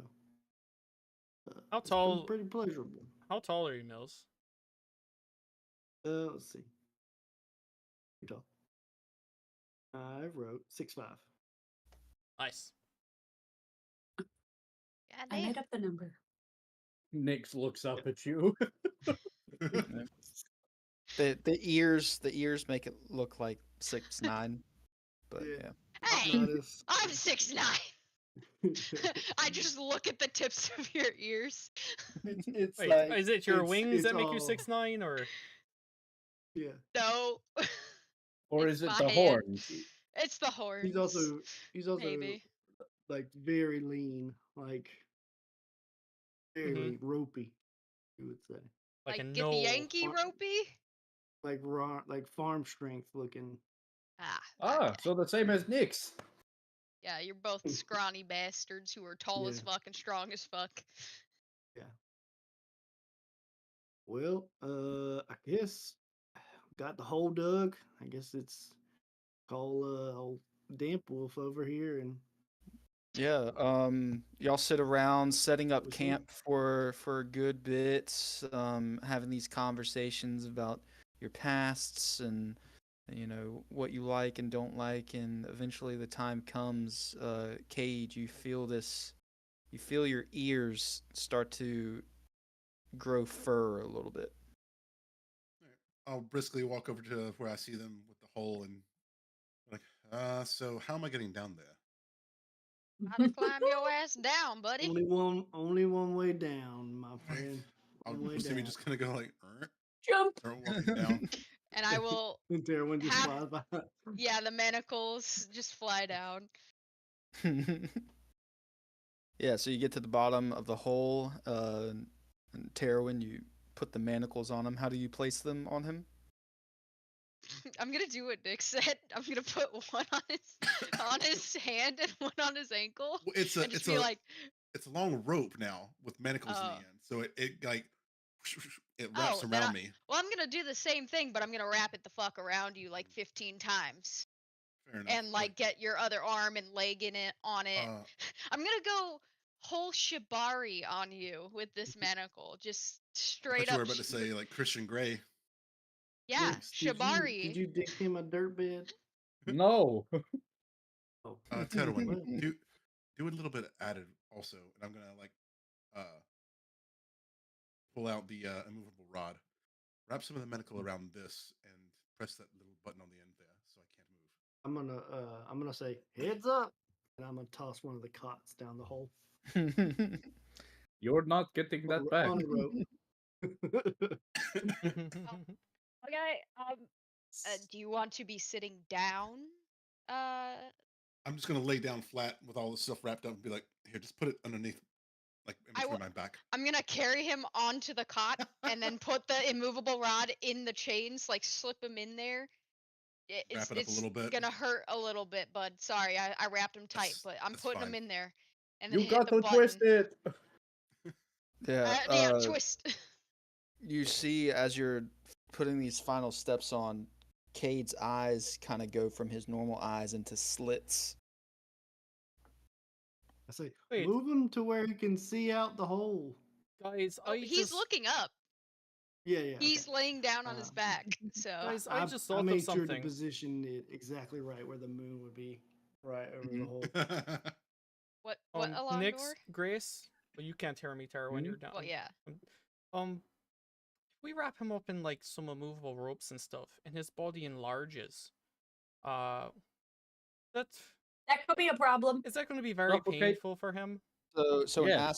[SPEAKER 3] How
[SPEAKER 6] it's been
[SPEAKER 3] tall-
[SPEAKER 6] Pretty pleasurable.
[SPEAKER 3] How tall are you, Mills?
[SPEAKER 6] Let's see. You tall? I wrote 6'5".
[SPEAKER 3] Nice.
[SPEAKER 5] God
[SPEAKER 7] I
[SPEAKER 5] damn.
[SPEAKER 7] made up the number.
[SPEAKER 1] Nix looks up at you.
[SPEAKER 4] The ears make it look like 6'9", but
[SPEAKER 6] Yeah.
[SPEAKER 4] yeah.
[SPEAKER 5] Hey,
[SPEAKER 6] Not as-
[SPEAKER 5] I'm 6'9". I just look at the tips of your ears.
[SPEAKER 6] it's
[SPEAKER 3] Wait,
[SPEAKER 6] like,
[SPEAKER 3] is it your
[SPEAKER 6] it's-
[SPEAKER 3] wings
[SPEAKER 6] it's
[SPEAKER 3] that make you
[SPEAKER 6] all-
[SPEAKER 3] 6'9", or?
[SPEAKER 6] Yeah.
[SPEAKER 5] No.
[SPEAKER 1] Or
[SPEAKER 5] It's
[SPEAKER 1] is it
[SPEAKER 5] my
[SPEAKER 1] the
[SPEAKER 5] hand.
[SPEAKER 1] horns?
[SPEAKER 5] It's the horns.
[SPEAKER 6] He's also
[SPEAKER 5] maybe.
[SPEAKER 6] like very lean, like very ropey, you would say.
[SPEAKER 3] Like a
[SPEAKER 5] get
[SPEAKER 3] no.
[SPEAKER 5] the Yankee
[SPEAKER 6] Or-
[SPEAKER 5] ropey.
[SPEAKER 6] Like raw, like farm strength looking.
[SPEAKER 1] Ah,
[SPEAKER 5] Okay.
[SPEAKER 1] so the same as Nix.
[SPEAKER 5] Yeah, you're both scrawny bastards who are tall as
[SPEAKER 6] Yeah.
[SPEAKER 5] fuck and strong as fuck.
[SPEAKER 6] Well, I guess got the hole dug. I guess it's called old Damp Wolf over here, and
[SPEAKER 4] Yeah, y'all sit around setting up
[SPEAKER 6] We should.
[SPEAKER 4] camp for a good bit, having these conversations about your pasts and what you like and don't like, and eventually the time comes, Cade, you feel your ears start to grow fur a little bit.
[SPEAKER 2] I'll briskly walk over to where I see them with the hole and like, so how am I getting down there?
[SPEAKER 5] Gotta climb your ass down, buddy.
[SPEAKER 6] only one way down, my friend.
[SPEAKER 2] I'm
[SPEAKER 6] One way
[SPEAKER 2] assuming
[SPEAKER 6] down.
[SPEAKER 2] just gonna go like,
[SPEAKER 7] Jump.
[SPEAKER 2] start walking down.
[SPEAKER 5] And I will.
[SPEAKER 6] And Terwin just
[SPEAKER 5] Have-
[SPEAKER 6] flies by.
[SPEAKER 5] Yeah, the manacles just fly down.
[SPEAKER 4] Yeah, so you get to the bottom of the hole, and Terwin, you put the manacles on him. How do you place them on him?
[SPEAKER 5] I'm gonna do what Nick said. I'm gonna put one on his hand and one on his ankle.
[SPEAKER 2] Well, it's
[SPEAKER 5] and just
[SPEAKER 2] a
[SPEAKER 5] be like,
[SPEAKER 2] it's a long rope now with manacles in the
[SPEAKER 5] Oh.
[SPEAKER 2] end, so it like it wraps
[SPEAKER 5] Oh, then
[SPEAKER 2] around me.
[SPEAKER 5] well, I'm gonna do the same thing, but I'm gonna wrap it the fuck around you like 15 times,
[SPEAKER 2] Fair enough.
[SPEAKER 5] and like get your other arm and leg in it on it. I'm gonna go whole shibari on you with this manacle, just
[SPEAKER 2] I
[SPEAKER 5] straight
[SPEAKER 2] thought you
[SPEAKER 5] up.
[SPEAKER 2] were about to say like Christian Grey.
[SPEAKER 5] Yeah,
[SPEAKER 6] Nix, did you-
[SPEAKER 5] shibari.
[SPEAKER 6] Did you dig him a dirt bed?
[SPEAKER 1] No.
[SPEAKER 6] Oh.
[SPEAKER 2] Tedwin,
[SPEAKER 6] Well,
[SPEAKER 2] do a little bit added also, and I'm gonna like pull out the immovable rod, wrap some of the manacle around this, and press that little button on the end there, so I can't move.
[SPEAKER 6] I'm gonna say heads up, and I'm gonna toss one of the cots down the hole.
[SPEAKER 1] You're not getting that back.
[SPEAKER 6] On a rope.
[SPEAKER 5] Okay. Do you want to be sitting down?
[SPEAKER 2] I'm just gonna lay down flat with all this stuff wrapped up and be like, here, just put it underneath, like in between my back.
[SPEAKER 5] I'm gonna carry him onto the cot and then put the immovable rod in the chains, like slip him in there.
[SPEAKER 2] Wrap it up a little bit.
[SPEAKER 5] Gonna hurt a little bit, bud. Sorry, I wrapped him tight,
[SPEAKER 2] That's-
[SPEAKER 5] but I'm
[SPEAKER 2] that's
[SPEAKER 5] putting him
[SPEAKER 2] fine.
[SPEAKER 5] in there. And then
[SPEAKER 1] You
[SPEAKER 5] hit
[SPEAKER 1] got
[SPEAKER 5] the
[SPEAKER 1] to
[SPEAKER 5] button.
[SPEAKER 1] twist it.
[SPEAKER 4] Yeah.
[SPEAKER 5] Damn, twist.
[SPEAKER 4] You see as you're putting these final steps on, Cade's eyes kind of go from his normal eyes into slits.
[SPEAKER 6] I say,
[SPEAKER 3] Wait.
[SPEAKER 6] move him to where he can see out the hole.
[SPEAKER 3] Guys,
[SPEAKER 5] Oh, he's looking up.
[SPEAKER 6] Yeah.
[SPEAKER 5] He's
[SPEAKER 6] okay.
[SPEAKER 5] laying down on his back. So
[SPEAKER 3] Guys, I just
[SPEAKER 6] I
[SPEAKER 3] thought of
[SPEAKER 6] made sure to
[SPEAKER 3] something.
[SPEAKER 6] position it exactly right where the moon would be, right over the
[SPEAKER 2] Mhm.
[SPEAKER 6] hole.
[SPEAKER 5] what Alondor?
[SPEAKER 3] Nyx, Grace, well, you can't hear me, Tara, when
[SPEAKER 1] Hmm?
[SPEAKER 3] you're down.
[SPEAKER 5] Well, yeah.
[SPEAKER 3] If we wrap him up in like some immovable ropes and stuff, and his body enlarges, that
[SPEAKER 7] That could be a problem.
[SPEAKER 3] is that going to be very
[SPEAKER 1] Suffocate.
[SPEAKER 3] painful for him?
[SPEAKER 4] So
[SPEAKER 1] Yeah.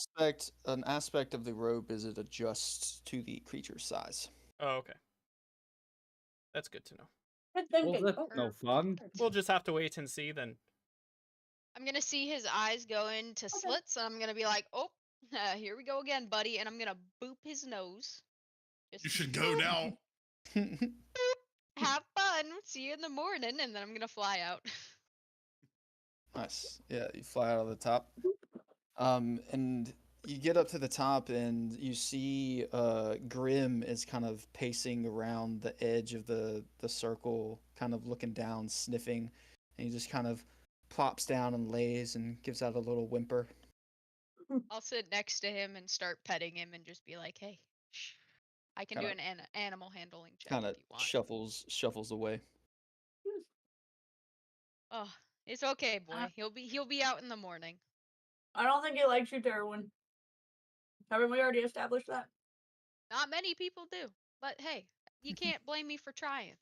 [SPEAKER 4] an aspect of the rope is it adjusts to the creature's size.
[SPEAKER 3] Oh, okay. That's good to know.
[SPEAKER 7] Good
[SPEAKER 1] Well,
[SPEAKER 7] thinking.
[SPEAKER 1] that's no fun.
[SPEAKER 3] We'll just have to wait and see then.
[SPEAKER 5] I'm gonna see his eyes go into slits, and I'm gonna be like, "Oh, here we go again, buddy," and I'm gonna boop his nose. Just
[SPEAKER 2] You should go now.
[SPEAKER 5] have fun. See you in the morning, and then I'm gonna fly out.
[SPEAKER 4] Nice. Yeah, you fly out of the top. And you get up to the top and you see Grim is kind of pacing around the edge of the circle, kind of looking down, sniffing, and he just kind of plops down and lays and gives out a little whimper.
[SPEAKER 5] I'll sit next to him and start petting him, and just be like, "Hey, shh. I can do
[SPEAKER 4] Kinda-
[SPEAKER 5] an animal handling check
[SPEAKER 4] Kind of
[SPEAKER 5] if you want."
[SPEAKER 4] shuffles away.
[SPEAKER 5] Oh, it's okay, boy. He'll be out in the morning.
[SPEAKER 7] I don't think he likes you, Darwin. Haven't we already established that?
[SPEAKER 5] Not many people do, but hey, you can't blame me for trying.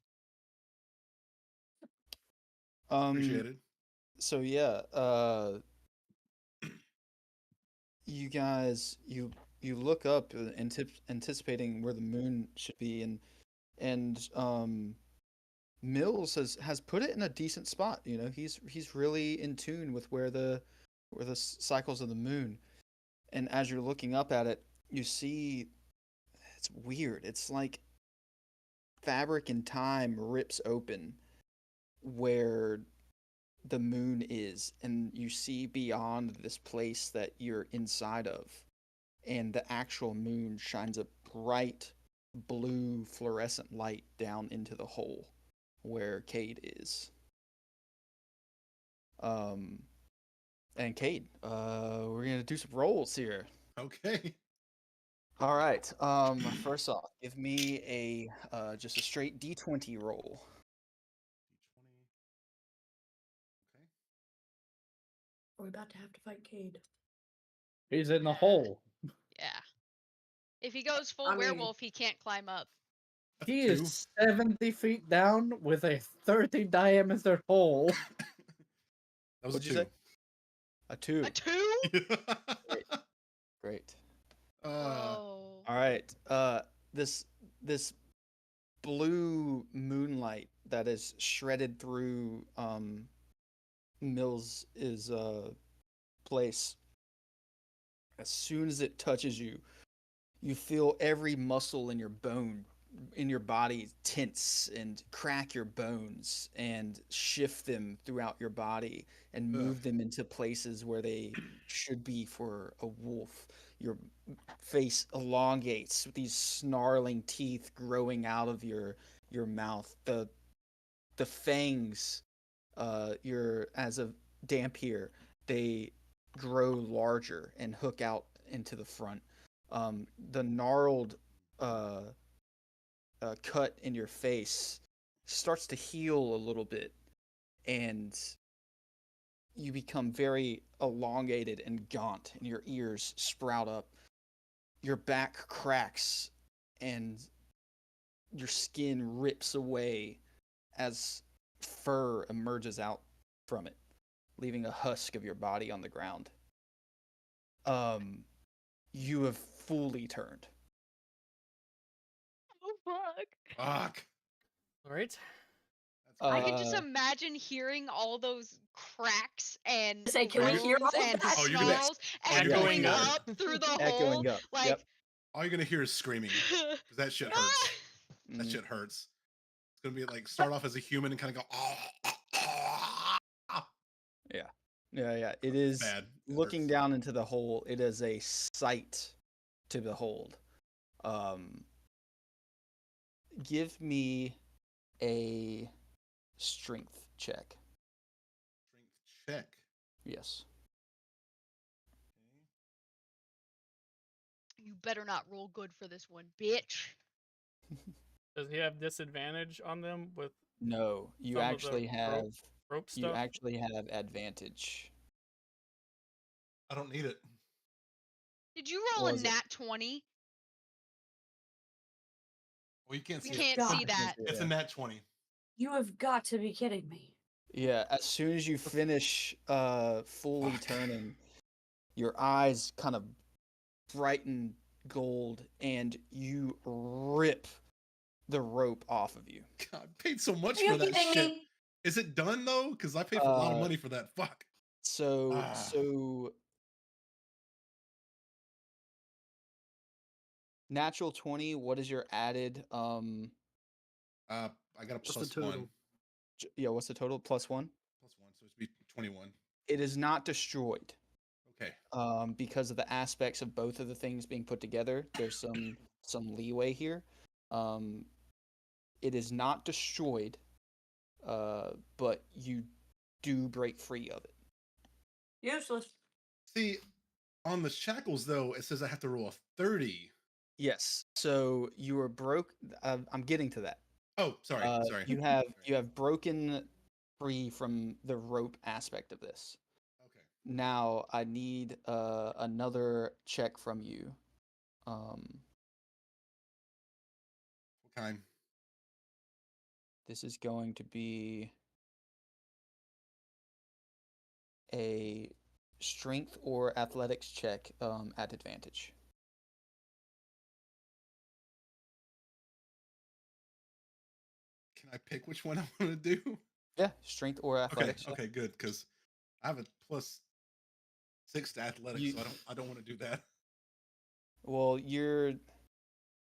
[SPEAKER 2] Appreciate it.
[SPEAKER 4] So yeah, you guys, you look up, anticipating where the moon should be, and Mills has put it in a decent spot. You know, he's really in tune with where the cycles of the moon. And as you're looking up at it, you see it's weird. It's like fabric and time rips open where the moon is, and you see beyond this place that you're inside of, and the actual moon shines a bright blue fluorescent light down into the hole where Cade is. And Cade, we're gonna do some rolls here.
[SPEAKER 2] Okay.
[SPEAKER 4] All right. First off, give me a just a straight D20 roll.
[SPEAKER 2] D20. Okay.
[SPEAKER 7] We're about to have to fight Cade.
[SPEAKER 1] He's in the hole.
[SPEAKER 5] Yeah. If he goes full
[SPEAKER 7] I mean-
[SPEAKER 5] werewolf, he can't climb up.
[SPEAKER 1] He
[SPEAKER 2] Two.
[SPEAKER 1] is 70 feet down with a 30 diameter hole.
[SPEAKER 2] That was
[SPEAKER 4] What'd
[SPEAKER 2] a
[SPEAKER 4] you
[SPEAKER 2] two.
[SPEAKER 4] say? A 2.
[SPEAKER 5] A 2?
[SPEAKER 4] Great.
[SPEAKER 5] Oh.
[SPEAKER 4] All right. This blue moonlight that is shredded through Mills' place. As soon as it touches you, you feel every muscle in your body tense and crack your bones and shift them throughout your body and move them into places where they should be for a wolf. Your face elongates with these snarling teeth growing out of your mouth. The fangs, as a Dampier, they grow larger and hook out into the front. The gnarled cut in your face starts to heal a little bit, and you become very elongated and gaunt, and your ears sprout up. Your back cracks, and your skin rips away as fur emerges out from it, leaving a husk of your body on the ground. You have fully turned.
[SPEAKER 5] Oh, fuck.
[SPEAKER 2] Fuck.
[SPEAKER 3] All right.
[SPEAKER 5] I can just imagine hearing all those cracks and
[SPEAKER 7] Say, can we hear
[SPEAKER 5] groans
[SPEAKER 7] all of
[SPEAKER 5] and
[SPEAKER 7] that?
[SPEAKER 2] Oh, you're gonna-
[SPEAKER 5] snarls
[SPEAKER 2] you're gonna
[SPEAKER 5] echoing
[SPEAKER 2] hear-
[SPEAKER 5] up through the hole.
[SPEAKER 4] Echoing up.
[SPEAKER 5] Like,
[SPEAKER 4] Yep.
[SPEAKER 2] All you're gonna hear is screaming because that shit hurts. That shit hurts. It's gonna be like start off as a human and kind of go.
[SPEAKER 4] Yeah. It is
[SPEAKER 2] Bad. It
[SPEAKER 4] looking
[SPEAKER 2] hurts.
[SPEAKER 4] down into the hole. It is a sight to behold. Give me a strength check.
[SPEAKER 2] Strength check.
[SPEAKER 4] Yes.
[SPEAKER 2] Okay.
[SPEAKER 5] You better not roll good for this one, bitch.
[SPEAKER 3] Does he have disadvantage on them with
[SPEAKER 4] No, you
[SPEAKER 3] some
[SPEAKER 4] actually
[SPEAKER 3] of the
[SPEAKER 4] have
[SPEAKER 3] rope stuff?
[SPEAKER 4] advantage.
[SPEAKER 2] I don't need it.
[SPEAKER 5] Did you roll a
[SPEAKER 4] Was it?
[SPEAKER 5] nat 20?
[SPEAKER 2] Well, you can't
[SPEAKER 5] We
[SPEAKER 2] see
[SPEAKER 5] can't
[SPEAKER 2] it.
[SPEAKER 5] see that.
[SPEAKER 2] It's a nat 20.
[SPEAKER 7] You have got to be kidding me.
[SPEAKER 4] Yeah, as soon as you finish fully
[SPEAKER 2] Fuck.
[SPEAKER 4] turning, your eyes kind of brighten gold and you rip the rope off of you.
[SPEAKER 2] God, I paid so much
[SPEAKER 7] Are you
[SPEAKER 2] for that
[SPEAKER 7] kidding
[SPEAKER 2] shit.
[SPEAKER 7] me?
[SPEAKER 2] Is it done though? Because I paid for a lot of money for that. Fuck.
[SPEAKER 4] So
[SPEAKER 2] Ah.
[SPEAKER 4] so natural 20, what is your added
[SPEAKER 2] I got a
[SPEAKER 6] What's the
[SPEAKER 2] plus
[SPEAKER 6] total?
[SPEAKER 2] one.
[SPEAKER 4] yeah, what's the total? +1?
[SPEAKER 2] Plus one, so it's be 21.
[SPEAKER 4] It is not destroyed.
[SPEAKER 2] Okay.
[SPEAKER 4] Because of the aspects of both of the things being put together. There's some leeway here. It is not destroyed, but you do break free of it.
[SPEAKER 7] Useless.
[SPEAKER 2] See, on the shackles though, it says I have to roll a 30.
[SPEAKER 4] Yes. So you are broke. I'm getting to that.
[SPEAKER 2] Oh, sorry. Sorry.
[SPEAKER 4] You have broken free from the rope aspect of this.
[SPEAKER 2] Okay.
[SPEAKER 4] Now I need another check from you.
[SPEAKER 2] What kind?
[SPEAKER 4] This is going to be a strength or athletics check at advantage.
[SPEAKER 2] Can I pick which one I want to do?
[SPEAKER 4] Yeah, strength or
[SPEAKER 2] Okay.
[SPEAKER 4] athletics.
[SPEAKER 2] Okay. Good. Because I have a +6 to athletics, so I don't want to do that.
[SPEAKER 4] Well, you're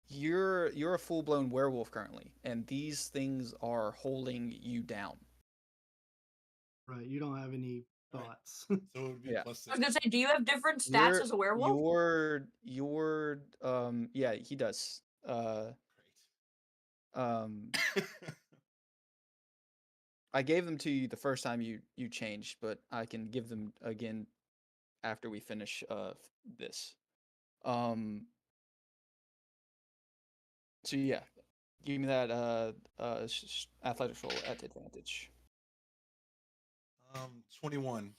[SPEAKER 4] a full-blown werewolf currently, and these things are holding you down.
[SPEAKER 6] Right, you don't have any
[SPEAKER 2] Right.
[SPEAKER 6] thoughts.
[SPEAKER 2] So it would be
[SPEAKER 4] Yeah.
[SPEAKER 7] I was
[SPEAKER 2] +6.
[SPEAKER 7] gonna say, do you have different stats as a werewolf?
[SPEAKER 4] Yeah, he does.
[SPEAKER 2] Great.
[SPEAKER 4] I gave them to you the first time you changed, but I can give them again after we finish this. So yeah, give me that athletics roll at advantage.
[SPEAKER 2] 21.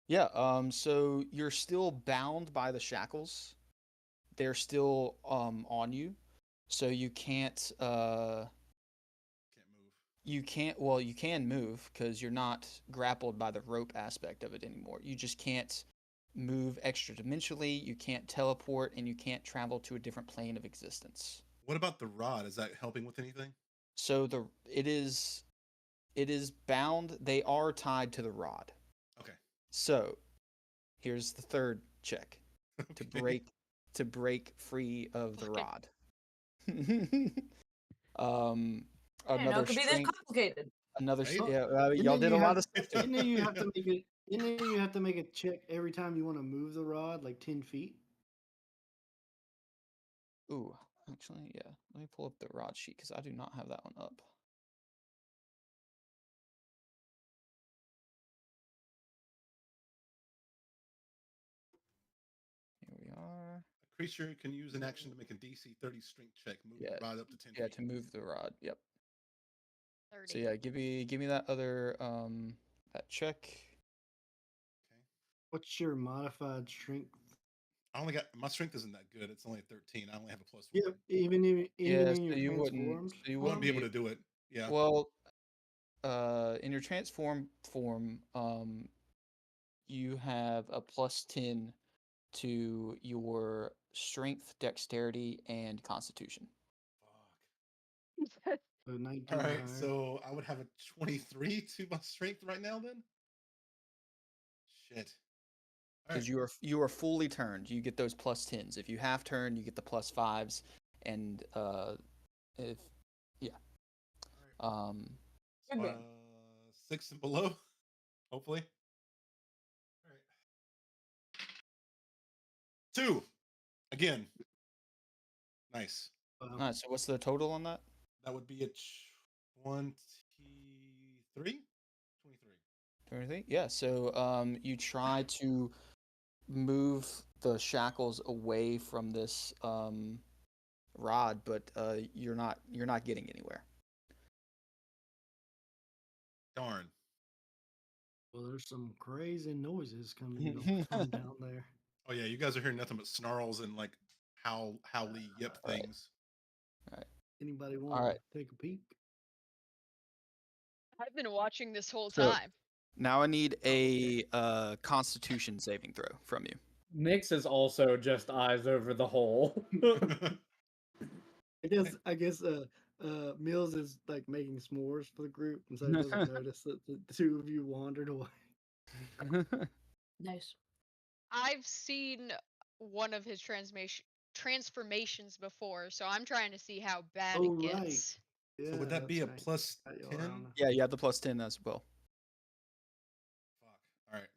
[SPEAKER 4] Yeah, so you're still bound by the shackles. They're still on you. So you can't
[SPEAKER 2] Can't move.
[SPEAKER 4] you can move because you're not grappled by the rope aspect of it anymore. You just can't move extra dimensionally, you can't teleport, and you can't travel to a different plane of existence.
[SPEAKER 2] What about the rod? Is that helping with anything?
[SPEAKER 4] So it is bound, they are tied to the rod.
[SPEAKER 2] Okay.
[SPEAKER 4] So here's the third check to
[SPEAKER 2] Okay.
[SPEAKER 4] break free of the
[SPEAKER 5] Fucking-
[SPEAKER 4] rod.
[SPEAKER 7] I didn't know
[SPEAKER 4] Another
[SPEAKER 7] it could be this
[SPEAKER 4] strength.
[SPEAKER 7] Complicated.
[SPEAKER 4] Another
[SPEAKER 2] Right?
[SPEAKER 4] yeah,
[SPEAKER 6] Didn't
[SPEAKER 4] y'all did a
[SPEAKER 6] you
[SPEAKER 4] lot
[SPEAKER 6] have-
[SPEAKER 4] of stuff. to it.
[SPEAKER 6] Didn't you have to make it? Didn't you have to make a check every time you want to move the rod, like 10 feet?
[SPEAKER 4] Ooh, actually, yeah. Let me pull up the rod sheet because I do not have that one up. Here we are.
[SPEAKER 2] A creature can use an action to make a DC 30 strength check, move
[SPEAKER 4] Yeah,
[SPEAKER 2] the rod up to 10
[SPEAKER 4] yeah,
[SPEAKER 2] feet.
[SPEAKER 4] to move the rod. Yep.
[SPEAKER 5] 30.
[SPEAKER 4] So yeah, give me that other that check.
[SPEAKER 2] Okay.
[SPEAKER 6] What's your modified strength?
[SPEAKER 2] I only got my strength isn't that good. It's only a 13. I only have a +1.
[SPEAKER 6] Yeah, even in
[SPEAKER 4] Yeah,
[SPEAKER 6] your
[SPEAKER 4] so you wouldn't
[SPEAKER 6] transformed
[SPEAKER 4] so you
[SPEAKER 2] I wouldn't
[SPEAKER 4] wouldn't
[SPEAKER 2] be able to do it. Yeah.
[SPEAKER 4] Well, in your transform form, you have a +10 to your strength, dexterity, and constitution.
[SPEAKER 2] Fuck.
[SPEAKER 6] So 19
[SPEAKER 2] All
[SPEAKER 6] or
[SPEAKER 2] right.
[SPEAKER 6] higher.
[SPEAKER 2] So I would have a 23 to my strength right now then. Shit. All right.
[SPEAKER 4] Because you are fully turned. You get those +10s. If you half turn, you get the +5s, and if yeah,
[SPEAKER 2] So, 6 and below, hopefully. All right. 2. Again. Nice.
[SPEAKER 4] All right. So what's the total on that?
[SPEAKER 2] That would be a 23. 23.
[SPEAKER 4] 23. Yeah. So you try to move the shackles away from this rod, but you're not getting anywhere.
[SPEAKER 2] Darn.
[SPEAKER 6] Well, there's some crazy noises coming from down there.
[SPEAKER 2] Oh yeah, you guys are hearing nothing but snarls and like howly yip
[SPEAKER 4] All right.
[SPEAKER 2] things.
[SPEAKER 6] Anybody
[SPEAKER 4] All
[SPEAKER 6] want
[SPEAKER 4] right.
[SPEAKER 6] to take a peek?
[SPEAKER 5] I've been watching this whole
[SPEAKER 4] So-
[SPEAKER 5] time.
[SPEAKER 4] Now I need a Constitution saving throw from you.
[SPEAKER 1] Nyx is also just eyes over the hole.
[SPEAKER 6] I guess Mills is like making s'mores for the group, and so he doesn't notice that the two of you wandered away.
[SPEAKER 7] Nice.
[SPEAKER 5] I've seen one of his transformations before, so I'm trying to see how bad
[SPEAKER 6] Oh,
[SPEAKER 5] it
[SPEAKER 6] right.
[SPEAKER 5] gets.
[SPEAKER 6] Yeah,
[SPEAKER 2] So would that be a
[SPEAKER 6] that's right.
[SPEAKER 2] plus
[SPEAKER 6] Got y'all
[SPEAKER 2] 10?
[SPEAKER 6] around.
[SPEAKER 4] Yeah, you have the plus 10 as well.
[SPEAKER 2] Fuck. All right.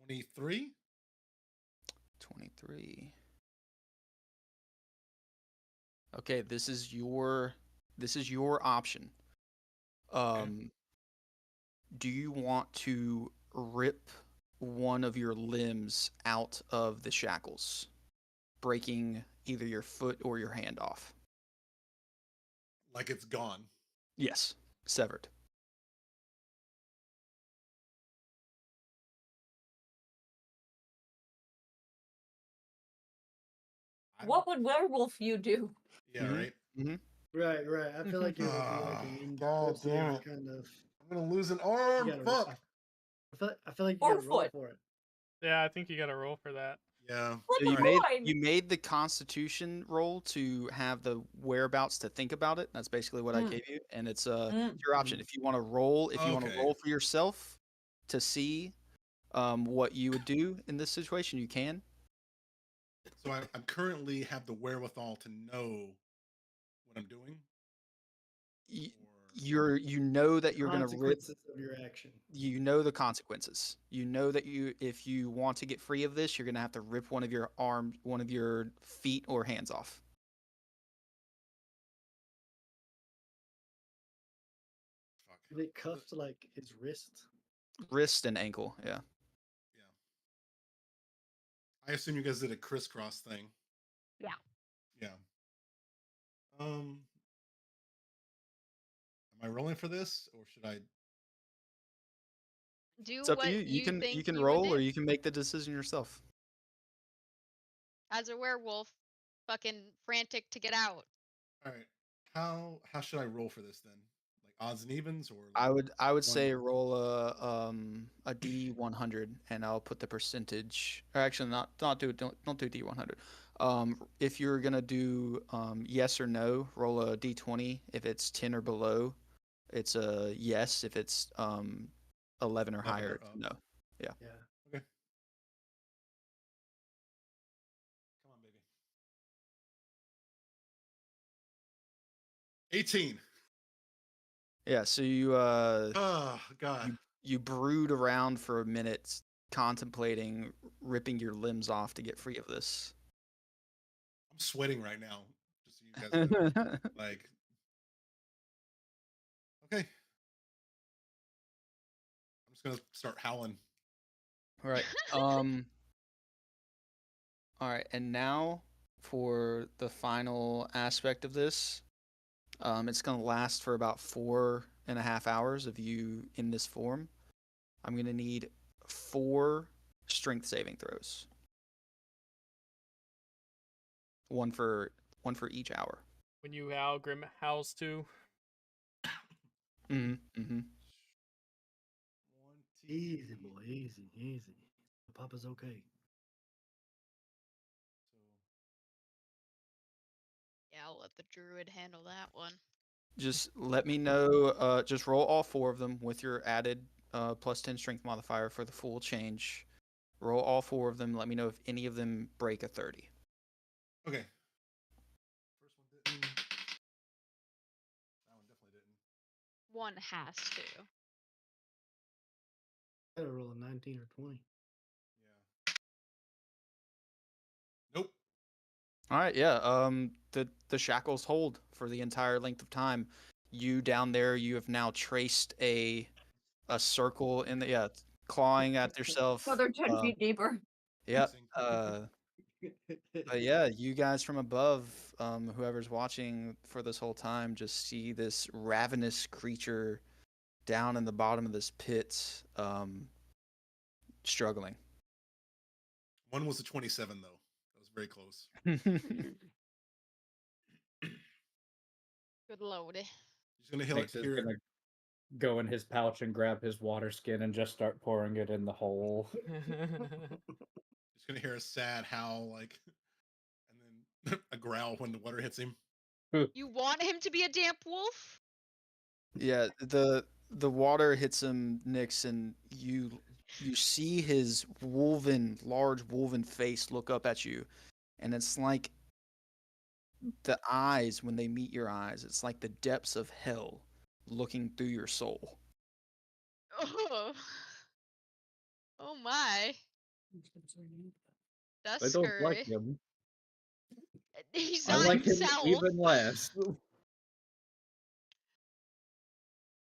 [SPEAKER 2] 23.
[SPEAKER 4] 23. Okay, this is your option. Do you want to rip one of your limbs out of the shackles, breaking either your foot or your hand off?
[SPEAKER 2] Like it's gone.
[SPEAKER 4] Yes, severed.
[SPEAKER 7] What would werewolf you do?
[SPEAKER 2] Yeah,
[SPEAKER 4] Mhm.
[SPEAKER 2] right.
[SPEAKER 6] Right. I feel like it would be like an
[SPEAKER 2] God damn
[SPEAKER 6] impulsive
[SPEAKER 2] it.
[SPEAKER 6] kind of.
[SPEAKER 2] I'm gonna lose an
[SPEAKER 6] You
[SPEAKER 2] arm.
[SPEAKER 6] gotta,
[SPEAKER 2] Fuck.
[SPEAKER 6] I feel like you
[SPEAKER 7] Or
[SPEAKER 6] gotta roll
[SPEAKER 7] foot.
[SPEAKER 6] for it.
[SPEAKER 3] Yeah, I think you got to roll for that.
[SPEAKER 2] Yeah.
[SPEAKER 7] Flip
[SPEAKER 4] So
[SPEAKER 7] a coin.
[SPEAKER 4] you made the Constitution roll to have the whereabouts to think about it. That's basically what I
[SPEAKER 7] Mm.
[SPEAKER 4] gave you, and it's
[SPEAKER 7] Mm.
[SPEAKER 4] your option. If you want to roll,
[SPEAKER 2] Okay.
[SPEAKER 4] for yourself to see what you would do in this situation, you can.
[SPEAKER 2] So I'm currently have the wherewithal to know what I'm doing. Or
[SPEAKER 4] You know that you're gonna rip.
[SPEAKER 6] Consequences of your action.
[SPEAKER 4] You know the consequences. You know that if you want to get free of this, you're gonna have to rip one of your arms, one of your feet or hands off.
[SPEAKER 2] fuck.
[SPEAKER 6] Is it cuffed to like his wrist?
[SPEAKER 4] Wrist and ankle. Yeah.
[SPEAKER 2] Yeah. I assume you guys did a crisscross thing.
[SPEAKER 5] Yeah.
[SPEAKER 2] Yeah. Am I rolling for this or should I?
[SPEAKER 5] Do
[SPEAKER 4] It's up
[SPEAKER 5] what
[SPEAKER 4] to you. You can
[SPEAKER 5] think
[SPEAKER 4] you
[SPEAKER 5] would
[SPEAKER 4] roll
[SPEAKER 5] do.
[SPEAKER 4] or you can make the decision yourself.
[SPEAKER 5] As a werewolf, fucking frantic to get out.
[SPEAKER 2] All right. How should I roll for this then? Like odds and evens or?
[SPEAKER 4] I
[SPEAKER 2] Like
[SPEAKER 4] would
[SPEAKER 2] one-
[SPEAKER 4] say roll a D100 and I'll put the percentage. Or actually, don't do D100. If you're gonna do yes or no, roll a D20. If it's 10 or below, it's a yes. If it's 11 or
[SPEAKER 2] 11
[SPEAKER 4] higher,
[SPEAKER 2] or
[SPEAKER 4] it's
[SPEAKER 2] up.
[SPEAKER 4] no.
[SPEAKER 6] Yeah.
[SPEAKER 2] Okay. Come on, baby. 18.
[SPEAKER 4] Yeah. So you
[SPEAKER 2] Oh God.
[SPEAKER 4] you brood around for a minute, contemplating ripping your limbs off to get free of this.
[SPEAKER 2] I'm sweating right now. Just so you guys know. Like. Okay. I'm just gonna start howling.
[SPEAKER 4] Right. All right, and now for the final aspect of this, it's gonna last for about 4.5 hours of you in this form. I'm gonna need 4 strength saving throws. One for each hour.
[SPEAKER 3] When you howl, Grim howls too.
[SPEAKER 4] Mm-hmm.
[SPEAKER 2] 20.
[SPEAKER 6] Easy, boy. Easy. Papa's okay.
[SPEAKER 5] Yeah, I'll let the druid handle that one.
[SPEAKER 4] Just let me know. Just roll all 4 of them with your added plus 10 strength modifier for the full change. Roll all 4 of them. Let me know if any of them break a 30.
[SPEAKER 2] Okay. First one didn't. That one definitely didn't.
[SPEAKER 5] One has to.
[SPEAKER 6] Gotta roll a 19 or 20.
[SPEAKER 2] Yeah. Nope.
[SPEAKER 4] All right, yeah. The shackles hold for the entire length of time. You down there, you have now traced a circle in the clawing at yourself.
[SPEAKER 7] Another 10 feet deeper.
[SPEAKER 4] Yep.
[SPEAKER 2] Amazing.
[SPEAKER 4] But yeah, you guys from above, whoever's watching for this whole time, just see this ravenous creature down in the bottom of this pit, struggling.
[SPEAKER 2] One was a 27 though. That was very close.
[SPEAKER 5] Good lordy.
[SPEAKER 2] He's gonna heal it
[SPEAKER 1] Max is
[SPEAKER 2] here.
[SPEAKER 1] gonna go in his pouch and grab his water skin and just start pouring it in the hole.
[SPEAKER 2] He's gonna hear a sad howl, like, and then a growl when the water hits him.
[SPEAKER 5] You want him to be a damp wolf?
[SPEAKER 4] Yeah, the water hits him, Nyx, and you see his large wolven face look up at you, and it's like the eyes when they meet your eyes. It's like the depths of hell looking through your soul.
[SPEAKER 5] Oh. Oh my. That's
[SPEAKER 1] I don't like
[SPEAKER 5] scary.
[SPEAKER 1] him.
[SPEAKER 5] He's
[SPEAKER 1] I
[SPEAKER 5] not
[SPEAKER 1] like him
[SPEAKER 5] himself.
[SPEAKER 1] even less.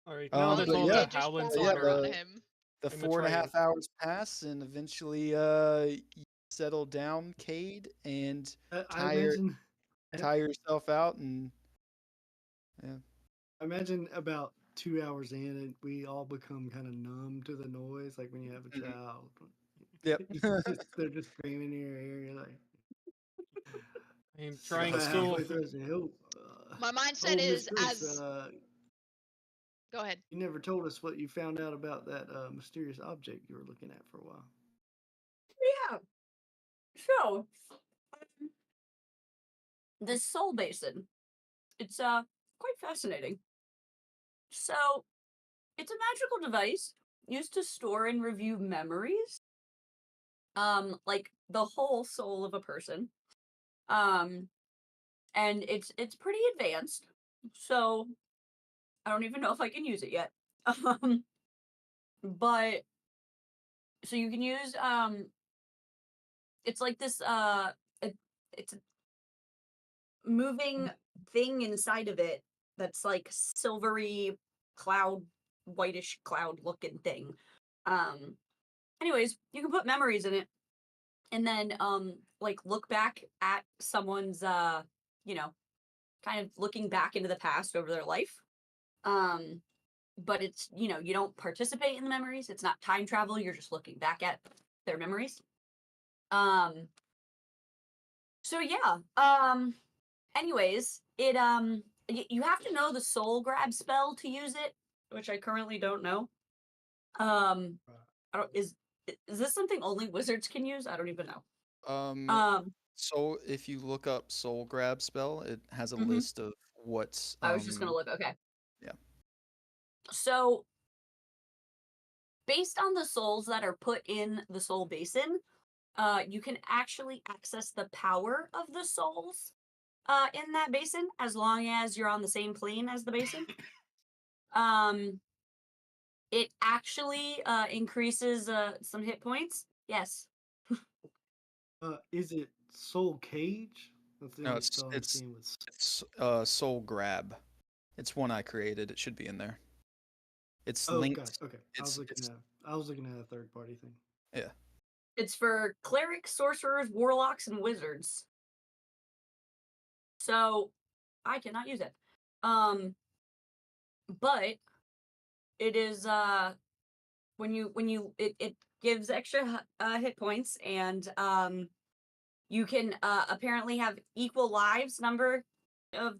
[SPEAKER 3] All right, now that
[SPEAKER 4] but
[SPEAKER 3] all
[SPEAKER 4] yeah,
[SPEAKER 3] the howling's
[SPEAKER 5] pour
[SPEAKER 4] yeah,
[SPEAKER 5] water on
[SPEAKER 3] over,
[SPEAKER 5] him.
[SPEAKER 4] the
[SPEAKER 3] I'm gonna
[SPEAKER 4] 4.5
[SPEAKER 3] try
[SPEAKER 4] hours pass, and eventually you settle down, Cade, and
[SPEAKER 6] I
[SPEAKER 4] tire yourself out, and yeah.
[SPEAKER 6] imagine about 2 hours in, and we all become kind of numb to the noise, like when you have a
[SPEAKER 4] Mhm.
[SPEAKER 6] child.
[SPEAKER 4] Yep.
[SPEAKER 6] They're just screaming in your ear. You're like,
[SPEAKER 3] I'm
[SPEAKER 2] So
[SPEAKER 3] trying
[SPEAKER 6] about
[SPEAKER 2] husky.
[SPEAKER 3] so
[SPEAKER 6] halfway through, I say,
[SPEAKER 5] My mindset
[SPEAKER 6] Miss
[SPEAKER 5] is
[SPEAKER 6] Chris,
[SPEAKER 5] as go ahead.
[SPEAKER 6] you never told us what you found out about that mysterious object you were looking at for a while.
[SPEAKER 7] Yeah. So, this soul basin, it's quite fascinating. So, it's a magical device used to store and review memories. Like the whole soul of a person. And it's pretty advanced. So, I don't even know if I can use it yet. But so you can use it's like this it's a moving thing inside of it that's like silvery cloud, whitish cloud looking thing. um Anyways, you can put memories in it and then like look back at someone's you know kind of looking back into the past over their life. um but it's, you don't participate in the memories. It's not time travel. You're just looking back at their memories. um so yeah. Anyways, it you have to know the soul grab spell to use it, which I currently don't know. um I don't, is this something only wizards can use? I don't even know. um
[SPEAKER 4] So if you look up soul grab spell, it has a
[SPEAKER 7] Mhm.
[SPEAKER 4] list of what's
[SPEAKER 7] I was just gonna look. Okay.
[SPEAKER 4] Yeah.
[SPEAKER 7] So based on the souls that are put in the soul basin, you can actually access the power of the souls in that basin as long as you're on the same plane as the basin. um it actually increases some hit points. Yes.
[SPEAKER 6] Is it Soul Cage? That's the
[SPEAKER 4] No,
[SPEAKER 6] only
[SPEAKER 4] it's
[SPEAKER 6] spell I'm seeing with.
[SPEAKER 4] it's soul grab. It's one I created. It should be in there. It's
[SPEAKER 6] Oh,
[SPEAKER 4] linked.
[SPEAKER 6] got it. Okay, I was
[SPEAKER 4] It's
[SPEAKER 6] looking at a third party thing.
[SPEAKER 4] yeah.
[SPEAKER 7] It's for clerics, sorcerers, warlocks, and wizards. So I cannot use it. But it is it gives extra hit points, and you can apparently have equal lives number of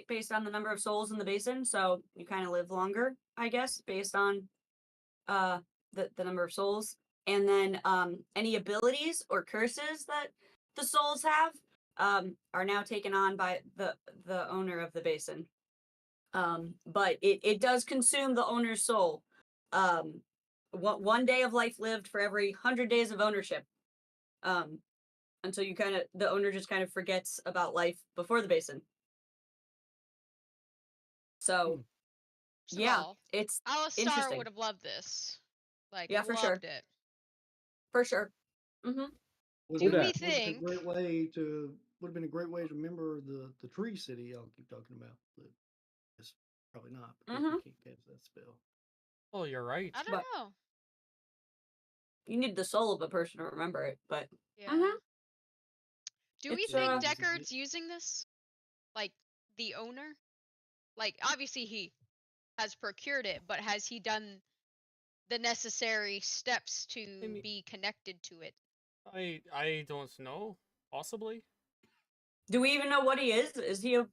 [SPEAKER 7] based on the number of souls in the basin. So you kind of live longer, I guess, based on the number of souls. And then any abilities or curses that the souls have are now taken on by the owner of the basin. But it does consume the owner's soul. One day of life lived for every 100 days of ownership. Until the owner just kind of forgets about life before the basin. So
[SPEAKER 5] First of
[SPEAKER 7] yeah,
[SPEAKER 5] all,
[SPEAKER 7] it's
[SPEAKER 5] Alistar
[SPEAKER 7] interesting.
[SPEAKER 5] would have loved this. Like,
[SPEAKER 7] Yeah, for
[SPEAKER 5] loved
[SPEAKER 7] sure.
[SPEAKER 5] it.
[SPEAKER 7] For sure. Mm-hmm.
[SPEAKER 6] Would
[SPEAKER 5] Do
[SPEAKER 6] have
[SPEAKER 5] we
[SPEAKER 6] been, would've been a
[SPEAKER 5] think-
[SPEAKER 6] great way to would have been a great way to remember the tree city y'all keep talking about. But it's probably not because we can't cast that spell.
[SPEAKER 3] Oh, you're right.
[SPEAKER 5] I don't
[SPEAKER 7] But-
[SPEAKER 5] know.
[SPEAKER 7] You need the soul of a person to remember it, but
[SPEAKER 5] Yeah.
[SPEAKER 7] Mhm.
[SPEAKER 5] Do we
[SPEAKER 7] It's,
[SPEAKER 5] think
[SPEAKER 7] uh,
[SPEAKER 5] Deckard's using this? Like, the owner? Like, obviously he has procured it, but has he done the necessary steps to
[SPEAKER 3] mean-
[SPEAKER 5] be connected to it?
[SPEAKER 3] I don't know. Possibly.
[SPEAKER 7] do we even know what he is? Is he a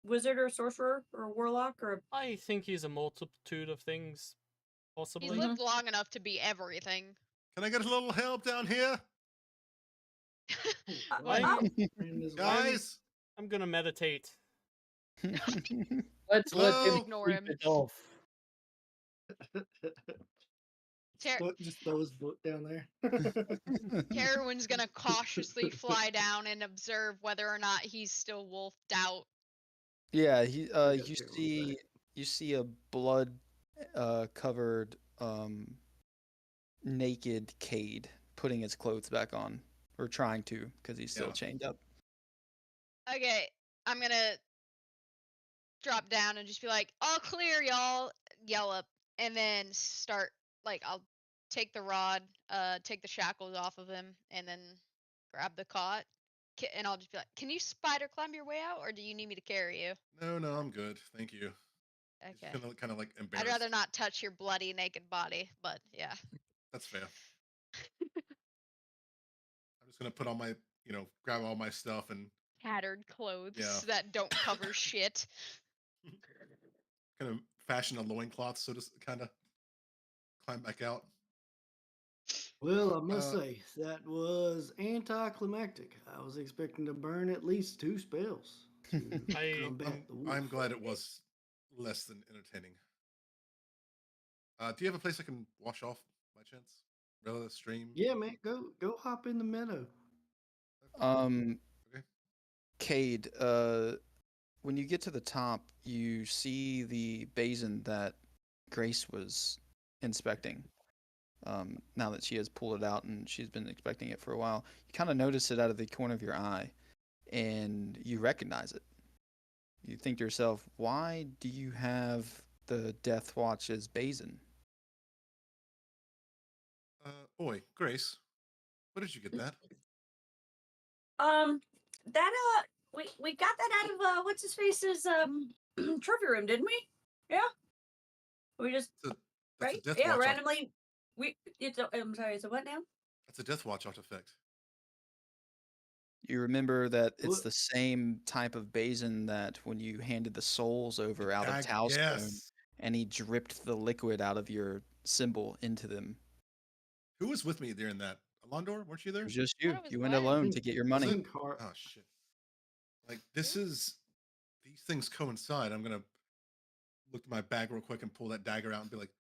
[SPEAKER 7] wizard or sorcerer or a warlock or?
[SPEAKER 3] I think he's a multitude of things.
[SPEAKER 5] He's
[SPEAKER 3] Possibly.
[SPEAKER 7] Mhm.
[SPEAKER 5] lived long enough to be everything.
[SPEAKER 2] Can I get a little help down here,
[SPEAKER 3] I'm-
[SPEAKER 6] And this
[SPEAKER 2] guys?
[SPEAKER 3] I'm gonna meditate.
[SPEAKER 1] Let's let him
[SPEAKER 2] Hello?
[SPEAKER 5] Ignore
[SPEAKER 1] sleep
[SPEAKER 5] him.
[SPEAKER 1] it off.
[SPEAKER 6] just throw his book down there.
[SPEAKER 5] Carowin's gonna cautiously fly down and observe whether or not he's still wolfed out.
[SPEAKER 4] Yeah,
[SPEAKER 6] got
[SPEAKER 4] you
[SPEAKER 6] Carol's
[SPEAKER 4] see
[SPEAKER 6] back.
[SPEAKER 4] you see a blood covered naked Cade putting his clothes back on, or trying to, because he's still
[SPEAKER 2] Yeah.
[SPEAKER 4] chained up.
[SPEAKER 5] Okay, I'm gonna drop down and just be like, "All clear, y'all!" Yell up, and then start like I'll take the rod, take the shackles off of him, and then grab the cot, and I'll just be like, "Can you spider climb your way out, or do you need me to carry you?"
[SPEAKER 2] No, I'm good. Thank you.
[SPEAKER 5] Okay.
[SPEAKER 2] Kind of like
[SPEAKER 5] I'd
[SPEAKER 2] embarrassed.
[SPEAKER 5] rather not touch your bloody naked body, but yeah.
[SPEAKER 2] That's fair. I'm just gonna put all my, grab all my stuff and
[SPEAKER 5] Tattered clothes
[SPEAKER 2] Yeah.
[SPEAKER 5] that don't cover shit.
[SPEAKER 2] kind of fashion a loincloth, so to kind of climb back out.
[SPEAKER 6] Well, I must
[SPEAKER 2] Uh,
[SPEAKER 6] say that was anticlimactic. I was expecting to burn at least 2 spells to combat the wolf.
[SPEAKER 2] I'm glad it was less than entertaining. Do you have a place I can wash off by chance? Rilla, stream?
[SPEAKER 6] Yeah, man, go hop in the meadow.
[SPEAKER 2] Okay.
[SPEAKER 4] Cade, when you get to the top, you see the basin that Grace was inspecting. Now that she has pulled it out and she's been inspecting it for a while, you kind of notice it out of the corner of your eye, and you recognize it. You think to yourself, why do you have the Death Watch's basin?
[SPEAKER 2] Oi, Grace, where did you get that?
[SPEAKER 7] That we got that out of what's his face's trophy room, didn't we? Yeah. We just
[SPEAKER 2] That's
[SPEAKER 7] right?
[SPEAKER 2] a Death
[SPEAKER 7] Yeah,
[SPEAKER 2] Watch.
[SPEAKER 7] randomly. I'm sorry. It's a what now?
[SPEAKER 2] That's a Death Watch artifact.
[SPEAKER 4] You remember that it's
[SPEAKER 6] What?
[SPEAKER 4] the same type of basin that when you handed the souls over out of Talstone,
[SPEAKER 2] Yes.
[SPEAKER 4] and he dripped the liquid out of your symbol into them.
[SPEAKER 2] Who was with me during that? Alondor, weren't you
[SPEAKER 4] It
[SPEAKER 2] there?
[SPEAKER 4] was just
[SPEAKER 5] thought
[SPEAKER 4] you.
[SPEAKER 5] it was
[SPEAKER 4] You went
[SPEAKER 5] Glenn.
[SPEAKER 4] alone to get your money.
[SPEAKER 6] Think hard.
[SPEAKER 2] Oh shit! Like these things coincide. I'm gonna look at my bag real quick and pull that dagger out and be like,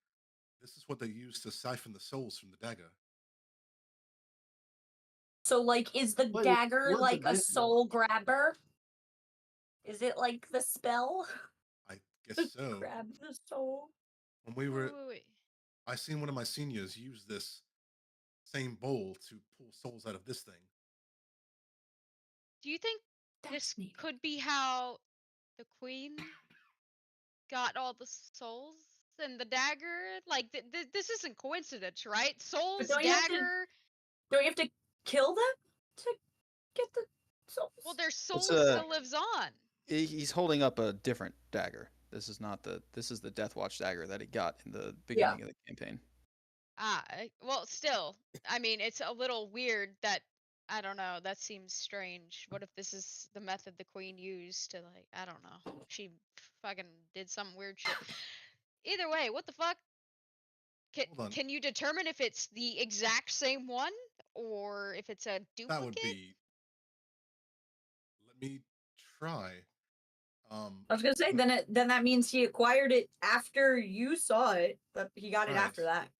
[SPEAKER 2] "This is what they use to siphon the souls from the dagger."
[SPEAKER 7] So like, is the
[SPEAKER 6] Wait,
[SPEAKER 7] dagger
[SPEAKER 6] what's a
[SPEAKER 7] like a
[SPEAKER 6] Death
[SPEAKER 7] soul grabber? Is it like the spell?
[SPEAKER 2] I guess so.
[SPEAKER 7] Grab the soul.
[SPEAKER 2] When we were,
[SPEAKER 5] Wait.
[SPEAKER 2] I seen one of my seniors use this same bowl to pull souls out of this thing.
[SPEAKER 5] Do you think
[SPEAKER 7] That's
[SPEAKER 5] this
[SPEAKER 7] neat.
[SPEAKER 5] could be how the queen got all the souls and the dagger? Like, this isn't coincidence, right? Souls,
[SPEAKER 7] don't you have to-
[SPEAKER 5] dagger.
[SPEAKER 7] Don't you have to kill them to get the souls?
[SPEAKER 5] Well, their soul
[SPEAKER 4] a-
[SPEAKER 5] still lives on.
[SPEAKER 4] He's holding up a different dagger. This is not the. This is the Death Watch dagger that he got in the beginning of the campaign.
[SPEAKER 5] Well, still, I mean, it's a little weird that, I don't know, that seems strange. What if this is the method the queen used to, like, I don't know. She fucking did some weird shit. Either way, what the fuck?
[SPEAKER 2] Hold on.
[SPEAKER 5] Can you determine if it's the exact same one or if it's a duplicate?
[SPEAKER 2] That would be. Let me try.
[SPEAKER 7] I was gonna say then that means he acquired it after you saw it, but he got it after
[SPEAKER 2] Right.
[SPEAKER 7] that.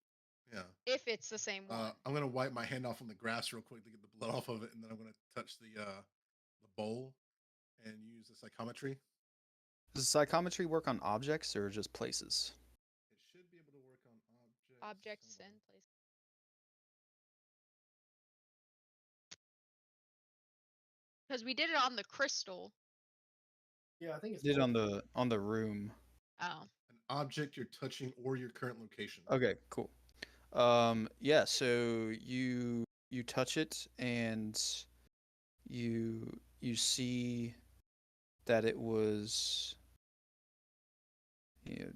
[SPEAKER 2] Yeah.
[SPEAKER 5] If it's the same one.
[SPEAKER 2] I'm gonna wipe my hand off on the grass real quick to get the blood off of it, and then I'm gonna touch the bowl and use the psychometry.
[SPEAKER 4] Does psychometry work on objects or just places?
[SPEAKER 2] It should be able to work on objects.
[SPEAKER 5] Objects
[SPEAKER 2] Hold on.
[SPEAKER 5] and places. Because we did it on the crystal.
[SPEAKER 6] Yeah, I think it's
[SPEAKER 4] Did
[SPEAKER 6] both.
[SPEAKER 4] on the room.
[SPEAKER 5] Oh.
[SPEAKER 2] An object you're touching or your current location.
[SPEAKER 4] Okay, cool. Yeah, so you touch it and you see that it was, you know,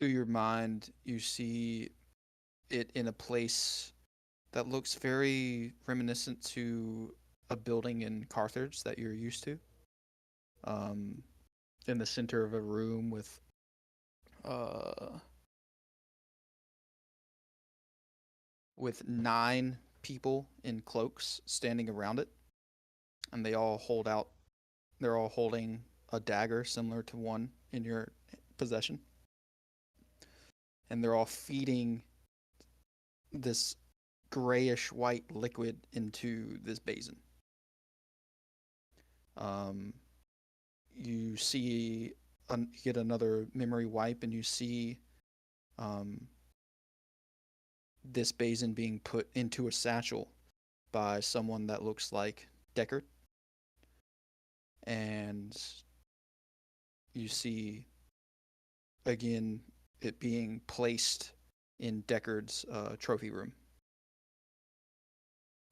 [SPEAKER 4] through your mind you see it in a place that looks very reminiscent to a building in Carthage that you're used to. In the center of a room uh with 9 people in cloaks standing around it, and they're all holding a dagger similar to one in your possession, and they're all feeding this grayish white liquid into this basin. You see, you get another memory wipe, and you see this basin being put into a satchel by someone that looks like Deckard. And you see, again, it being placed in Deckard's trophy room.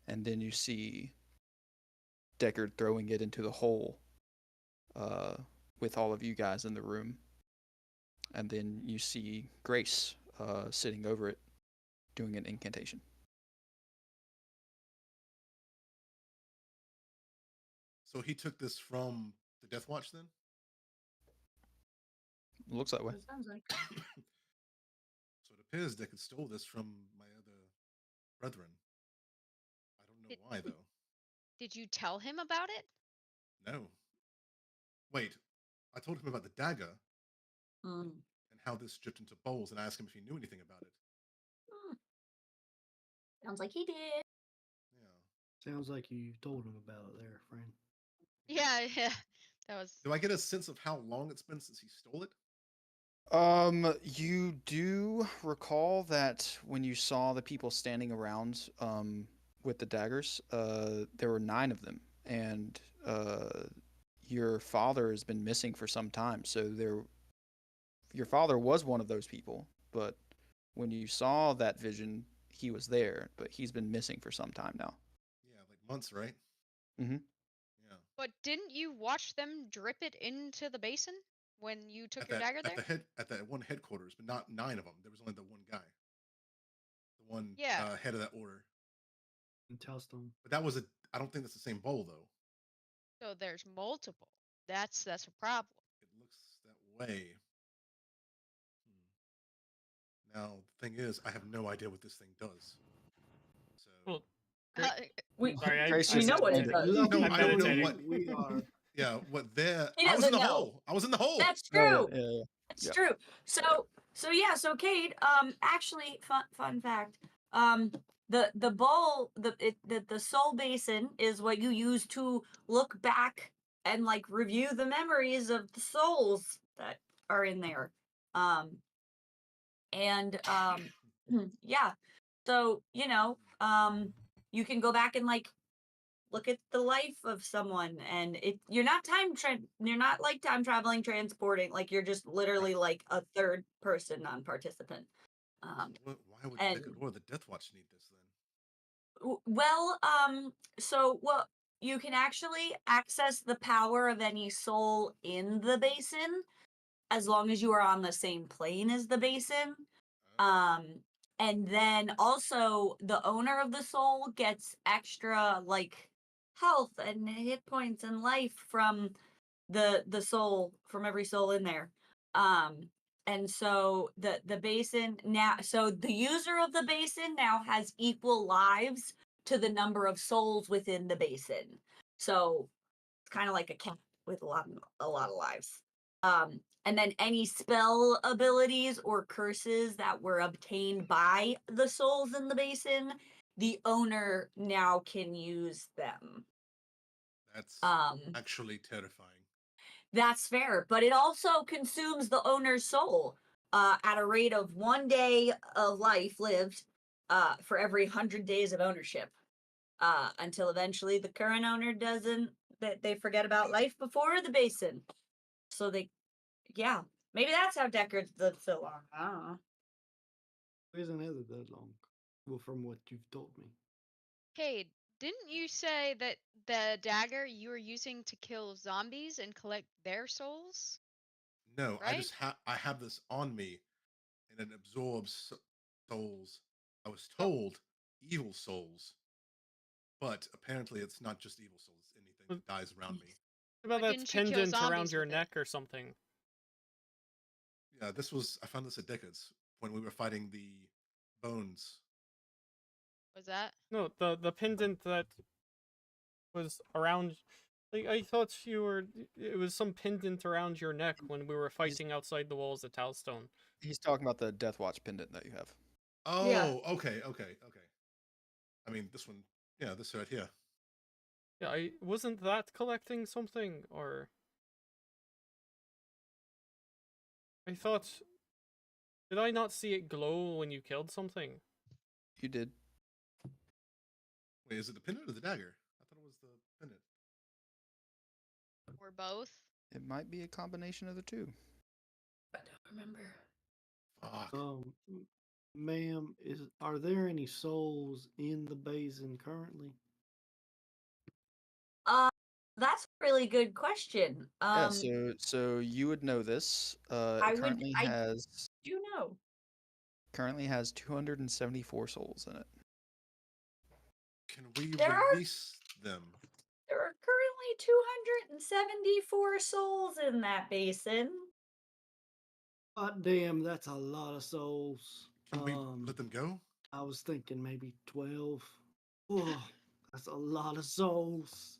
[SPEAKER 4] And then you see Deckard throwing it into the hole with all of you guys in the room. And then you see Grace sitting over it, doing an incantation.
[SPEAKER 2] So he took this from the Death Watch then?
[SPEAKER 4] Looks that way.
[SPEAKER 7] It sounds like.
[SPEAKER 2] So it appears Deckard stole this from my other brethren. I don't know why though.
[SPEAKER 5] Did you tell him about it?
[SPEAKER 2] No. Wait, I told him about the dagger
[SPEAKER 7] Mm.
[SPEAKER 2] and how this dripped into bowls, and I asked him if he knew anything about it.
[SPEAKER 7] Sounds like he did.
[SPEAKER 2] Yeah.
[SPEAKER 6] Sounds like you told him about it there, friend.
[SPEAKER 5] Yeah, yeah. That was.
[SPEAKER 2] Do I get a sense of how long it's been since he stole it?
[SPEAKER 4] You do recall that when you saw the people standing around with the daggers, there were 9 of them, and your father has been missing for some time. So your father was one of those people, but when you saw that vision, he was there, but he's been missing for some time now.
[SPEAKER 2] Yeah, like months, right?
[SPEAKER 4] Mm-hmm.
[SPEAKER 2] Yeah.
[SPEAKER 5] But didn't you watch them drip it into the basin when you took your dagger there?
[SPEAKER 2] At that one headquarters, but not 9 of them. There was only the one guy, the one
[SPEAKER 5] Yeah.
[SPEAKER 2] head of that order.
[SPEAKER 6] And Telstone.
[SPEAKER 2] But that was I don't think that's the same bowl though.
[SPEAKER 5] So there's multiple. That's a problem.
[SPEAKER 2] It looks that way. Now the thing is, I have no idea what this thing does. So
[SPEAKER 3] Well,
[SPEAKER 7] We,
[SPEAKER 3] sorry,
[SPEAKER 4] Grace
[SPEAKER 7] we
[SPEAKER 4] just
[SPEAKER 7] know what it
[SPEAKER 4] explained
[SPEAKER 7] does.
[SPEAKER 6] Love
[SPEAKER 2] no,
[SPEAKER 3] I'm
[SPEAKER 2] I don't know
[SPEAKER 3] meditating.
[SPEAKER 2] what.
[SPEAKER 6] We are.
[SPEAKER 2] Yeah, what there?
[SPEAKER 7] He
[SPEAKER 2] I was in
[SPEAKER 7] doesn't
[SPEAKER 2] the
[SPEAKER 7] know.
[SPEAKER 2] hole. I was in the hole.
[SPEAKER 7] That's
[SPEAKER 4] Oh,
[SPEAKER 7] true.
[SPEAKER 4] yeah.
[SPEAKER 7] It's
[SPEAKER 4] Yeah.
[SPEAKER 7] true. So Cade, actually, fun fact. The bowl, the soul basin is what you use to look back and like review the memories of the souls that are in there. Yeah. So, you can go back and like look at the life of someone, and you're not you're not like time traveling, transporting, like you're just literally like a third person non-participant.
[SPEAKER 2] Why would
[SPEAKER 7] and-
[SPEAKER 2] Deckard or the Death Watch need this then?
[SPEAKER 7] Well, you can actually access the power of any soul in the basin as long as you are on the same plane as the basin. And then also the owner of the soul gets extra like health and hit points and life from the soul, from every soul in there. And so the basin now, so the user of the basin now has equal lives to the number of souls within the basin. So it's kind of like a cat with a lot of lives. And then any spell abilities or curses that were obtained by the souls in the basin, the owner now can use them.
[SPEAKER 2] That's
[SPEAKER 7] Um,
[SPEAKER 2] actually terrifying.
[SPEAKER 7] That's fair, but it also consumes the owner's soul at a rate of 1 day of life lived for every 100 days of ownership. until eventually the current owner doesn't. That they forget about life before the basin. So they, yeah, maybe that's how Deckard lived so long. I don't know.
[SPEAKER 6] Isn't it that long? Well, from what you've told me.
[SPEAKER 5] Cade, didn't you say that the dagger you were using to kill zombies and collect their souls?
[SPEAKER 2] No, I
[SPEAKER 5] Right?
[SPEAKER 2] just I have this on me, and it absorbs souls. I was told evil souls, but apparently it's not just evil souls. It's anything that dies around me.
[SPEAKER 3] What about
[SPEAKER 5] But
[SPEAKER 3] that
[SPEAKER 5] didn't you kill
[SPEAKER 3] pendant around
[SPEAKER 5] zombies
[SPEAKER 3] your
[SPEAKER 5] with it?
[SPEAKER 3] neck or something?
[SPEAKER 2] Yeah, I found this at Dickens when we were fighting the bones.
[SPEAKER 5] Was that?
[SPEAKER 3] No, the pendant that was around. Like I thought you were. It was some pendant around your neck when we were fighting outside the walls of Talstone.
[SPEAKER 4] He's talking about the Death Watch pendant that you have.
[SPEAKER 2] Oh, okay. I mean, this one, yeah, this right here.
[SPEAKER 3] Yeah, I wasn't that collecting something, or I thought. Did I not see it glow when you killed something?
[SPEAKER 4] You did.
[SPEAKER 2] Wait, is it the pendant or the dagger? I thought it was the pendant.
[SPEAKER 5] Or both?
[SPEAKER 4] It might be a combination of the two.
[SPEAKER 7] I don't remember.
[SPEAKER 2] Fuck.
[SPEAKER 6] Ma'am, are there any souls in the basin currently?
[SPEAKER 7] That's a really good question.
[SPEAKER 4] Yeah, so you would know this.
[SPEAKER 7] I
[SPEAKER 4] It currently
[SPEAKER 7] I
[SPEAKER 4] has
[SPEAKER 7] do know.
[SPEAKER 4] 274 souls in it.
[SPEAKER 2] Can we
[SPEAKER 7] There are-
[SPEAKER 2] release them?
[SPEAKER 7] There are currently 274 souls in that basin.
[SPEAKER 6] God damn, that's a lot of souls.
[SPEAKER 2] Can we let them go?
[SPEAKER 6] I was thinking maybe 12. Oh, that's a lot of souls.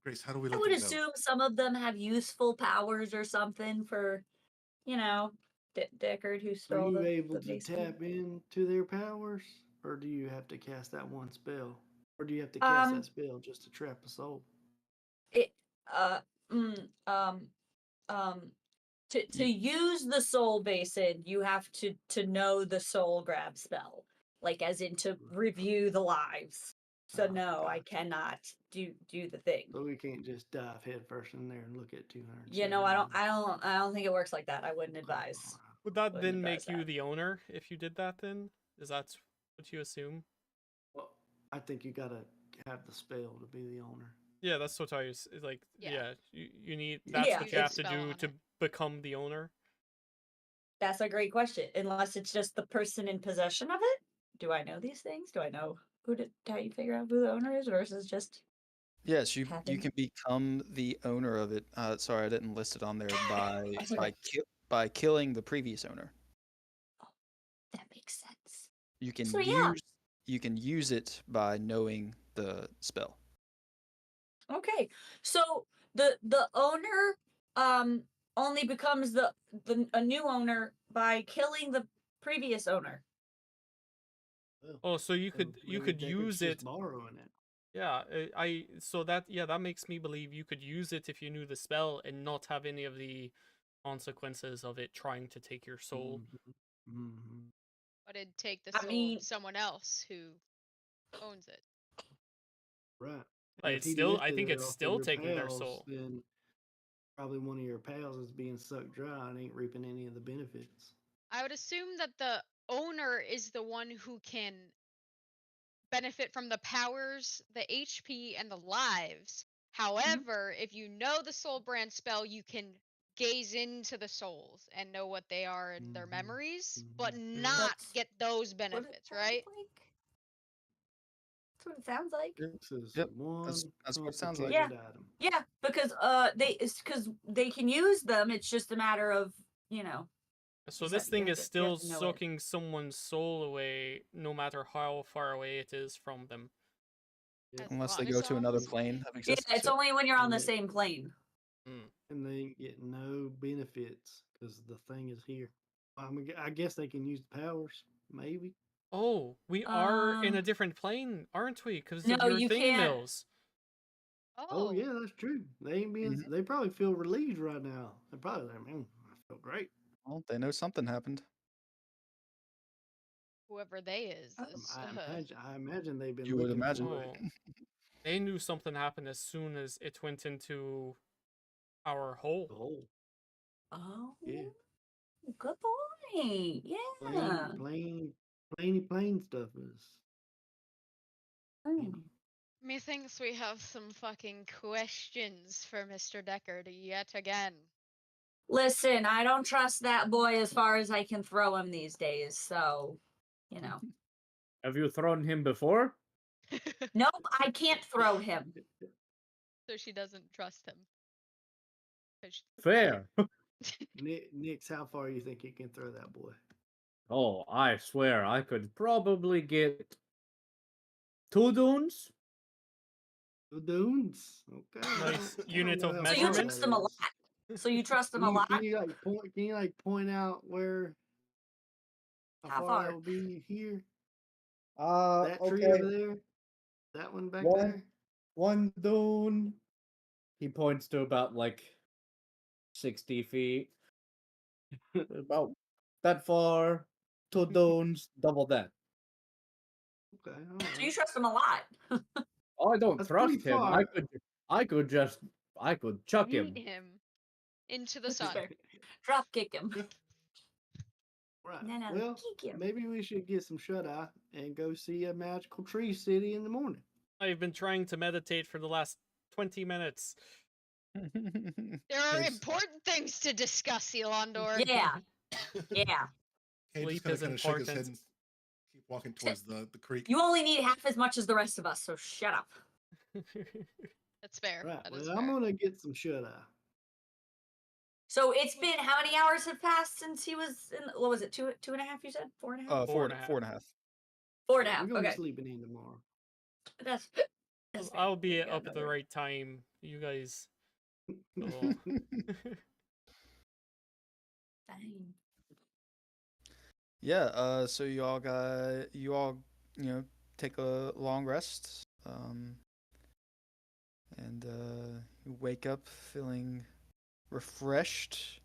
[SPEAKER 2] Grace, how do we
[SPEAKER 7] I
[SPEAKER 2] let
[SPEAKER 7] would
[SPEAKER 2] them go?
[SPEAKER 7] assume some of them have useful powers or something for, Deckard who
[SPEAKER 6] Are
[SPEAKER 7] stole
[SPEAKER 6] you
[SPEAKER 7] the
[SPEAKER 6] able to
[SPEAKER 7] basin.
[SPEAKER 6] tap into their powers? Or do you have to cast that one spell? Or do you have to cast that spell just to trap a soul?
[SPEAKER 7] It to use the soul basin, you have to know the soul grab spell, like as in to review the lives. So no, I
[SPEAKER 6] gotcha.
[SPEAKER 7] cannot do the thing.
[SPEAKER 6] So we can't just dive headfirst in there and look at 200.
[SPEAKER 7] You know, I don't think it works like that. I wouldn't advise.
[SPEAKER 3] Would that
[SPEAKER 7] Wouldn't
[SPEAKER 3] then
[SPEAKER 7] advise
[SPEAKER 3] make you
[SPEAKER 7] that.
[SPEAKER 3] the owner if you did that? Then is that what you assume?
[SPEAKER 6] Well, I think you gotta have the spell to be the owner.
[SPEAKER 3] Yeah, that's what I was like.
[SPEAKER 5] Yeah.
[SPEAKER 3] Yeah, you need. That's
[SPEAKER 7] Yeah,
[SPEAKER 3] what you have to
[SPEAKER 5] spell
[SPEAKER 3] do
[SPEAKER 5] on
[SPEAKER 3] to
[SPEAKER 5] it.
[SPEAKER 3] become the owner.
[SPEAKER 7] That's a great question. Unless it's just the person in possession of it. Do I know these things? Do I know how you figure out who the owner is versus just
[SPEAKER 4] Yes, you
[SPEAKER 7] happen?
[SPEAKER 4] can become the owner of it. Sorry, I didn't list it on there
[SPEAKER 7] That's okay.
[SPEAKER 4] by killing the previous owner.
[SPEAKER 7] That makes sense.
[SPEAKER 4] You can
[SPEAKER 7] So, yeah.
[SPEAKER 4] use it by knowing the spell.
[SPEAKER 7] Okay. So the owner only becomes a new owner by killing the previous owner.
[SPEAKER 6] Well,
[SPEAKER 3] Oh, so you
[SPEAKER 6] so
[SPEAKER 3] could
[SPEAKER 6] maybe Deckard's
[SPEAKER 3] use
[SPEAKER 6] just
[SPEAKER 3] it.
[SPEAKER 6] borrowing it.
[SPEAKER 3] Yeah, so that makes me believe you could use it if you knew the spell and not have any of the consequences of it trying to take your soul.
[SPEAKER 6] Mm-hmm.
[SPEAKER 5] But it'd take the
[SPEAKER 7] I
[SPEAKER 5] soul
[SPEAKER 7] mean-
[SPEAKER 5] of someone else who owns it.
[SPEAKER 6] Right.
[SPEAKER 3] Like,
[SPEAKER 6] And
[SPEAKER 3] it's
[SPEAKER 6] if he
[SPEAKER 3] still- I
[SPEAKER 6] lifted
[SPEAKER 3] think
[SPEAKER 6] it
[SPEAKER 3] it's
[SPEAKER 6] off of
[SPEAKER 3] still
[SPEAKER 6] your
[SPEAKER 3] taking their
[SPEAKER 6] pals,
[SPEAKER 3] soul.
[SPEAKER 6] Then probably one of your pals is being sucked dry and ain't reaping any of the benefits.
[SPEAKER 5] I would assume that the owner is the one who can benefit from the powers, the HP, and the lives. However, if you know the soul brand spell, you can gaze into the souls and know what they are and their
[SPEAKER 6] Mhm,
[SPEAKER 5] memories,
[SPEAKER 6] mhm.
[SPEAKER 5] but
[SPEAKER 6] Yeah.
[SPEAKER 5] not
[SPEAKER 7] That's
[SPEAKER 5] get those
[SPEAKER 7] what it
[SPEAKER 5] benefits,
[SPEAKER 7] sounds
[SPEAKER 5] right?
[SPEAKER 7] like. That's what it sounds like.
[SPEAKER 6] This is
[SPEAKER 4] Yep,
[SPEAKER 6] one
[SPEAKER 4] that's what it sounds like.
[SPEAKER 7] Yeah.
[SPEAKER 6] complicated item.
[SPEAKER 7] Yeah, because because they can use them. It's just a matter of
[SPEAKER 3] So
[SPEAKER 7] You
[SPEAKER 3] this
[SPEAKER 7] said-
[SPEAKER 3] thing
[SPEAKER 7] you
[SPEAKER 3] is
[SPEAKER 7] have to
[SPEAKER 3] still
[SPEAKER 7] know it.
[SPEAKER 3] sucking someone's soul away, no matter how far away it is from them.
[SPEAKER 5] As
[SPEAKER 4] Unless they
[SPEAKER 5] long
[SPEAKER 4] go
[SPEAKER 5] as
[SPEAKER 4] to another
[SPEAKER 5] someone's
[SPEAKER 4] plane
[SPEAKER 5] away.
[SPEAKER 4] of
[SPEAKER 7] Yeah,
[SPEAKER 4] existence.
[SPEAKER 7] it's only when you're on the
[SPEAKER 6] Yeah.
[SPEAKER 7] same plane.
[SPEAKER 6] And they get no benefits because the thing is here. I guess they can use the powers, maybe.
[SPEAKER 3] Oh, we are in a
[SPEAKER 7] Um,
[SPEAKER 3] different plane, aren't we? Because
[SPEAKER 7] no,
[SPEAKER 3] of your
[SPEAKER 7] you
[SPEAKER 3] thing,
[SPEAKER 7] can't.
[SPEAKER 3] Mills.
[SPEAKER 6] Oh yeah, that's true. They ain't being.
[SPEAKER 4] Mhm.
[SPEAKER 6] They probably feel relieved right now. They're probably like, man, I feel great.
[SPEAKER 4] Well, they know something happened.
[SPEAKER 5] Whoever they is.
[SPEAKER 6] I imagine they've been
[SPEAKER 4] You would
[SPEAKER 6] looking
[SPEAKER 4] imagine.
[SPEAKER 6] for
[SPEAKER 3] Oh.
[SPEAKER 6] it.
[SPEAKER 3] They knew something happened as soon as it went into our hole.
[SPEAKER 6] Oh,
[SPEAKER 7] Oh,
[SPEAKER 6] yeah.
[SPEAKER 7] good point. Yeah.
[SPEAKER 6] Plain stuff is.
[SPEAKER 7] Mm.
[SPEAKER 5] Methinks we have some fucking questions for Mr. Deckard yet again.
[SPEAKER 7] Listen, I don't trust that boy as far as I can throw him these days, so, you know.
[SPEAKER 1] Have you thrown him before?
[SPEAKER 7] Nope, I can't throw him.
[SPEAKER 5] So she doesn't trust him. 'Cause she-
[SPEAKER 1] Fair.
[SPEAKER 6] Nix, how far you think you can throw that boy?
[SPEAKER 1] Oh, I swear I could probably get 2 dunes.
[SPEAKER 6] The dunes. Okay.
[SPEAKER 3] Nice
[SPEAKER 6] I don't
[SPEAKER 3] unit
[SPEAKER 6] know
[SPEAKER 3] of
[SPEAKER 6] how
[SPEAKER 7] So you
[SPEAKER 6] far
[SPEAKER 3] measurement.
[SPEAKER 7] trust
[SPEAKER 6] that
[SPEAKER 7] him a
[SPEAKER 6] is.
[SPEAKER 7] lot. So you trust him a
[SPEAKER 6] Can you,
[SPEAKER 7] lot?
[SPEAKER 6] can you like point out where
[SPEAKER 7] How
[SPEAKER 6] far
[SPEAKER 7] far?
[SPEAKER 6] that would be here? That tree
[SPEAKER 1] Okay.
[SPEAKER 6] over there? That one back
[SPEAKER 1] One-
[SPEAKER 6] there?
[SPEAKER 1] One dune. He points to about like 60 feet. About that far. 2 dunes, double that.
[SPEAKER 6] Okay. All
[SPEAKER 7] So you
[SPEAKER 6] right.
[SPEAKER 7] trust him a lot.
[SPEAKER 1] Oh, I don't
[SPEAKER 6] That's
[SPEAKER 1] trust
[SPEAKER 6] pretty
[SPEAKER 1] him.
[SPEAKER 6] far.
[SPEAKER 1] I could chuck him.
[SPEAKER 5] Yeet him into the
[SPEAKER 7] That's
[SPEAKER 5] sun.
[SPEAKER 7] fair. Drop kick him.
[SPEAKER 6] Right.
[SPEAKER 7] No, no,
[SPEAKER 6] Well,
[SPEAKER 7] kick him.
[SPEAKER 6] maybe we should get some shut eye and go see a magical tree city in the morning.
[SPEAKER 3] I've been trying to meditate for the last 20 minutes.
[SPEAKER 5] There are
[SPEAKER 2] Yes.
[SPEAKER 5] important things to discuss, Elandor.
[SPEAKER 7] Yeah, yeah.
[SPEAKER 2] Kane
[SPEAKER 3] Sleep
[SPEAKER 2] just
[SPEAKER 3] is
[SPEAKER 2] kind of shake his head
[SPEAKER 3] important.
[SPEAKER 2] and keep walking towards the creek.
[SPEAKER 7] You only need half as much as the rest of us, so shut up.
[SPEAKER 5] That's fair.
[SPEAKER 6] Right.
[SPEAKER 5] That
[SPEAKER 6] Well,
[SPEAKER 5] is
[SPEAKER 6] I'm
[SPEAKER 5] fair.
[SPEAKER 6] gonna get some shut eye.
[SPEAKER 7] So it's been how many hours have passed since he was in? What was it? Two and a half? You said 4.5.
[SPEAKER 3] Four and a half.
[SPEAKER 4] 4.5.
[SPEAKER 7] 4.5.
[SPEAKER 6] We're gonna
[SPEAKER 7] Okay,
[SPEAKER 6] be sleeping in tomorrow.
[SPEAKER 7] that's. That's fair.
[SPEAKER 3] I'll be
[SPEAKER 7] We got
[SPEAKER 3] up at the
[SPEAKER 7] another-
[SPEAKER 3] right time. You guys. Oh.
[SPEAKER 7] Dang.
[SPEAKER 4] Yeah, so you all, take a long rest. And you wake up feeling refreshed.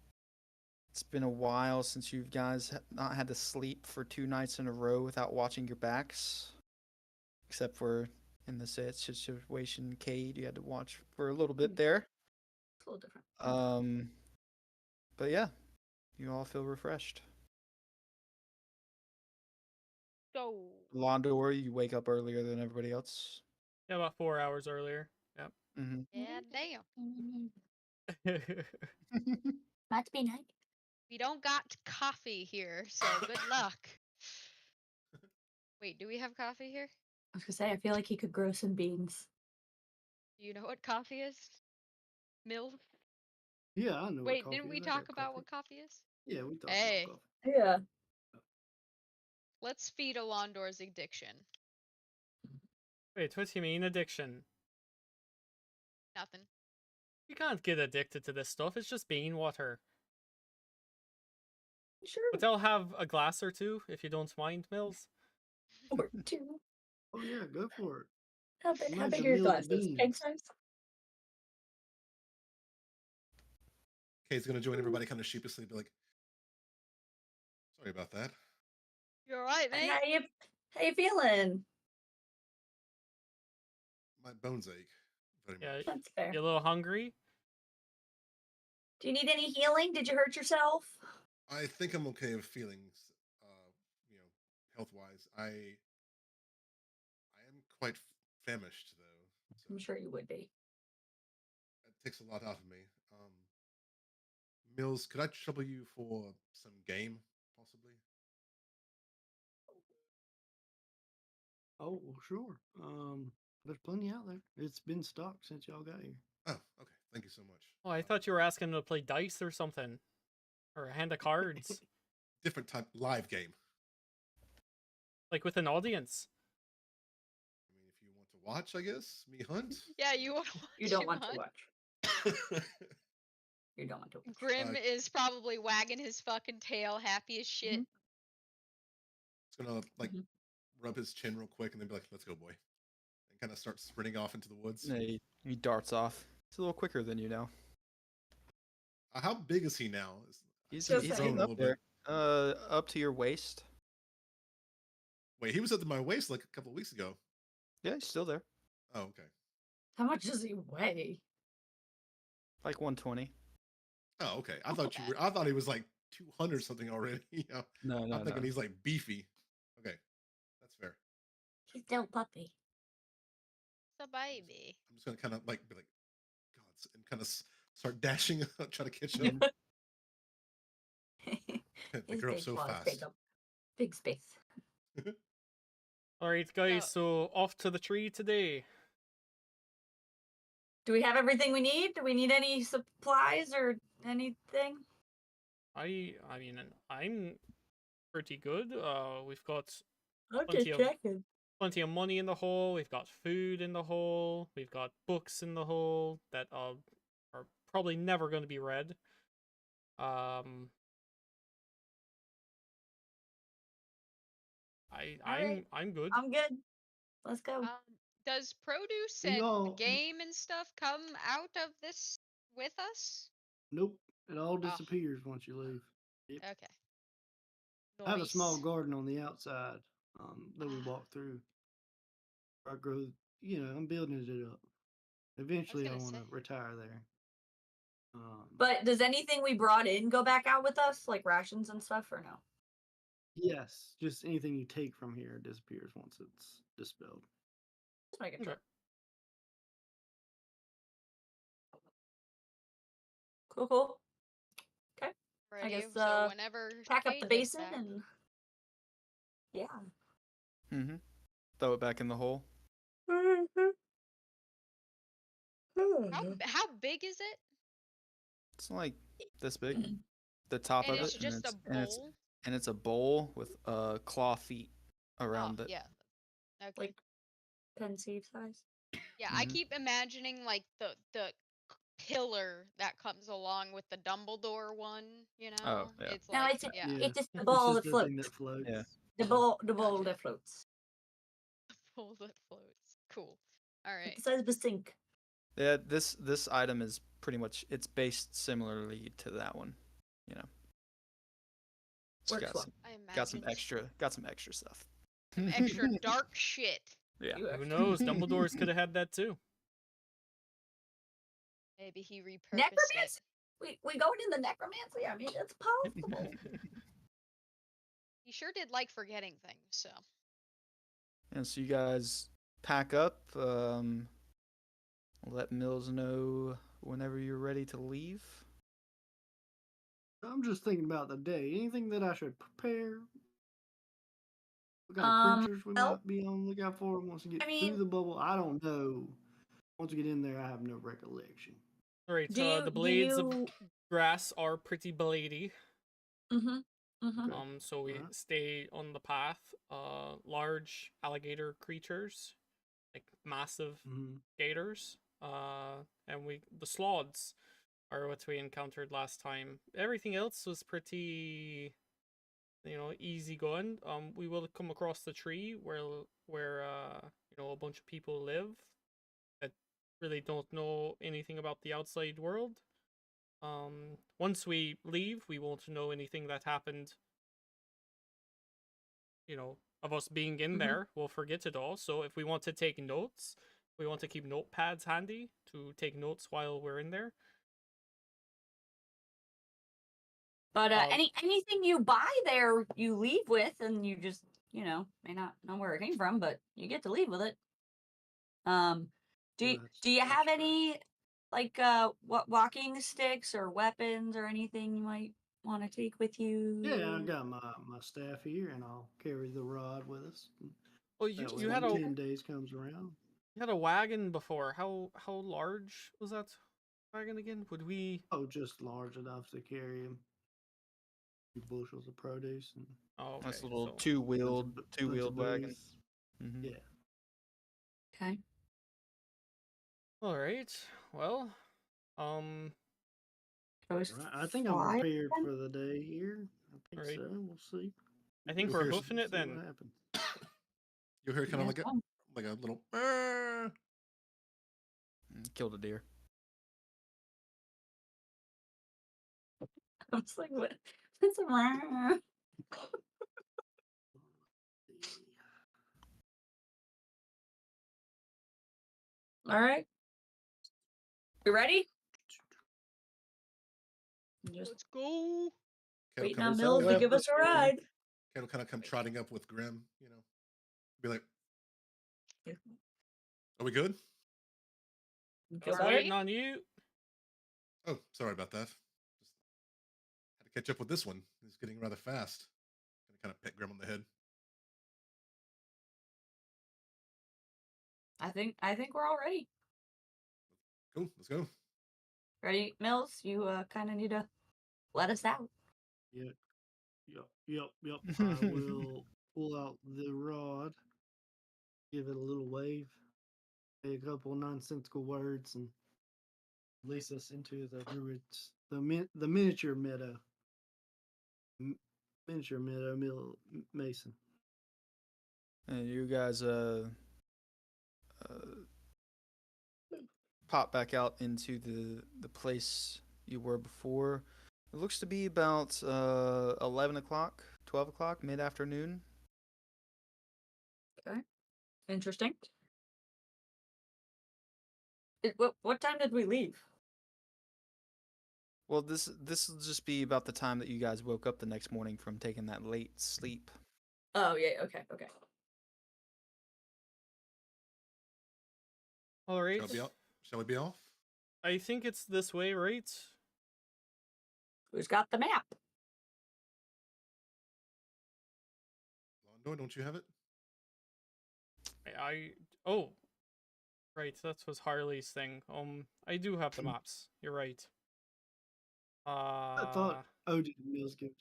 [SPEAKER 4] It's been a while since you guys not had to sleep for 2 nights in a row without watching your backs. Except for in the situation, Cade, you had to watch for a little bit there.
[SPEAKER 7] It's a little different.
[SPEAKER 4] But yeah, you all feel refreshed.
[SPEAKER 5] Go.
[SPEAKER 4] Londor, you wake up earlier than everybody else.
[SPEAKER 3] Yeah, about 4 hours earlier. Yep.
[SPEAKER 4] Mm-hmm.
[SPEAKER 5] Yeah, damn.
[SPEAKER 7] Must be nice.
[SPEAKER 5] We don't got coffee here, so good luck. Wait, do we have coffee here?
[SPEAKER 7] I was gonna say I feel like he could grow some beans.
[SPEAKER 5] Do you know what coffee is? Milk?
[SPEAKER 6] Yeah, I know.
[SPEAKER 5] Wait,
[SPEAKER 6] what
[SPEAKER 5] didn't
[SPEAKER 6] coffee
[SPEAKER 5] we
[SPEAKER 6] is. I got
[SPEAKER 5] talk about
[SPEAKER 6] coffee.
[SPEAKER 5] what coffee is?
[SPEAKER 6] Yeah, we talked
[SPEAKER 5] Hey.
[SPEAKER 6] about coffee.
[SPEAKER 7] Yeah.
[SPEAKER 5] Let's feed Alondor's addiction.
[SPEAKER 3] Wait, what do you mean addiction?
[SPEAKER 5] Nothing.
[SPEAKER 3] You can't get addicted to this stuff. It's just bean water.
[SPEAKER 7] Sure.
[SPEAKER 3] But I'll have a glass or two if you don't mind, Mills.
[SPEAKER 7] Or two.
[SPEAKER 6] Oh yeah, go for it.
[SPEAKER 7] How big
[SPEAKER 6] Mine's
[SPEAKER 7] are
[SPEAKER 6] a
[SPEAKER 7] your
[SPEAKER 6] meal of
[SPEAKER 7] glasses? King
[SPEAKER 6] beans.
[SPEAKER 7] size?
[SPEAKER 2] Kate's gonna join everybody kind of sheepishly, be like, "Sorry about that.
[SPEAKER 5] You alright, mate?
[SPEAKER 7] How you feeling?
[SPEAKER 2] My bones ache very
[SPEAKER 3] Yeah,
[SPEAKER 2] much."
[SPEAKER 7] That's fair.
[SPEAKER 3] you a little hungry?
[SPEAKER 7] Do you need any healing? Did you hurt yourself?
[SPEAKER 2] I think I'm okay with feelings, health wise. I am quite famished though, so
[SPEAKER 7] I'm sure you would be.
[SPEAKER 2] that takes a lot out of me. Mills, could I trouble you for some game, possibly?
[SPEAKER 6] Oh, well, sure. There's plenty out there. It's been stocked since y'all got here.
[SPEAKER 2] Oh, okay. Thank you so much.
[SPEAKER 3] Oh, I thought you were asking him to play dice or something. Or a hand of cards.
[SPEAKER 2] Different type live game.
[SPEAKER 3] Like with an audience.
[SPEAKER 2] I mean, if you want to watch, I guess me hunt.
[SPEAKER 5] Yeah, you want to watch
[SPEAKER 7] You don't
[SPEAKER 5] him
[SPEAKER 7] want to
[SPEAKER 5] hunt?
[SPEAKER 7] watch. You don't want to watch.
[SPEAKER 5] Grim is probably wagging his fucking tail, happy as shit.
[SPEAKER 7] Mhm.
[SPEAKER 2] It's gonna like
[SPEAKER 7] Mhm.
[SPEAKER 2] rub his chin real quick and then be like, "Let's go, boy," and kind of start sprinting off into the woods.
[SPEAKER 4] Yeah, he darts off. He's a little quicker than you now.
[SPEAKER 2] How big is he now?
[SPEAKER 4] He's
[SPEAKER 7] Just
[SPEAKER 4] getting
[SPEAKER 2] grown a
[SPEAKER 4] up
[SPEAKER 2] little
[SPEAKER 4] there.
[SPEAKER 2] bit.
[SPEAKER 4] Up to your waist.
[SPEAKER 2] Wait, he was at my waist like a couple of weeks ago.
[SPEAKER 4] Yeah, he's still there.
[SPEAKER 2] Oh, okay.
[SPEAKER 7] How much does he weigh?
[SPEAKER 4] Like 120.
[SPEAKER 2] Oh, okay. I
[SPEAKER 5] Not
[SPEAKER 2] thought you
[SPEAKER 5] bad.
[SPEAKER 2] were. I thought he was like 200 something already.
[SPEAKER 4] No,
[SPEAKER 2] I'm thinking he's like beefy. Okay, that's fair.
[SPEAKER 7] He's still puppy.
[SPEAKER 5] It's a baby.
[SPEAKER 2] I'm just gonna kind of like be like, God, and kind of start dashing, try to catch him. They
[SPEAKER 7] His
[SPEAKER 2] grow up
[SPEAKER 7] big
[SPEAKER 2] so
[SPEAKER 7] claws take
[SPEAKER 2] fast.
[SPEAKER 7] up big space.
[SPEAKER 3] All right, guys. So off to the tree today.
[SPEAKER 7] Do we have everything we need? Do we need any supplies or anything?
[SPEAKER 3] I mean, I'm pretty good. We've got
[SPEAKER 7] I'm
[SPEAKER 3] plenty
[SPEAKER 7] just
[SPEAKER 3] of
[SPEAKER 7] checking.
[SPEAKER 3] plenty of money in the hole. We've got food in the hole. We've got books in the hole that are probably never going to be read. I'm
[SPEAKER 7] Alright.
[SPEAKER 3] good.
[SPEAKER 7] I'm good. Let's go.
[SPEAKER 5] Does produce
[SPEAKER 6] You
[SPEAKER 5] and
[SPEAKER 6] all-
[SPEAKER 5] game and stuff come out of this with us?
[SPEAKER 6] Nope. It all disappears once you leave. Yep.
[SPEAKER 5] Okay.
[SPEAKER 6] I have a small
[SPEAKER 5] Nice.
[SPEAKER 6] garden on the outside that we walk through. I grow, I'm building it up. Eventually, I
[SPEAKER 5] gonna
[SPEAKER 6] want to
[SPEAKER 5] say.
[SPEAKER 6] retire there.
[SPEAKER 7] But does anything we brought in go back out with us, like rations and stuff, or no?
[SPEAKER 6] yes, just anything you take from here disappears once it's dispelled.
[SPEAKER 7] Just making sure.
[SPEAKER 3] Okay.
[SPEAKER 7] Cool, cool. Okay. I
[SPEAKER 5] Ready?
[SPEAKER 7] guess
[SPEAKER 5] So whenever
[SPEAKER 7] pack up the
[SPEAKER 5] Kay gets
[SPEAKER 7] basin
[SPEAKER 5] back.
[SPEAKER 7] and yeah.
[SPEAKER 4] Mm-hmm. Throw it back in the hole.
[SPEAKER 5] How big is it?
[SPEAKER 4] It's like this big. The top
[SPEAKER 5] And
[SPEAKER 4] of
[SPEAKER 5] it's
[SPEAKER 4] it,
[SPEAKER 5] just a bowl.
[SPEAKER 4] and it's a bowl with claw feet
[SPEAKER 5] Oh,
[SPEAKER 4] around it.
[SPEAKER 5] yeah. Okay.
[SPEAKER 7] Like pen sieve size.
[SPEAKER 5] Yeah, I
[SPEAKER 4] Mhm.
[SPEAKER 5] keep imagining like the pillar that comes along with the Dumbledore one. You know,
[SPEAKER 4] Oh, yeah.
[SPEAKER 5] it's
[SPEAKER 7] No,
[SPEAKER 5] like
[SPEAKER 7] it's
[SPEAKER 5] yeah.
[SPEAKER 7] it's just the
[SPEAKER 6] It's
[SPEAKER 7] ball
[SPEAKER 6] just
[SPEAKER 7] that
[SPEAKER 6] the thing
[SPEAKER 7] floats.
[SPEAKER 6] that floats.
[SPEAKER 4] Yeah.
[SPEAKER 7] The bowl that floats.
[SPEAKER 5] Bowl that floats. Cool. All
[SPEAKER 7] Like
[SPEAKER 5] right.
[SPEAKER 7] the size of a sink.
[SPEAKER 4] Yeah, this item is pretty much it's based similarly to that one, you know. It's
[SPEAKER 7] Works
[SPEAKER 4] got
[SPEAKER 7] well.
[SPEAKER 4] some,
[SPEAKER 5] I imagine
[SPEAKER 4] got some extra stuff.
[SPEAKER 5] some extra dark shit.
[SPEAKER 4] Yeah.
[SPEAKER 7] You
[SPEAKER 3] Who
[SPEAKER 7] actually-
[SPEAKER 3] knows? Dumbledore's could have had that too.
[SPEAKER 5] Maybe he repurposed
[SPEAKER 7] Necromancy?
[SPEAKER 5] it.
[SPEAKER 7] We going in the necromancy? I mean, it's possible.
[SPEAKER 5] He sure did like forgetting things. So
[SPEAKER 4] And so you guys pack up. Let Mills know whenever you're ready to leave.
[SPEAKER 6] I'm just thinking about the day. Anything that I should prepare? What kind of creatures we
[SPEAKER 7] well,
[SPEAKER 6] might be on the lookout for once we get
[SPEAKER 7] I mean-
[SPEAKER 6] through the bubble? I don't know. Once we get in there, I have no recollection.
[SPEAKER 3] All right.
[SPEAKER 7] Do
[SPEAKER 3] The blades of grass are pretty bladey.
[SPEAKER 7] Mm-hmm. Mm-hmm.
[SPEAKER 6] Okay.
[SPEAKER 3] So we
[SPEAKER 6] Alright.
[SPEAKER 3] stay on the path. Large alligator creatures, like massive
[SPEAKER 6] Mm-hmm.
[SPEAKER 3] gators. And the sloths are what we encountered last time. Everything else was pretty, easy going. We will come across the tree where a bunch of people live that really don't know anything about the outside world. Once we leave, we won't know anything that happened. Of us being in
[SPEAKER 7] Mhm.
[SPEAKER 3] there, we'll forget it all. So if we want to take notes, we want to keep notepads handy to take notes while we're in there.
[SPEAKER 7] But anything you buy there, you leave with, and you just may not know where it came from, but you get to leave with it. Do you have
[SPEAKER 6] That's
[SPEAKER 7] any like walking sticks or weapons or anything you might want to take with you?
[SPEAKER 6] Yeah, I got my staff here, and I'll carry the rod with us.
[SPEAKER 3] Oh,
[SPEAKER 6] That way
[SPEAKER 3] you
[SPEAKER 6] when
[SPEAKER 3] had
[SPEAKER 6] 10 days comes around.
[SPEAKER 3] you had a wagon before. How large was that wagon again? Would we?
[SPEAKER 6] Oh, just large enough to carry him. 2 bushels of produce and
[SPEAKER 3] Oh, okay.
[SPEAKER 4] Nice little
[SPEAKER 3] So,
[SPEAKER 4] two-wheeled
[SPEAKER 6] bunch of
[SPEAKER 4] wagon.
[SPEAKER 6] berries.
[SPEAKER 4] Mhm.
[SPEAKER 6] Yeah.
[SPEAKER 7] Okay.
[SPEAKER 3] all right. Well, um,
[SPEAKER 6] I think I'm
[SPEAKER 7] fly
[SPEAKER 6] prepared
[SPEAKER 7] then?
[SPEAKER 6] for the day here. I think
[SPEAKER 3] Alright.
[SPEAKER 6] so. We'll see.
[SPEAKER 3] I think
[SPEAKER 2] You'll
[SPEAKER 3] we're
[SPEAKER 2] hear
[SPEAKER 3] hoofing it
[SPEAKER 6] See
[SPEAKER 3] then.
[SPEAKER 6] what happens.
[SPEAKER 2] You'll hear kind of
[SPEAKER 7] Yeah.
[SPEAKER 2] like a little.
[SPEAKER 4] Killed a deer.
[SPEAKER 7] I was like, what? It's a All right. You ready? Just
[SPEAKER 5] Let's go.
[SPEAKER 2] Ken will
[SPEAKER 7] waiting
[SPEAKER 2] come,
[SPEAKER 7] on
[SPEAKER 1] Is
[SPEAKER 7] Mills
[SPEAKER 1] that
[SPEAKER 7] to
[SPEAKER 1] web
[SPEAKER 7] give us a
[SPEAKER 1] recording?
[SPEAKER 7] ride.
[SPEAKER 2] Ken will kind of come trotting up with Grim, you know. Be like, are we good?
[SPEAKER 7] You
[SPEAKER 3] I was
[SPEAKER 7] got it?
[SPEAKER 3] waiting on you.
[SPEAKER 2] Oh, sorry about that. Just had to catch up with this one. He's getting rather fast. Gonna kind of pet Grim on the head.
[SPEAKER 7] I think we're all ready.
[SPEAKER 2] Cool, let's go.
[SPEAKER 7] Ready, Mills? You kind of need to let us out.
[SPEAKER 6] Yep. I will pull out the rod, give it a little wave, say a couple nonsensical words, and release us into the druids, the miniature meadow. Miniature meadow mason.
[SPEAKER 4] And you guys pop back out into the place you were before. It looks to be about 11 o'clock, 12 o'clock, mid-afternoon.
[SPEAKER 7] Interesting. What time did we leave?
[SPEAKER 4] Well, this will just be about the time that you guys woke up the next morning from taking that late sleep.
[SPEAKER 7] Oh yeah. Okay.
[SPEAKER 3] All right.
[SPEAKER 2] Shall we be off?
[SPEAKER 3] I think it's this way, right?
[SPEAKER 7] Who's got the map?
[SPEAKER 2] Londo, don't you have it?
[SPEAKER 3] Oh, right. That was Harley's thing. I do have the maps. You're right.
[SPEAKER 6] I thought OG Mills gave it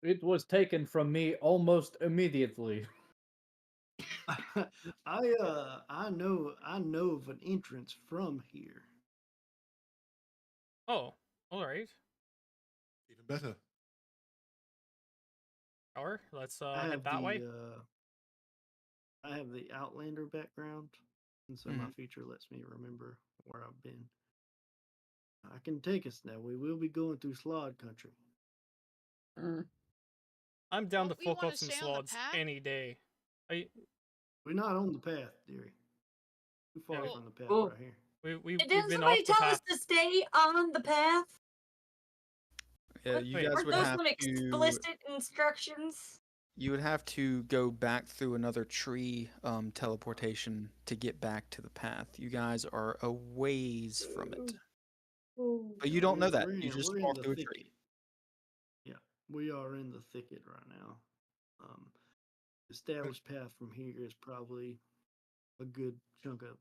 [SPEAKER 6] to
[SPEAKER 1] It was taken from me almost immediately.
[SPEAKER 6] you. I know of an entrance from here.
[SPEAKER 3] Oh, all right.
[SPEAKER 2] Even better.
[SPEAKER 3] Sure. Let's
[SPEAKER 6] I
[SPEAKER 3] head
[SPEAKER 6] have
[SPEAKER 3] that way.
[SPEAKER 6] I have the Outlander background, and so my feature lets me remember where I've been. I can take us now. We will be going through Slod country.
[SPEAKER 3] I'm down
[SPEAKER 5] Don't
[SPEAKER 3] to
[SPEAKER 5] we wanna
[SPEAKER 3] focus some
[SPEAKER 5] stay on the
[SPEAKER 3] slots
[SPEAKER 5] path?
[SPEAKER 3] any day.
[SPEAKER 6] We're not on the path, dearie. Too far
[SPEAKER 3] Yeah.
[SPEAKER 6] from the path
[SPEAKER 7] Oh.
[SPEAKER 6] right here.
[SPEAKER 3] We've
[SPEAKER 7] Didn't
[SPEAKER 3] been
[SPEAKER 7] somebody
[SPEAKER 3] off the
[SPEAKER 7] tell us
[SPEAKER 3] path.
[SPEAKER 7] to stay on the path?
[SPEAKER 4] Yeah, you
[SPEAKER 3] Wait,
[SPEAKER 4] guys
[SPEAKER 7] Weren't
[SPEAKER 4] would
[SPEAKER 7] those
[SPEAKER 4] have
[SPEAKER 7] some
[SPEAKER 4] to.
[SPEAKER 7] explicit instructions?
[SPEAKER 4] You would have to go back through another tree teleportation to get back to the path. You guys are a ways from it. But you don't know that. You just
[SPEAKER 6] We're in
[SPEAKER 4] walk
[SPEAKER 6] the
[SPEAKER 4] through a
[SPEAKER 6] thicket.
[SPEAKER 4] tree.
[SPEAKER 6] Yeah, we are in the thicket right now. Established path from here is probably a good chunk of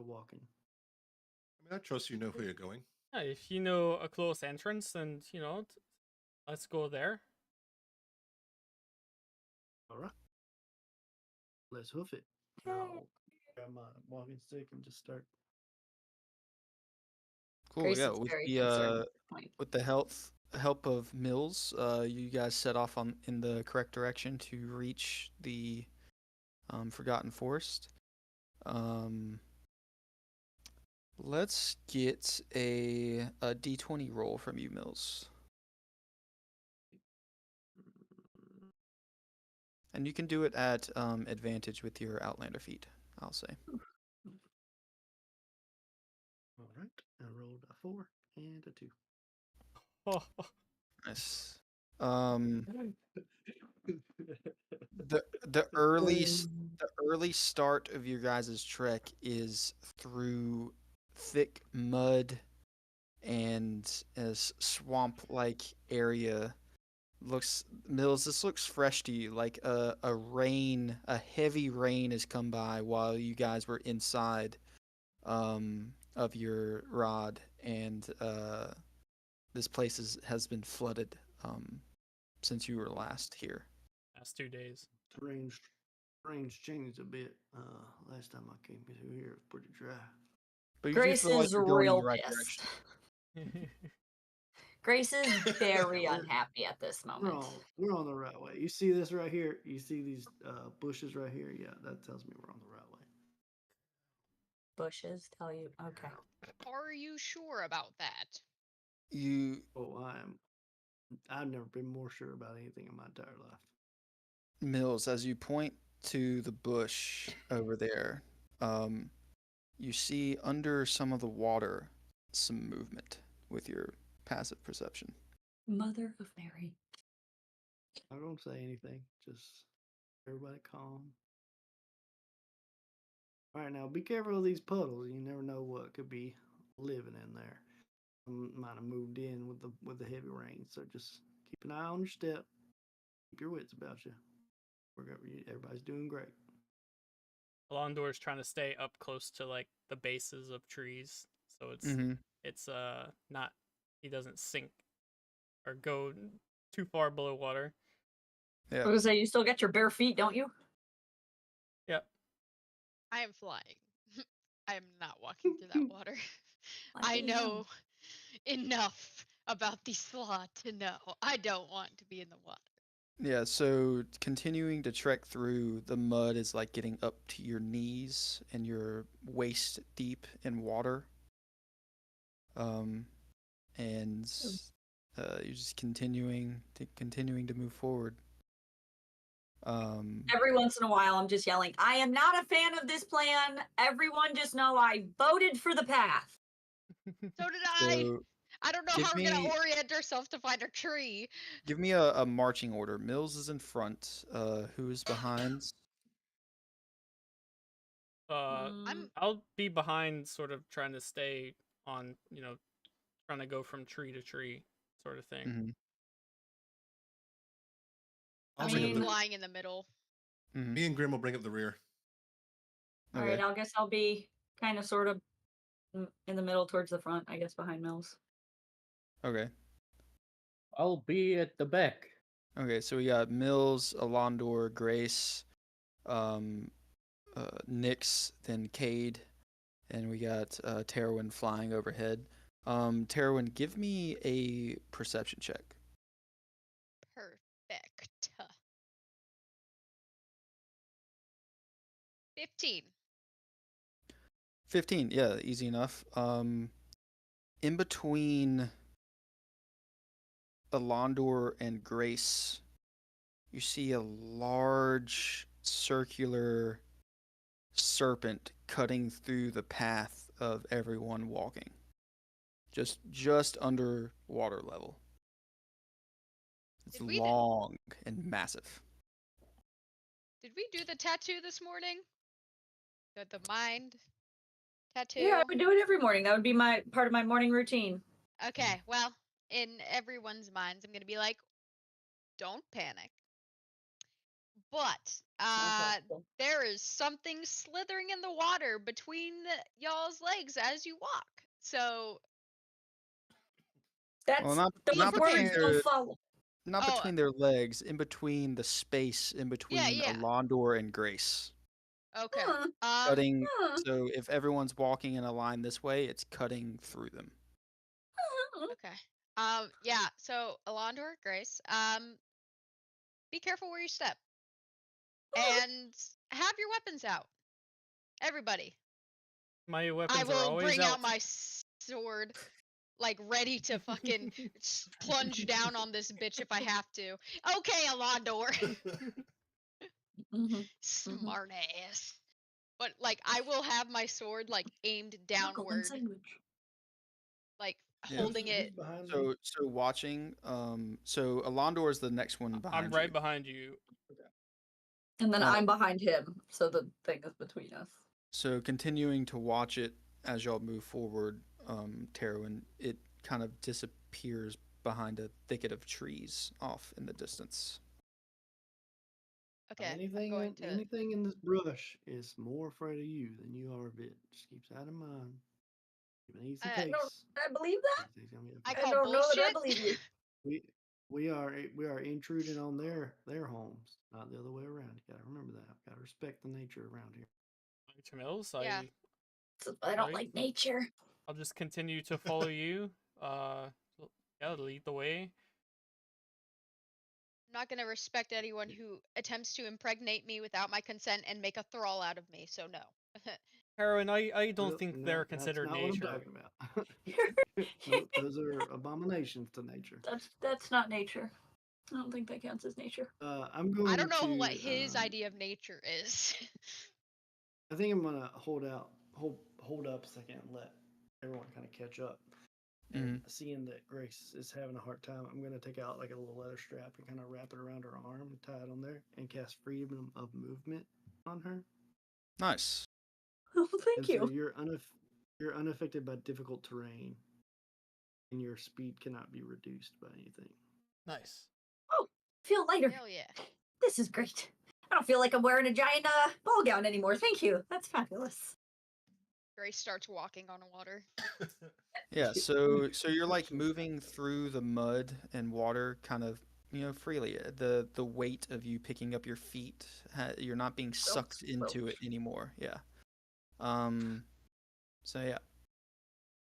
[SPEAKER 6] walking.
[SPEAKER 2] I mean, I trust you know where you're going.
[SPEAKER 3] Yeah, if you know a close entrance, then let's go there.
[SPEAKER 6] All right, let's hoof it. I'll grab my walking stick and just start.
[SPEAKER 4] Cool.
[SPEAKER 7] Grace
[SPEAKER 4] Yeah,
[SPEAKER 7] is
[SPEAKER 4] with
[SPEAKER 7] very
[SPEAKER 4] the
[SPEAKER 7] concerned at this point.
[SPEAKER 4] with the help of Mills, you guys set off in the correct direction to reach the Forgotten Forest. Let's get a D20 roll from you, Mills. And you can do it at advantage with your Outlander feat, I'll say.
[SPEAKER 6] All right, I rolled a 4 and a 2.
[SPEAKER 3] Oh,
[SPEAKER 4] Nice. The early start of your guys' trek is through thick mud and a swamp-like area. Mills, this looks fresh to you, like a heavy rain has come by while you guys were inside of your rod, and this place has been flooded since you were last here.
[SPEAKER 3] last 2 days.
[SPEAKER 6] Range changed a bit. Last time I came through here, it was pretty dry.
[SPEAKER 4] But you
[SPEAKER 7] Grace
[SPEAKER 4] do feel like
[SPEAKER 7] is
[SPEAKER 4] you're going in
[SPEAKER 7] real
[SPEAKER 4] the right
[SPEAKER 7] pissed.
[SPEAKER 4] direction.
[SPEAKER 7] Grace is very
[SPEAKER 6] We're-
[SPEAKER 7] unhappy at this moment.
[SPEAKER 6] We're on the right way. You see this right here? You see these bushes right here? Yeah, that tells me we're on the right way.
[SPEAKER 7] Bushes tell you. Okay.
[SPEAKER 5] Are you sure about that?
[SPEAKER 4] You
[SPEAKER 6] Oh, I've never been more sure about anything in my entire life.
[SPEAKER 4] Mills, as you point to the bush over there, you see under some of the water some movement with your passive perception.
[SPEAKER 7] Mother of Mary.
[SPEAKER 6] I don't say anything. Just everybody calm. All right, now be careful of these puddles. You never know what could be living in there. Might have moved in with the heavy rain, so just keep an eye on your step. Keep your wits about you. Everybody's doing great.
[SPEAKER 3] Alondor's trying to stay up close to like the bases of trees, so it's not, he doesn't sink or go too far below water.
[SPEAKER 7] I
[SPEAKER 4] Yeah.
[SPEAKER 7] was gonna say, you still got your bare feet, don't you?
[SPEAKER 3] Yep.
[SPEAKER 5] I am flying. I am not walking through that water. I
[SPEAKER 7] Lucky
[SPEAKER 5] know enough about the slaw to know I don't want to be in the water.
[SPEAKER 4] Yeah, so continuing to trek through, the mud is like getting up to your knees and you're waist deep in water. And you're just continuing to move forward.
[SPEAKER 7] Every once in a while, I'm just yelling, I am not a fan of this plan. Everyone just know I voted for the path.
[SPEAKER 5] So did I.
[SPEAKER 4] So
[SPEAKER 5] I don't know
[SPEAKER 4] give
[SPEAKER 5] how we're gonna
[SPEAKER 4] me-
[SPEAKER 5] orient ourselves to find a tree.
[SPEAKER 4] give me a marching order. Mills is in front. Who is behind?
[SPEAKER 3] I'll be behind, sort of trying to stay on, trying to go from tree to tree, sort of thing.
[SPEAKER 4] Mhm.
[SPEAKER 2] I'll
[SPEAKER 7] I
[SPEAKER 2] bring up
[SPEAKER 7] mean-
[SPEAKER 2] the,
[SPEAKER 5] Flying in the middle.
[SPEAKER 4] Mhm.
[SPEAKER 2] me and Grim will bring up the rear.
[SPEAKER 7] All right,
[SPEAKER 4] Okay.
[SPEAKER 7] I guess I'll be kind of sort of in the middle towards the front, I guess, behind Mills.
[SPEAKER 4] Okay.
[SPEAKER 1] I'll be at the back.
[SPEAKER 4] Okay, so we got Mills, Alondor, Grace, Nyx, then Cade, and we got Terwin flying overhead. Terwin, give me a perception check.
[SPEAKER 5] Perfect. 15.
[SPEAKER 4] 15, yeah, easy enough. In between Alondor and Grace, you see a large circular serpent cutting through the path of everyone walking. Just under water level. It's
[SPEAKER 5] Did we
[SPEAKER 4] long and massive.
[SPEAKER 5] Did we do the tattoo this morning? The mind tattoo?
[SPEAKER 7] Yeah, I would do it every morning. That would be my part of my morning routine.
[SPEAKER 5] Okay, well, in everyone's minds, I'm gonna be like, don't panic. But there is something slithering in the water between y'all's legs as you walk. So
[SPEAKER 7] That's
[SPEAKER 4] Well, not
[SPEAKER 7] those
[SPEAKER 4] not between
[SPEAKER 7] words don't
[SPEAKER 4] their
[SPEAKER 7] follow.
[SPEAKER 4] not
[SPEAKER 5] Oh,
[SPEAKER 4] between their legs, in between the space in between
[SPEAKER 5] yeah.
[SPEAKER 4] Alondor and Grace.
[SPEAKER 5] Okay.
[SPEAKER 4] Cutting.
[SPEAKER 7] huh.
[SPEAKER 4] So if everyone's walking in a line this way, it's cutting through them.
[SPEAKER 5] Okay. Yeah. So Alondor, Grace, be careful where you step, and have your weapons out. Everybody.
[SPEAKER 3] My
[SPEAKER 5] I
[SPEAKER 3] weapons are
[SPEAKER 5] will
[SPEAKER 3] always
[SPEAKER 5] bring
[SPEAKER 3] out.
[SPEAKER 5] out my sword, like ready to fucking plunge down on this bitch if I have to. Okay, Alondor.
[SPEAKER 7] Mhm.
[SPEAKER 5] Smart ass. But like, I will have my sword like aimed
[SPEAKER 7] Golden
[SPEAKER 5] downward,
[SPEAKER 7] sandwich.
[SPEAKER 5] like
[SPEAKER 4] Yeah.
[SPEAKER 5] holding
[SPEAKER 6] Who's
[SPEAKER 5] it.
[SPEAKER 6] behind me?
[SPEAKER 4] So watching. So Alondor is the next one behind
[SPEAKER 3] I'm right
[SPEAKER 4] you.
[SPEAKER 3] behind you.
[SPEAKER 7] And then
[SPEAKER 4] Uh,
[SPEAKER 7] I'm behind him, so the thing is between us.
[SPEAKER 4] So continuing to watch it as y'all move forward, Terwin, it kind of disappears behind a thicket of trees off in the distance.
[SPEAKER 5] Okay, I'm
[SPEAKER 6] anything,
[SPEAKER 5] going to.
[SPEAKER 6] anything in this brush is more afraid of you than you are of it. Just keep that in mind. Keep an easy
[SPEAKER 5] I
[SPEAKER 7] don't-
[SPEAKER 6] pace.
[SPEAKER 7] I believe that.
[SPEAKER 5] I
[SPEAKER 7] I
[SPEAKER 5] call
[SPEAKER 7] don't know that I
[SPEAKER 5] bullshit.
[SPEAKER 7] believe you.
[SPEAKER 6] We are intruding on their homes, not the other way around. You gotta remember that. Gotta respect the nature around here.
[SPEAKER 3] To Mills,
[SPEAKER 5] Yeah.
[SPEAKER 7] I don't
[SPEAKER 3] Right.
[SPEAKER 7] like nature.
[SPEAKER 3] I'll just continue to follow you. Yeah, lead the way.
[SPEAKER 5] I'm not gonna respect anyone who attempts to impregnate me without my consent and make a thrall out of me. So no.
[SPEAKER 3] Heroin, I don't
[SPEAKER 6] Well,
[SPEAKER 3] think
[SPEAKER 6] no,
[SPEAKER 3] they're
[SPEAKER 6] that's
[SPEAKER 3] considered
[SPEAKER 6] not what I'm
[SPEAKER 3] nature.
[SPEAKER 6] talking about. Nope, those are abominations to nature.
[SPEAKER 7] That's not nature. I don't think that counts as nature.
[SPEAKER 6] I'm going
[SPEAKER 5] I don't know
[SPEAKER 6] to,
[SPEAKER 5] what his idea of nature is.
[SPEAKER 6] I think I'm gonna hold up a second and let everyone kind of catch up. And seeing that Grace is having a hard time, I'm gonna take out like a little leather strap and kind of wrap it around her arm and tie it on there and cast freedom of movement on her.
[SPEAKER 4] Nice.
[SPEAKER 7] Oh, thank
[SPEAKER 6] And so
[SPEAKER 7] you.
[SPEAKER 6] you're unaffected by difficult terrain, and your speed cannot be reduced by anything.
[SPEAKER 3] Nice.
[SPEAKER 7] Oh, feel lighter.
[SPEAKER 5] Hell yeah.
[SPEAKER 7] This is great. I don't feel like I'm wearing a giant ball gown anymore. Thank you. That's fabulous.
[SPEAKER 5] Grace starts walking on water.
[SPEAKER 4] Yeah, so you're like moving through the mud and water kind of, freely. The weight of you picking up your feet, you're not being sucked into it anymore. Yeah. So yeah.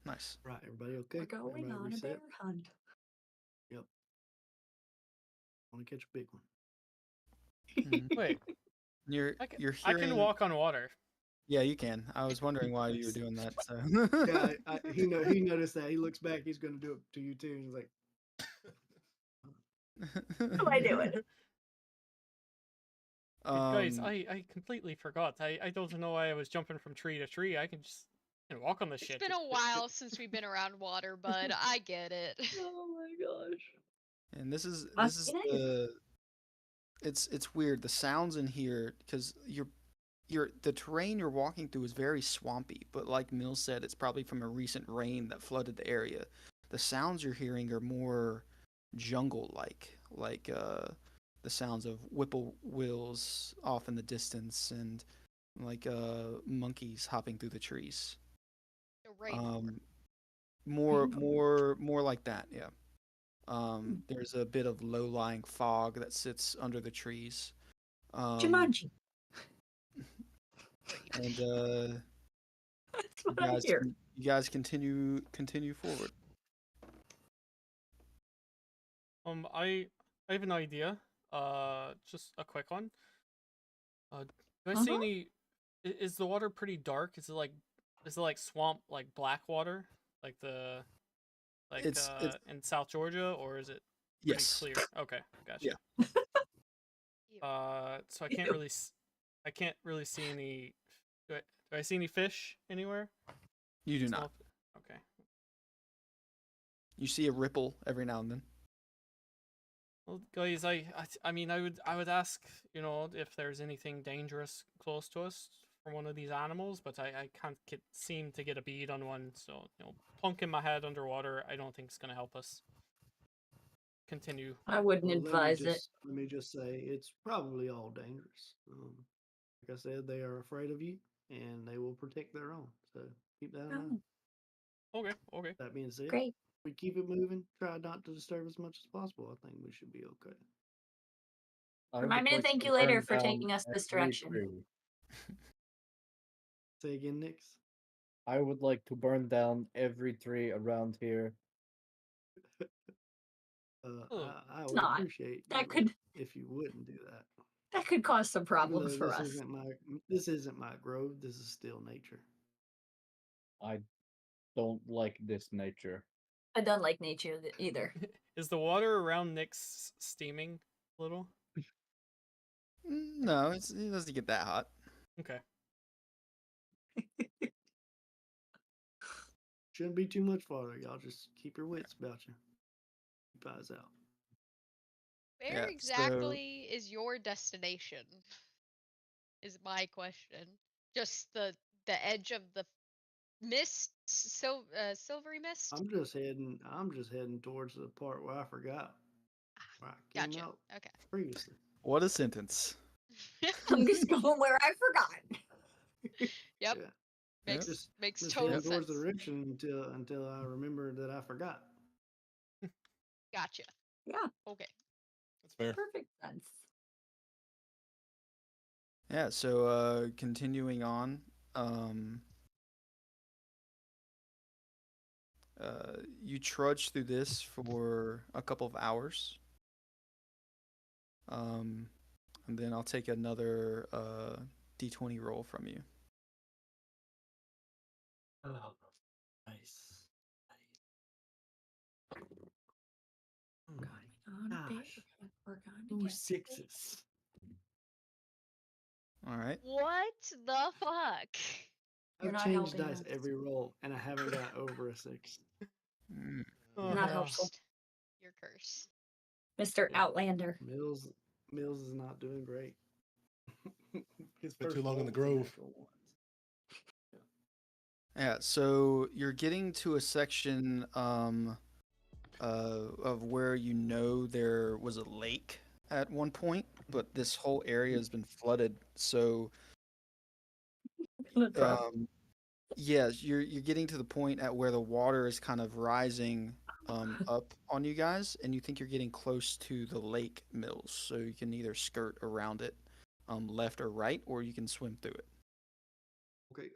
[SPEAKER 4] Nice.
[SPEAKER 6] Right, everybody okay?
[SPEAKER 7] We're going
[SPEAKER 6] Everybody
[SPEAKER 7] on
[SPEAKER 6] reset?
[SPEAKER 7] a bear hunt.
[SPEAKER 6] Yep. Want to catch a big one.
[SPEAKER 3] Wait,
[SPEAKER 4] You're
[SPEAKER 3] I can,
[SPEAKER 4] you're
[SPEAKER 3] I can
[SPEAKER 4] hearing
[SPEAKER 3] walk on water.
[SPEAKER 4] Yeah, you can. I was wondering why you were doing that. So
[SPEAKER 6] Yeah, he noticed that. He looks back. He's going to do it to you too. And he's like,
[SPEAKER 7] What am I doing?
[SPEAKER 3] Guys,
[SPEAKER 4] um
[SPEAKER 3] I completely forgot. I don't know why I was jumping from tree to tree. I can just walk on this
[SPEAKER 5] It's
[SPEAKER 3] shit.
[SPEAKER 5] been a while since we've been around water, bud. I get it.
[SPEAKER 7] Oh my gosh.
[SPEAKER 4] and this is
[SPEAKER 7] Must be nice.
[SPEAKER 4] the it's weird. The sounds in here, because the terrain you're walking through is very swampy, but like Mill said, it's probably from a recent rain that flooded the area. The sounds you're hearing are more jungle-like, like the sounds of whippoorwills off in the distance and like monkeys hopping through the trees.
[SPEAKER 5] The rain.
[SPEAKER 4] More like that, yeah. There's a bit of low-lying fog that sits under the trees.
[SPEAKER 7] Jumanji.
[SPEAKER 4] And
[SPEAKER 7] That's what I hear.
[SPEAKER 4] you guys continue forward.
[SPEAKER 3] I have an idea. Just a quick one. Do I see any? Is the water pretty dark? Is it like swamp, like black water, like
[SPEAKER 4] It's
[SPEAKER 3] in South Georgia, or is it pretty
[SPEAKER 4] yes.
[SPEAKER 3] clear? Okay, gotcha.
[SPEAKER 4] Yeah.
[SPEAKER 3] So I can't really see any. Do I see any fish anywhere?
[SPEAKER 4] You do not.
[SPEAKER 3] Okay.
[SPEAKER 4] You see a ripple every now and then.
[SPEAKER 3] Well, guys, I mean, I would ask, if there's anything dangerous close to us from one of these animals, but I can't seem to get a bead on one. So, plunking my head underwater, I don't think it's gonna help us. Continue.
[SPEAKER 7] I wouldn't advise it.
[SPEAKER 6] Let me just say, it's probably all dangerous. Like I said, they are afraid of you, and they will protect their own. So keep that in mind.
[SPEAKER 3] Okay.
[SPEAKER 6] That being said,
[SPEAKER 7] Great.
[SPEAKER 6] we keep it moving. Try not to disturb as much as possible. I think we should be okay.
[SPEAKER 7] Remind me to thank you later for taking us this direction.
[SPEAKER 6] Say again, Nix.
[SPEAKER 1] I would like to burn down every tree around here.
[SPEAKER 6] I would
[SPEAKER 7] not.
[SPEAKER 6] appreciate
[SPEAKER 7] That
[SPEAKER 6] you
[SPEAKER 7] could
[SPEAKER 6] if you wouldn't do that.
[SPEAKER 7] that could cause some
[SPEAKER 6] Even
[SPEAKER 7] problems
[SPEAKER 6] though
[SPEAKER 7] for us.
[SPEAKER 6] this isn't my grove. This is still nature.
[SPEAKER 1] I don't like this nature.
[SPEAKER 7] I don't like nature either.
[SPEAKER 3] Is the water around Nick's steaming a little?
[SPEAKER 4] No, it doesn't get that hot.
[SPEAKER 3] Okay.
[SPEAKER 6] Shouldn't be too much farther. Y'all just keep your wits about you. Keep eyes out.
[SPEAKER 5] Where
[SPEAKER 4] Yeah,
[SPEAKER 5] exactly is your destination? Is my question. Just the edge of the mist, silvery mist.
[SPEAKER 6] I'm just heading towards the part where I forgot. Where I came
[SPEAKER 5] Gotcha.
[SPEAKER 6] out
[SPEAKER 5] Okay.
[SPEAKER 6] previously.
[SPEAKER 4] What a sentence.
[SPEAKER 7] I'm just going where I forgot.
[SPEAKER 5] Yep.
[SPEAKER 6] Yeah.
[SPEAKER 5] Makes
[SPEAKER 6] Just
[SPEAKER 5] makes
[SPEAKER 6] Just
[SPEAKER 5] total
[SPEAKER 6] heading towards
[SPEAKER 5] sense.
[SPEAKER 6] the direction until I remember that I forgot.
[SPEAKER 5] Gotcha.
[SPEAKER 7] Yeah,
[SPEAKER 5] Okay.
[SPEAKER 2] That's fair.
[SPEAKER 7] perfect sense.
[SPEAKER 4] Yeah, so continuing on, you trudge through this for a couple of hours. And then I'll take another D20 roll from you.
[SPEAKER 6] Oh, nice. Oh my gosh.
[SPEAKER 7] We're gonna
[SPEAKER 6] Two
[SPEAKER 7] get
[SPEAKER 6] sixes.
[SPEAKER 4] All right.
[SPEAKER 5] What the fuck?
[SPEAKER 7] You're
[SPEAKER 6] I've
[SPEAKER 7] not
[SPEAKER 6] changed
[SPEAKER 7] helping
[SPEAKER 6] dice
[SPEAKER 7] us.
[SPEAKER 6] every roll, and I haven't got over a 6.
[SPEAKER 4] Mm.
[SPEAKER 5] You're
[SPEAKER 7] Not
[SPEAKER 3] Uh,
[SPEAKER 7] helpful.
[SPEAKER 5] cursed. You're cursed.
[SPEAKER 7] Mr.
[SPEAKER 6] Yeah.
[SPEAKER 7] Outlander.
[SPEAKER 6] Mills is not doing great. His
[SPEAKER 2] Been too
[SPEAKER 6] first
[SPEAKER 2] long in
[SPEAKER 6] roll
[SPEAKER 2] the
[SPEAKER 6] was a
[SPEAKER 2] grove.
[SPEAKER 6] natural one.
[SPEAKER 4] Yeah, so you're getting to a section of where you know there was a lake at one point, but this whole area has been flooded. So yeah, you're getting to the point at where the water is kind of rising up on you guys, and you think you're getting close to the lake mills. So you can either skirt around it, left or right, or you can swim through it.
[SPEAKER 6] Okay.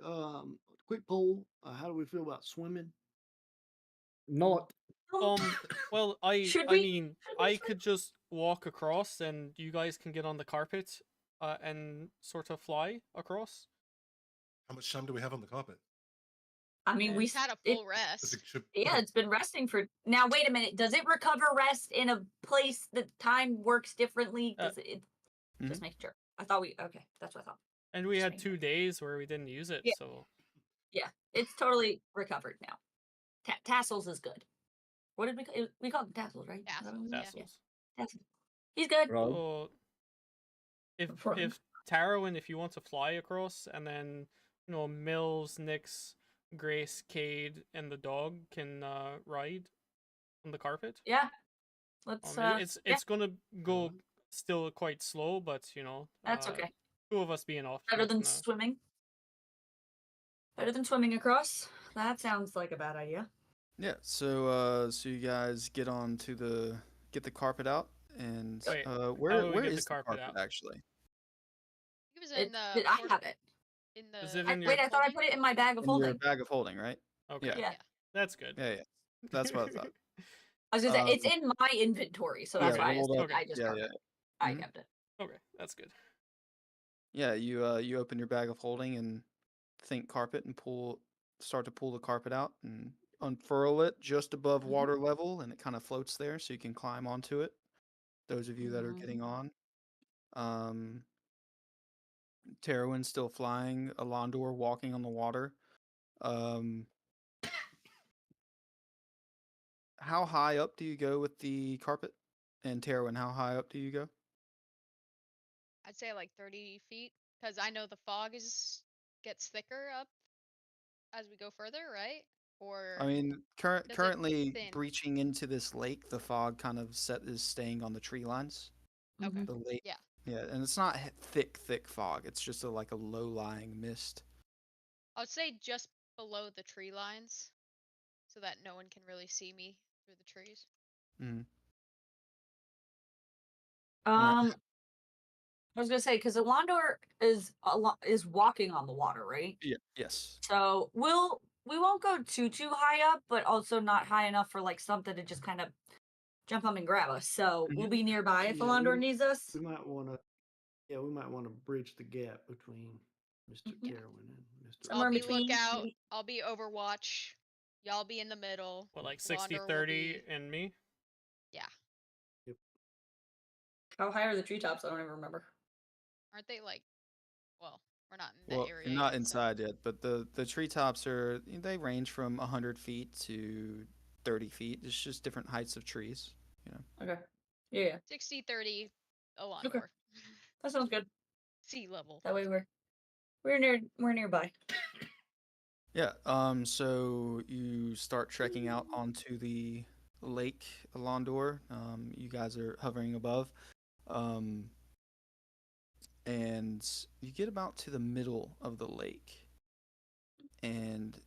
[SPEAKER 6] Quick poll. How do we feel about swimming?
[SPEAKER 1] Not.
[SPEAKER 3] Well,
[SPEAKER 7] Should
[SPEAKER 3] I
[SPEAKER 7] we-
[SPEAKER 3] mean,
[SPEAKER 7] should we
[SPEAKER 3] I
[SPEAKER 7] swim?
[SPEAKER 3] could just walk across, and you guys can get on the carpet, and sort of fly across.
[SPEAKER 2] How much time do we have on the carpet?
[SPEAKER 7] I mean,
[SPEAKER 5] We've had a full
[SPEAKER 2] Does
[SPEAKER 5] rest.
[SPEAKER 2] it should,
[SPEAKER 7] yeah,
[SPEAKER 2] okay.
[SPEAKER 7] it's been resting for. Now, wait a minute. Does it recover rest in a place that time works differently? Does it? Just make sure. I thought we. Okay, that's what I thought.
[SPEAKER 3] And we
[SPEAKER 7] Just
[SPEAKER 3] had
[SPEAKER 7] making
[SPEAKER 3] 2
[SPEAKER 7] sure.
[SPEAKER 3] days where we didn't use it,
[SPEAKER 7] Yeah.
[SPEAKER 3] so
[SPEAKER 7] Yeah, it's totally recovered now. Tassels is good. What did we called them tassels, right? Is that what it was?
[SPEAKER 5] Tassels,
[SPEAKER 7] Yeah.
[SPEAKER 3] tassels.
[SPEAKER 7] Tassels. He's good.
[SPEAKER 1] Rob.
[SPEAKER 3] So if
[SPEAKER 7] Frog.
[SPEAKER 3] Tarrowin, if you want to fly across, and then Mills, Nix, Grace, Cade, and the dog can ride on the carpet.
[SPEAKER 7] Yeah. Let's.
[SPEAKER 3] It's
[SPEAKER 7] yeah,
[SPEAKER 3] gonna go still quite slow, but
[SPEAKER 7] that's okay.
[SPEAKER 3] 2 of us being off.
[SPEAKER 7] Better
[SPEAKER 3] not
[SPEAKER 7] than
[SPEAKER 3] gonna-
[SPEAKER 7] swimming. Better than swimming across. That sounds like a bad idea.
[SPEAKER 4] Yeah, so you guys get the carpet out, and
[SPEAKER 3] Wait, how
[SPEAKER 4] where
[SPEAKER 3] do we
[SPEAKER 4] where
[SPEAKER 3] get the
[SPEAKER 4] is the
[SPEAKER 3] carpet
[SPEAKER 4] carpet
[SPEAKER 3] out?
[SPEAKER 4] actually?
[SPEAKER 5] It was in the.
[SPEAKER 7] I have it.
[SPEAKER 5] In the.
[SPEAKER 3] Is it in your-
[SPEAKER 7] Wait, I thought I put it in my bag of
[SPEAKER 4] In your
[SPEAKER 7] holding.
[SPEAKER 4] bag of holding, right?
[SPEAKER 3] Okay,
[SPEAKER 4] Yeah.
[SPEAKER 7] Yeah.
[SPEAKER 3] that's good.
[SPEAKER 4] Yeah, that's what I thought.
[SPEAKER 7] I was gonna say it's in my inventory, so that's
[SPEAKER 4] yeah,
[SPEAKER 7] why I,
[SPEAKER 4] rolled
[SPEAKER 7] said
[SPEAKER 4] up.
[SPEAKER 7] I just
[SPEAKER 4] Yeah,
[SPEAKER 7] grabbed
[SPEAKER 4] yeah.
[SPEAKER 7] it. I
[SPEAKER 4] Mhm.
[SPEAKER 7] kept it.
[SPEAKER 3] Okay, that's good.
[SPEAKER 4] Yeah, you open your bag of holding and think carpet and start to pull the carpet out and unfurl it just above
[SPEAKER 7] Mhm.
[SPEAKER 4] water level, and it kind of floats there, so you can climb onto it. Those of you that are getting on. Terwin's still flying, Alondor walking on the water. How high up do you go with the carpet? And Terwin, how high up do you go?
[SPEAKER 5] I'd say like 30 feet, because I know the fog gets thicker up as we go further, right? Or
[SPEAKER 4] I mean,
[SPEAKER 5] does it
[SPEAKER 4] currently
[SPEAKER 5] thin?
[SPEAKER 4] breaching into this lake, the fog kind of is staying on the tree lines.
[SPEAKER 5] Okay.
[SPEAKER 7] Mhm.
[SPEAKER 4] The lake,
[SPEAKER 5] Yeah.
[SPEAKER 4] yeah, and it's not thick fog. It's just like a low-lying mist.
[SPEAKER 5] I would say just below the tree lines, so that no one can really see me through the trees.
[SPEAKER 4] Mm.
[SPEAKER 7] I was gonna say because Alondor is walking on the water, right?
[SPEAKER 4] Yeah. Yes.
[SPEAKER 7] So we won't go too high up, but also not high enough for like something to just kind of jump up and grab us. So we'll be nearby if
[SPEAKER 6] Yeah,
[SPEAKER 7] Alondor needs us.
[SPEAKER 6] We might want to. Yeah, we might want to bridge the gap between Mr.
[SPEAKER 7] Yeah.
[SPEAKER 6] Terwin and Mr.
[SPEAKER 7] Somewhere
[SPEAKER 5] I'll be
[SPEAKER 7] between,
[SPEAKER 5] lookout.
[SPEAKER 7] maybe.
[SPEAKER 5] I'll be Overwatch. Y'all be in the middle.
[SPEAKER 3] What, like
[SPEAKER 5] Wander
[SPEAKER 3] 60,
[SPEAKER 5] will
[SPEAKER 3] 30,
[SPEAKER 5] be-
[SPEAKER 3] and me?
[SPEAKER 5] Yeah.
[SPEAKER 7] How high are the treetops? I don't even remember.
[SPEAKER 5] Aren't they like? Well, we're not in that
[SPEAKER 4] Well,
[SPEAKER 5] area
[SPEAKER 4] you're not
[SPEAKER 5] yet, so-
[SPEAKER 4] inside yet, but the treetops they range from 100 feet to 30 feet. It's just different heights of trees.
[SPEAKER 7] Okay. Yeah.
[SPEAKER 5] 60, 30, Alondor.
[SPEAKER 7] Okay. That sounds good.
[SPEAKER 5] Sea level.
[SPEAKER 7] That way we're nearby.
[SPEAKER 4] Yeah. So you start trekking out onto the lake Alondor. You guys are hovering above. And you get about to the middle of the lake, and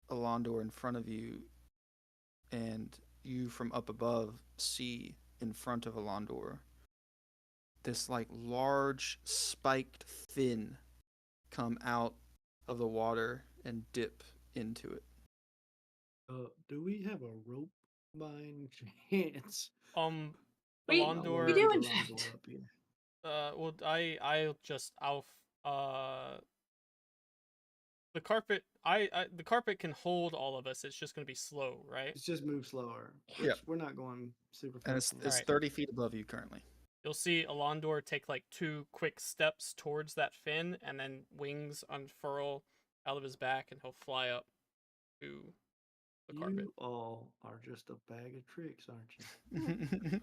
[SPEAKER 4] Alondor in front of you, and you from up above see in front of Alondor this like large spiked fin come out of the water and dip into it.
[SPEAKER 6] Do we have a rope by any chance?
[SPEAKER 7] We
[SPEAKER 3] Alondor.
[SPEAKER 7] do
[SPEAKER 6] Get
[SPEAKER 7] in
[SPEAKER 6] Alondor
[SPEAKER 7] fact.
[SPEAKER 6] up here.
[SPEAKER 3] Well, the carpet. The carpet can hold all of us. It's just gonna be slow, right?
[SPEAKER 6] It's just move slower.
[SPEAKER 4] Yeah.
[SPEAKER 6] Which we're not going super
[SPEAKER 4] And
[SPEAKER 6] fast.
[SPEAKER 4] it's
[SPEAKER 3] Alright.
[SPEAKER 4] 30 feet above you currently.
[SPEAKER 3] You'll see Alondor take like 2 quick steps towards that fin, and then wings unfurl out of his back, and he'll fly up to the carpet.
[SPEAKER 6] You all are just a bag of tricks, aren't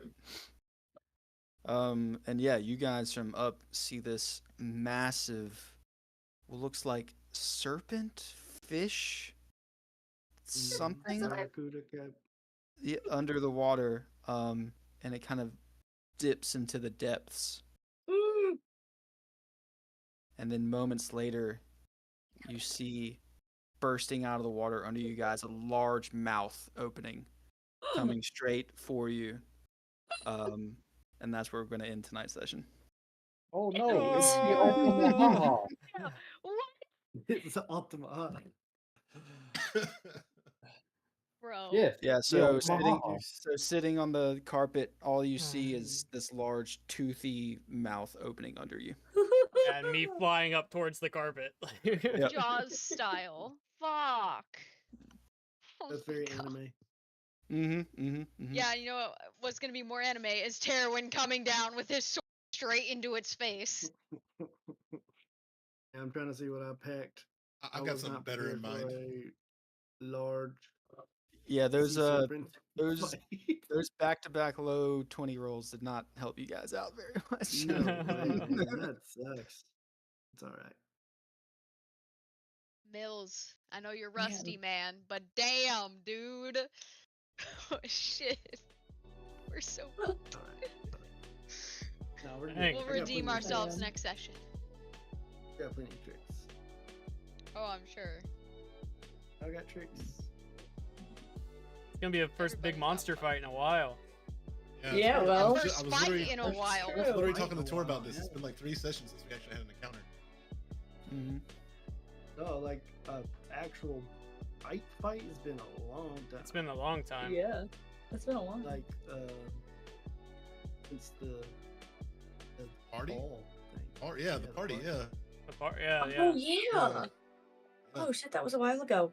[SPEAKER 6] you?
[SPEAKER 4] And yeah, you guys from up see this massive, what looks like serpent, fish, something
[SPEAKER 6] Barracuda cap.
[SPEAKER 4] under the water. And it kind of dips into the depths. And then moments later, you see bursting out of the water under you guys a large mouth opening, coming straight for you. And that's where we're going to end tonight's session.
[SPEAKER 1] Oh no, it's the ultimate haha.
[SPEAKER 5] What?
[SPEAKER 6] It's the ultimate.
[SPEAKER 5] Bro.
[SPEAKER 1] Yes.
[SPEAKER 4] Yeah,
[SPEAKER 1] the
[SPEAKER 4] so
[SPEAKER 1] ultimate haha.
[SPEAKER 4] sitting on the carpet, all you see is this large toothy mouth opening under you.
[SPEAKER 3] And me flying up towards the carpet.
[SPEAKER 4] Yep.
[SPEAKER 5] Jaws style. Fuck. Oh
[SPEAKER 6] That's
[SPEAKER 5] my
[SPEAKER 6] very
[SPEAKER 5] God.
[SPEAKER 6] anime.
[SPEAKER 5] Yeah, you know what's gonna be more anime is Terwin coming down with his sword straight into its face.
[SPEAKER 6] Yeah, I'm trying to see what I packed.
[SPEAKER 2] I've got something better in mind.
[SPEAKER 6] A large.
[SPEAKER 4] Yeah, those
[SPEAKER 6] sea serpent
[SPEAKER 4] those
[SPEAKER 6] fight.
[SPEAKER 4] those back-to-back low 20 rolls did not help you guys out very much.
[SPEAKER 6] No, man, that sucks. It's all right.
[SPEAKER 5] Mills, I know you're rusty, man, but damn, dude. Oh shit. We're so fucked.
[SPEAKER 6] All right. No, we're good.
[SPEAKER 3] Dang.
[SPEAKER 5] We'll
[SPEAKER 6] I got
[SPEAKER 5] redeem
[SPEAKER 6] plenty of
[SPEAKER 5] ourselves
[SPEAKER 6] tricks.
[SPEAKER 5] next session.
[SPEAKER 6] I got plenty of tricks.
[SPEAKER 5] Oh, I'm sure.
[SPEAKER 6] I got tricks.
[SPEAKER 3] It's gonna be the first big
[SPEAKER 5] Everybody's
[SPEAKER 3] monster
[SPEAKER 5] got
[SPEAKER 3] fight in a while.
[SPEAKER 7] Yeah,
[SPEAKER 2] I
[SPEAKER 7] well-
[SPEAKER 2] was ju- I
[SPEAKER 5] First
[SPEAKER 2] was
[SPEAKER 5] fight
[SPEAKER 2] literally-
[SPEAKER 5] in a while.
[SPEAKER 2] I was literally
[SPEAKER 6] Fight
[SPEAKER 2] talking
[SPEAKER 6] in
[SPEAKER 2] to
[SPEAKER 6] a
[SPEAKER 2] Tor about
[SPEAKER 6] while,
[SPEAKER 2] this. It's been like 3 sessions since we actually had an encounter.
[SPEAKER 4] Mhm.
[SPEAKER 6] No, like actual fight has been a long time.
[SPEAKER 3] It's been a long time.
[SPEAKER 7] Yeah, it's been a long time.
[SPEAKER 6] like since the
[SPEAKER 2] Party?
[SPEAKER 6] ball thing.
[SPEAKER 2] Oh yeah, the party. Yeah.
[SPEAKER 3] The part, yeah,
[SPEAKER 7] Oh
[SPEAKER 3] yeah.
[SPEAKER 7] yeah. Oh shit, that was a while ago.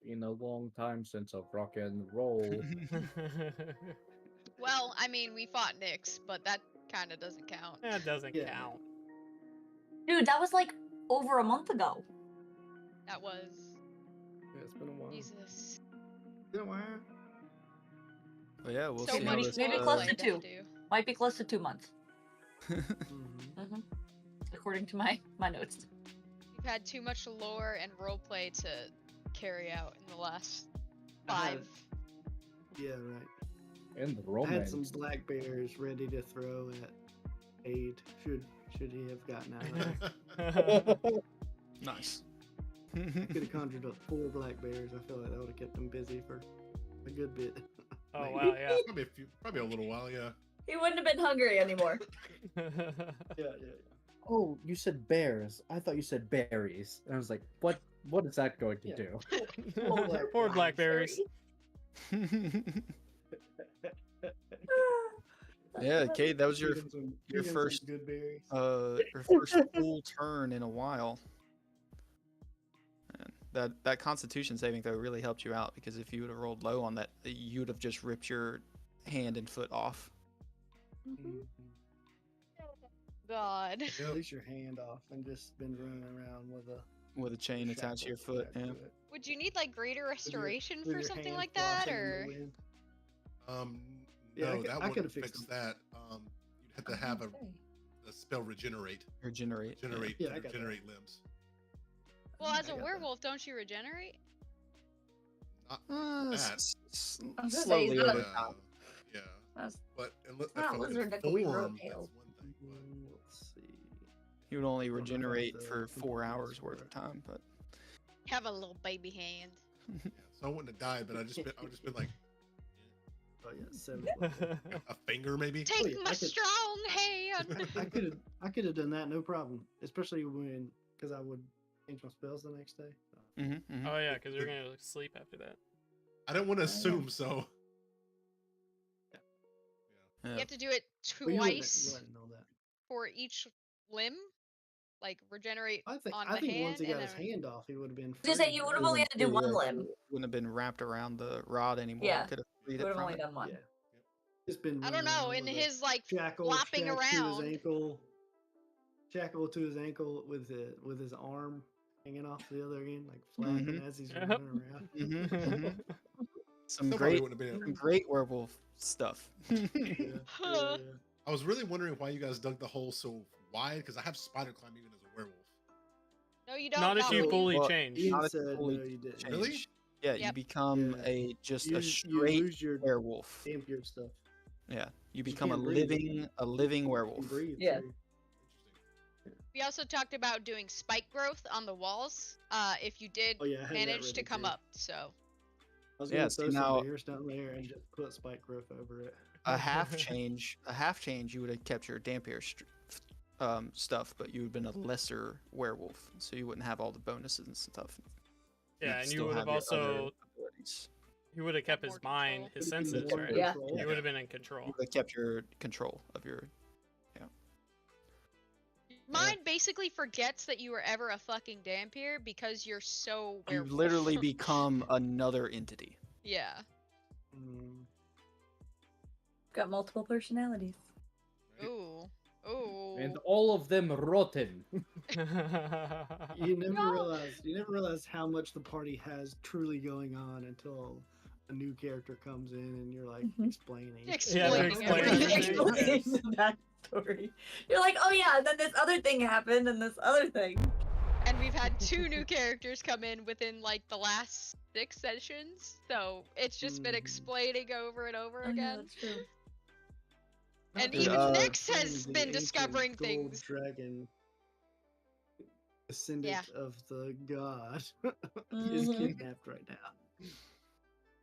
[SPEAKER 1] Been a long time since I've rock and roll.
[SPEAKER 5] Well, I mean, we fought Nyx, but that kind of doesn't count.
[SPEAKER 3] That doesn't
[SPEAKER 6] Yeah.
[SPEAKER 3] count.
[SPEAKER 7] Dude, that was like over a month ago.
[SPEAKER 5] That was
[SPEAKER 6] Yeah, it's been a while.
[SPEAKER 5] Jesus.
[SPEAKER 6] Been a while.
[SPEAKER 4] But yeah, we'll
[SPEAKER 5] So
[SPEAKER 4] see how
[SPEAKER 5] many
[SPEAKER 4] this
[SPEAKER 7] maybe
[SPEAKER 5] roles
[SPEAKER 7] close
[SPEAKER 5] I
[SPEAKER 7] to
[SPEAKER 5] had
[SPEAKER 7] 2.
[SPEAKER 5] do.
[SPEAKER 7] Might be close to 2 months,
[SPEAKER 6] Mm-hmm.
[SPEAKER 7] according to my notes.
[SPEAKER 5] You've had too much lore and roleplay to carry out in the last
[SPEAKER 6] I had-
[SPEAKER 5] 5.
[SPEAKER 6] Yeah, right.
[SPEAKER 1] And the
[SPEAKER 6] I had
[SPEAKER 1] romance.
[SPEAKER 6] some black bears ready to throw at Aid. Should he have gotten out of there?
[SPEAKER 4] Nice.
[SPEAKER 6] Could have conjured up 4 black bears. I feel like that would have kept him busy for a good bit.
[SPEAKER 3] Oh
[SPEAKER 6] Maybe.
[SPEAKER 3] wow, yeah.
[SPEAKER 2] Probably a little while. Yeah.
[SPEAKER 7] He wouldn't have been hungry anymore.
[SPEAKER 6] Yeah.
[SPEAKER 1] Oh, you said bears. I thought you said berries. And I was like, what is that going to
[SPEAKER 6] Yeah.
[SPEAKER 1] do?
[SPEAKER 3] Poor blackberries.
[SPEAKER 4] Yeah, Kate, that was your
[SPEAKER 6] Feed him some-
[SPEAKER 4] your
[SPEAKER 6] feed him some
[SPEAKER 4] first-
[SPEAKER 6] good berries.
[SPEAKER 4] your first full turn in a while. And that Constitution saving throw really helped you out, because if you would have rolled low on that, you would have just ripped your hand and foot off.
[SPEAKER 6] Mhm.
[SPEAKER 5] God.
[SPEAKER 6] At least your hand off and just been running around with a
[SPEAKER 4] Chain attached to your foot.
[SPEAKER 6] shackle
[SPEAKER 4] Yeah.
[SPEAKER 6] attached to it.
[SPEAKER 5] Would you need like greater restoration
[SPEAKER 6] With
[SPEAKER 5] for
[SPEAKER 6] your
[SPEAKER 5] something
[SPEAKER 6] hand
[SPEAKER 5] like that,
[SPEAKER 6] flopping in the
[SPEAKER 5] or?
[SPEAKER 6] wind.
[SPEAKER 2] No,
[SPEAKER 6] Yeah, I
[SPEAKER 2] that
[SPEAKER 6] could
[SPEAKER 2] wouldn't
[SPEAKER 6] have fixed
[SPEAKER 2] fix
[SPEAKER 6] them.
[SPEAKER 2] that. You'd have to have a spell regenerate.
[SPEAKER 4] Regenerate. yeah.
[SPEAKER 2] Generate.
[SPEAKER 6] Yeah, I got that.
[SPEAKER 2] Regenerate limbs.
[SPEAKER 5] Well, as
[SPEAKER 6] I
[SPEAKER 5] a
[SPEAKER 6] got that.
[SPEAKER 5] werewolf, don't you regenerate?
[SPEAKER 2] That.
[SPEAKER 7] I was gonna say,
[SPEAKER 4] Slowly
[SPEAKER 7] he's
[SPEAKER 4] over
[SPEAKER 7] not-
[SPEAKER 2] Yeah.
[SPEAKER 4] time.
[SPEAKER 2] Yeah.
[SPEAKER 7] That's
[SPEAKER 2] But if
[SPEAKER 7] not
[SPEAKER 2] I was
[SPEAKER 7] lizard
[SPEAKER 2] in
[SPEAKER 7] that can we grow
[SPEAKER 2] form, that's
[SPEAKER 7] tail.
[SPEAKER 2] one thing. But
[SPEAKER 6] Let's see.
[SPEAKER 4] You would only
[SPEAKER 6] don't know if
[SPEAKER 4] regenerate
[SPEAKER 6] the
[SPEAKER 4] for 4
[SPEAKER 6] complete
[SPEAKER 4] hours
[SPEAKER 6] list
[SPEAKER 4] worth
[SPEAKER 6] for
[SPEAKER 4] of
[SPEAKER 6] it.
[SPEAKER 4] time, but
[SPEAKER 5] Have a little baby hand.
[SPEAKER 2] yeah, so I wouldn't have died, but I would just been like
[SPEAKER 6] Oh yeah, 7 level.
[SPEAKER 2] a finger maybe.
[SPEAKER 5] Take
[SPEAKER 6] yeah,
[SPEAKER 5] my
[SPEAKER 6] I could-
[SPEAKER 5] strong hand.
[SPEAKER 6] I could have done that no problem, especially because I would change my spells the next day.
[SPEAKER 3] Oh yeah, because you're gonna sleep after that.
[SPEAKER 2] I didn't want to assume, so.
[SPEAKER 5] You
[SPEAKER 4] yeah.
[SPEAKER 5] have to do it
[SPEAKER 6] Well, you wouldn't-
[SPEAKER 5] twice
[SPEAKER 6] you wouldn't know that.
[SPEAKER 5] for each limb. Like regenerate
[SPEAKER 6] I think
[SPEAKER 5] on
[SPEAKER 6] I
[SPEAKER 5] the
[SPEAKER 6] think
[SPEAKER 5] hand.
[SPEAKER 6] once he got
[SPEAKER 5] and
[SPEAKER 6] his
[SPEAKER 5] then-
[SPEAKER 6] hand off, he would have been.
[SPEAKER 7] I was gonna say,
[SPEAKER 6] free,
[SPEAKER 7] you
[SPEAKER 6] right?
[SPEAKER 7] would have only had to do one limb.
[SPEAKER 4] Wouldn't have been wrapped around the rod anymore.
[SPEAKER 7] Yeah.
[SPEAKER 4] Could have freed
[SPEAKER 7] You
[SPEAKER 4] it
[SPEAKER 7] would have
[SPEAKER 4] from
[SPEAKER 7] only
[SPEAKER 4] it.
[SPEAKER 7] done one.
[SPEAKER 6] Yeah. He's been
[SPEAKER 5] I don't
[SPEAKER 6] running
[SPEAKER 5] know,
[SPEAKER 6] around
[SPEAKER 5] in
[SPEAKER 6] with a
[SPEAKER 5] his like
[SPEAKER 6] shackle
[SPEAKER 5] flopping
[SPEAKER 6] strapped to his
[SPEAKER 5] around.
[SPEAKER 6] ankle. Shackle to his ankle with his arm hanging off the other end, like flapping as he's
[SPEAKER 3] Yep.
[SPEAKER 6] running around.
[SPEAKER 4] Some
[SPEAKER 2] Still probably
[SPEAKER 4] great,
[SPEAKER 2] wouldn't have been.
[SPEAKER 4] great werewolf stuff.
[SPEAKER 6] Yeah.
[SPEAKER 2] I was really wondering why you guys dug the hole so wide because I have spider climb even as a werewolf.
[SPEAKER 5] No, you don't.
[SPEAKER 3] Not if you
[SPEAKER 5] me.
[SPEAKER 3] fully
[SPEAKER 4] Well,
[SPEAKER 3] change.
[SPEAKER 6] Ian
[SPEAKER 4] Not if you
[SPEAKER 6] said
[SPEAKER 4] fully
[SPEAKER 6] no, you didn't.
[SPEAKER 2] Really?
[SPEAKER 4] change. Yeah, you
[SPEAKER 5] Yep.
[SPEAKER 4] become
[SPEAKER 6] Yeah.
[SPEAKER 4] a just
[SPEAKER 6] You,
[SPEAKER 4] a
[SPEAKER 6] you
[SPEAKER 4] straight
[SPEAKER 6] lose your
[SPEAKER 4] werewolf.
[SPEAKER 6] vampire stuff.
[SPEAKER 4] Yeah, you
[SPEAKER 6] You
[SPEAKER 4] become a
[SPEAKER 6] can't breathe.
[SPEAKER 4] living
[SPEAKER 6] You
[SPEAKER 4] werewolf.
[SPEAKER 6] can breathe.
[SPEAKER 7] Yeah.
[SPEAKER 6] too.
[SPEAKER 2] Interesting.
[SPEAKER 5] We also talked about doing spike growth on the walls. If you did
[SPEAKER 6] Oh yeah, I had that
[SPEAKER 5] manage to
[SPEAKER 6] ready,
[SPEAKER 5] come
[SPEAKER 6] too.
[SPEAKER 5] up, so
[SPEAKER 6] I was
[SPEAKER 4] Yeah,
[SPEAKER 6] gonna
[SPEAKER 4] see
[SPEAKER 6] throw some
[SPEAKER 4] now-
[SPEAKER 6] bears down there and just put spike growth over it.
[SPEAKER 4] A half change, you would have kept your dampier stuff, but you would have been a lesser werewolf, so you wouldn't have all the bonuses and stuff.
[SPEAKER 3] Yeah,
[SPEAKER 4] You'd
[SPEAKER 3] and you
[SPEAKER 4] still
[SPEAKER 3] would have
[SPEAKER 4] your other
[SPEAKER 3] also
[SPEAKER 4] abilities.
[SPEAKER 3] he would have kept
[SPEAKER 5] more
[SPEAKER 3] his mind,
[SPEAKER 5] control.
[SPEAKER 3] his
[SPEAKER 6] Would've been
[SPEAKER 3] senses,
[SPEAKER 6] more
[SPEAKER 3] right?
[SPEAKER 7] Yeah.
[SPEAKER 6] control.
[SPEAKER 3] He would have been in
[SPEAKER 4] You
[SPEAKER 3] control.
[SPEAKER 4] would have kept your control of your.
[SPEAKER 5] mine basically forgets that you were ever a fucking dampier because you're so
[SPEAKER 4] You
[SPEAKER 5] werewolf.
[SPEAKER 4] literally become another entity.
[SPEAKER 5] Yeah.
[SPEAKER 6] Mm,
[SPEAKER 7] Got multiple personalities.
[SPEAKER 5] Ooh. Ooh.
[SPEAKER 1] And all of them rotten.
[SPEAKER 6] You never
[SPEAKER 5] No.
[SPEAKER 6] realize how much the party has truly going on until a new character comes in and you're like
[SPEAKER 7] Mhm.
[SPEAKER 6] explaining.
[SPEAKER 5] Explaining
[SPEAKER 3] explain
[SPEAKER 5] everything.
[SPEAKER 3] everything.
[SPEAKER 7] Explain the backstory. You're like, oh yeah, and then this other thing happened, and this other thing.
[SPEAKER 5] And we've had 2 new characters come in within like the last 6 sessions, so it's just been
[SPEAKER 6] Mhm.
[SPEAKER 5] explaining over and over
[SPEAKER 7] Oh, yeah,
[SPEAKER 5] again.
[SPEAKER 7] that's true.
[SPEAKER 6] Not
[SPEAKER 5] And
[SPEAKER 6] to
[SPEAKER 5] even
[SPEAKER 6] mention
[SPEAKER 5] Nyx
[SPEAKER 6] the
[SPEAKER 5] has been
[SPEAKER 6] ancient
[SPEAKER 5] discovering
[SPEAKER 6] gold
[SPEAKER 5] things.
[SPEAKER 6] Dragon, descendant
[SPEAKER 5] Yeah.
[SPEAKER 6] of the god, is
[SPEAKER 7] Mhm.
[SPEAKER 6] kidnapped right now.